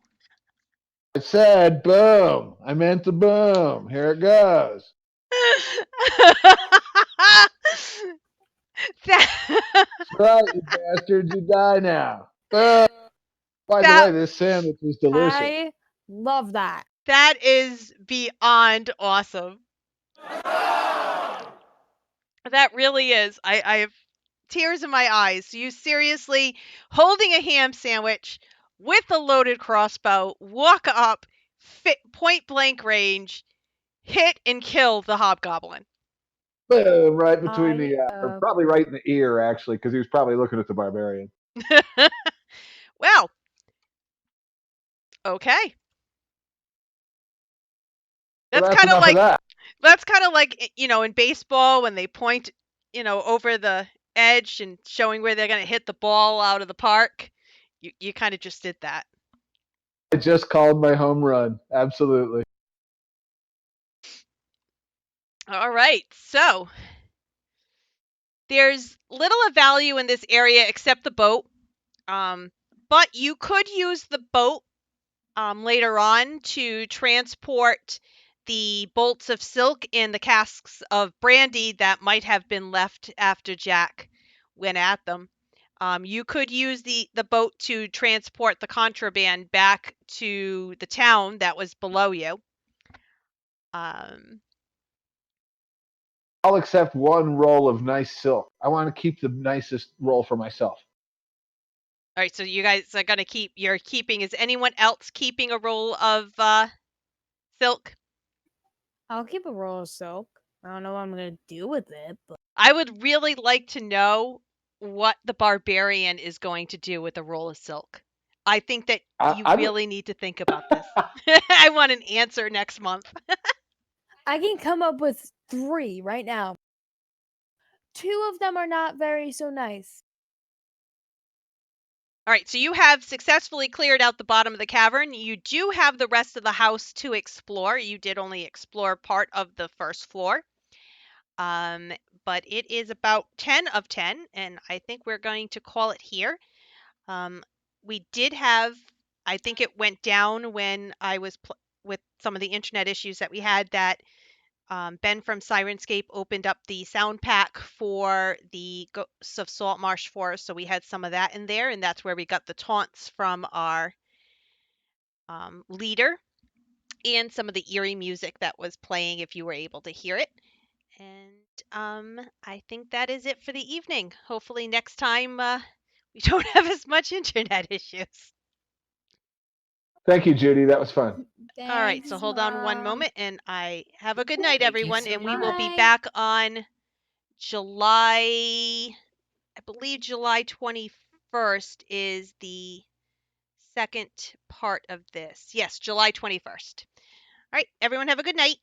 E: I said boom. I meant the boom. Here it goes.
A: that,
E: That's right, you bastards. You die now. Boom. By the way, this sandwich is delicious.
B: I love that.
A: that is beyond awesome. That really is. I have tears in my eyes. You seriously holding a ham sandwich with a loaded crossbow, walk up, fit point blank range, hit and kill the hobgoblin.
E: Boom, right between
B: I,
E: probably right in the ear, actually, because he was probably looking at the barbarian.
A: Well, okay. That's kind of like in baseball when they point, over the edge and showing where they're going to hit the ball out of the park. You kind of just did that.
E: I just called my home run. Absolutely.
A: All right. So, there's little of value in this area except the boat. But you could use the boat later on to transport the bolts of silk and the casks of brandy that might have been left after Jack went at them. You could use the boat to transport the contraband back to the town that was below you.
E: I'll accept one roll of nice silk. I want to keep the nicest roll for myself.
A: All right, so you guys are gonna you're keeping. Is anyone else keeping a roll of silk?
B: I'll keep a roll of silk. I don't know what I'm gonna do with it, but
A: I would really like to know what the barbarian is going to do with a roll of silk. I think that you
E: I'm
A: really need to think about this. I want an answer next month.
B: I can come up with 3 right now. 2 of them are not very so nice.
A: All right, so you have successfully cleared out the bottom of the cavern. You do have the rest of the house to explore. You did only explore part of the first floor. But it is about 10 of 10, and I think we're going to call it here. We did have, I think it went down when I was with some of the internet issues that we had, that Ben from Sirenscape opened up the sound pack for the Ghosts of Saltmarsh for us, so we had some of that in there, and that's where we got the taunts from our leader and some of the eerie music that was playing if you were able to hear it. And I think that is it for the evening. Hopefully next time we don't have as much internet issues.
E: Thank you, Judy. That was fun.
A: All right, so
B: Thanks,
A: hold on one
B: Mom.
A: moment, and I have a good night,
D: Thank you
A: everyone,
D: so
A: and we will be
B: much.
A: back on July, I believe July 21st is the second part of this. Yes, July 21st. All right, everyone have a good night.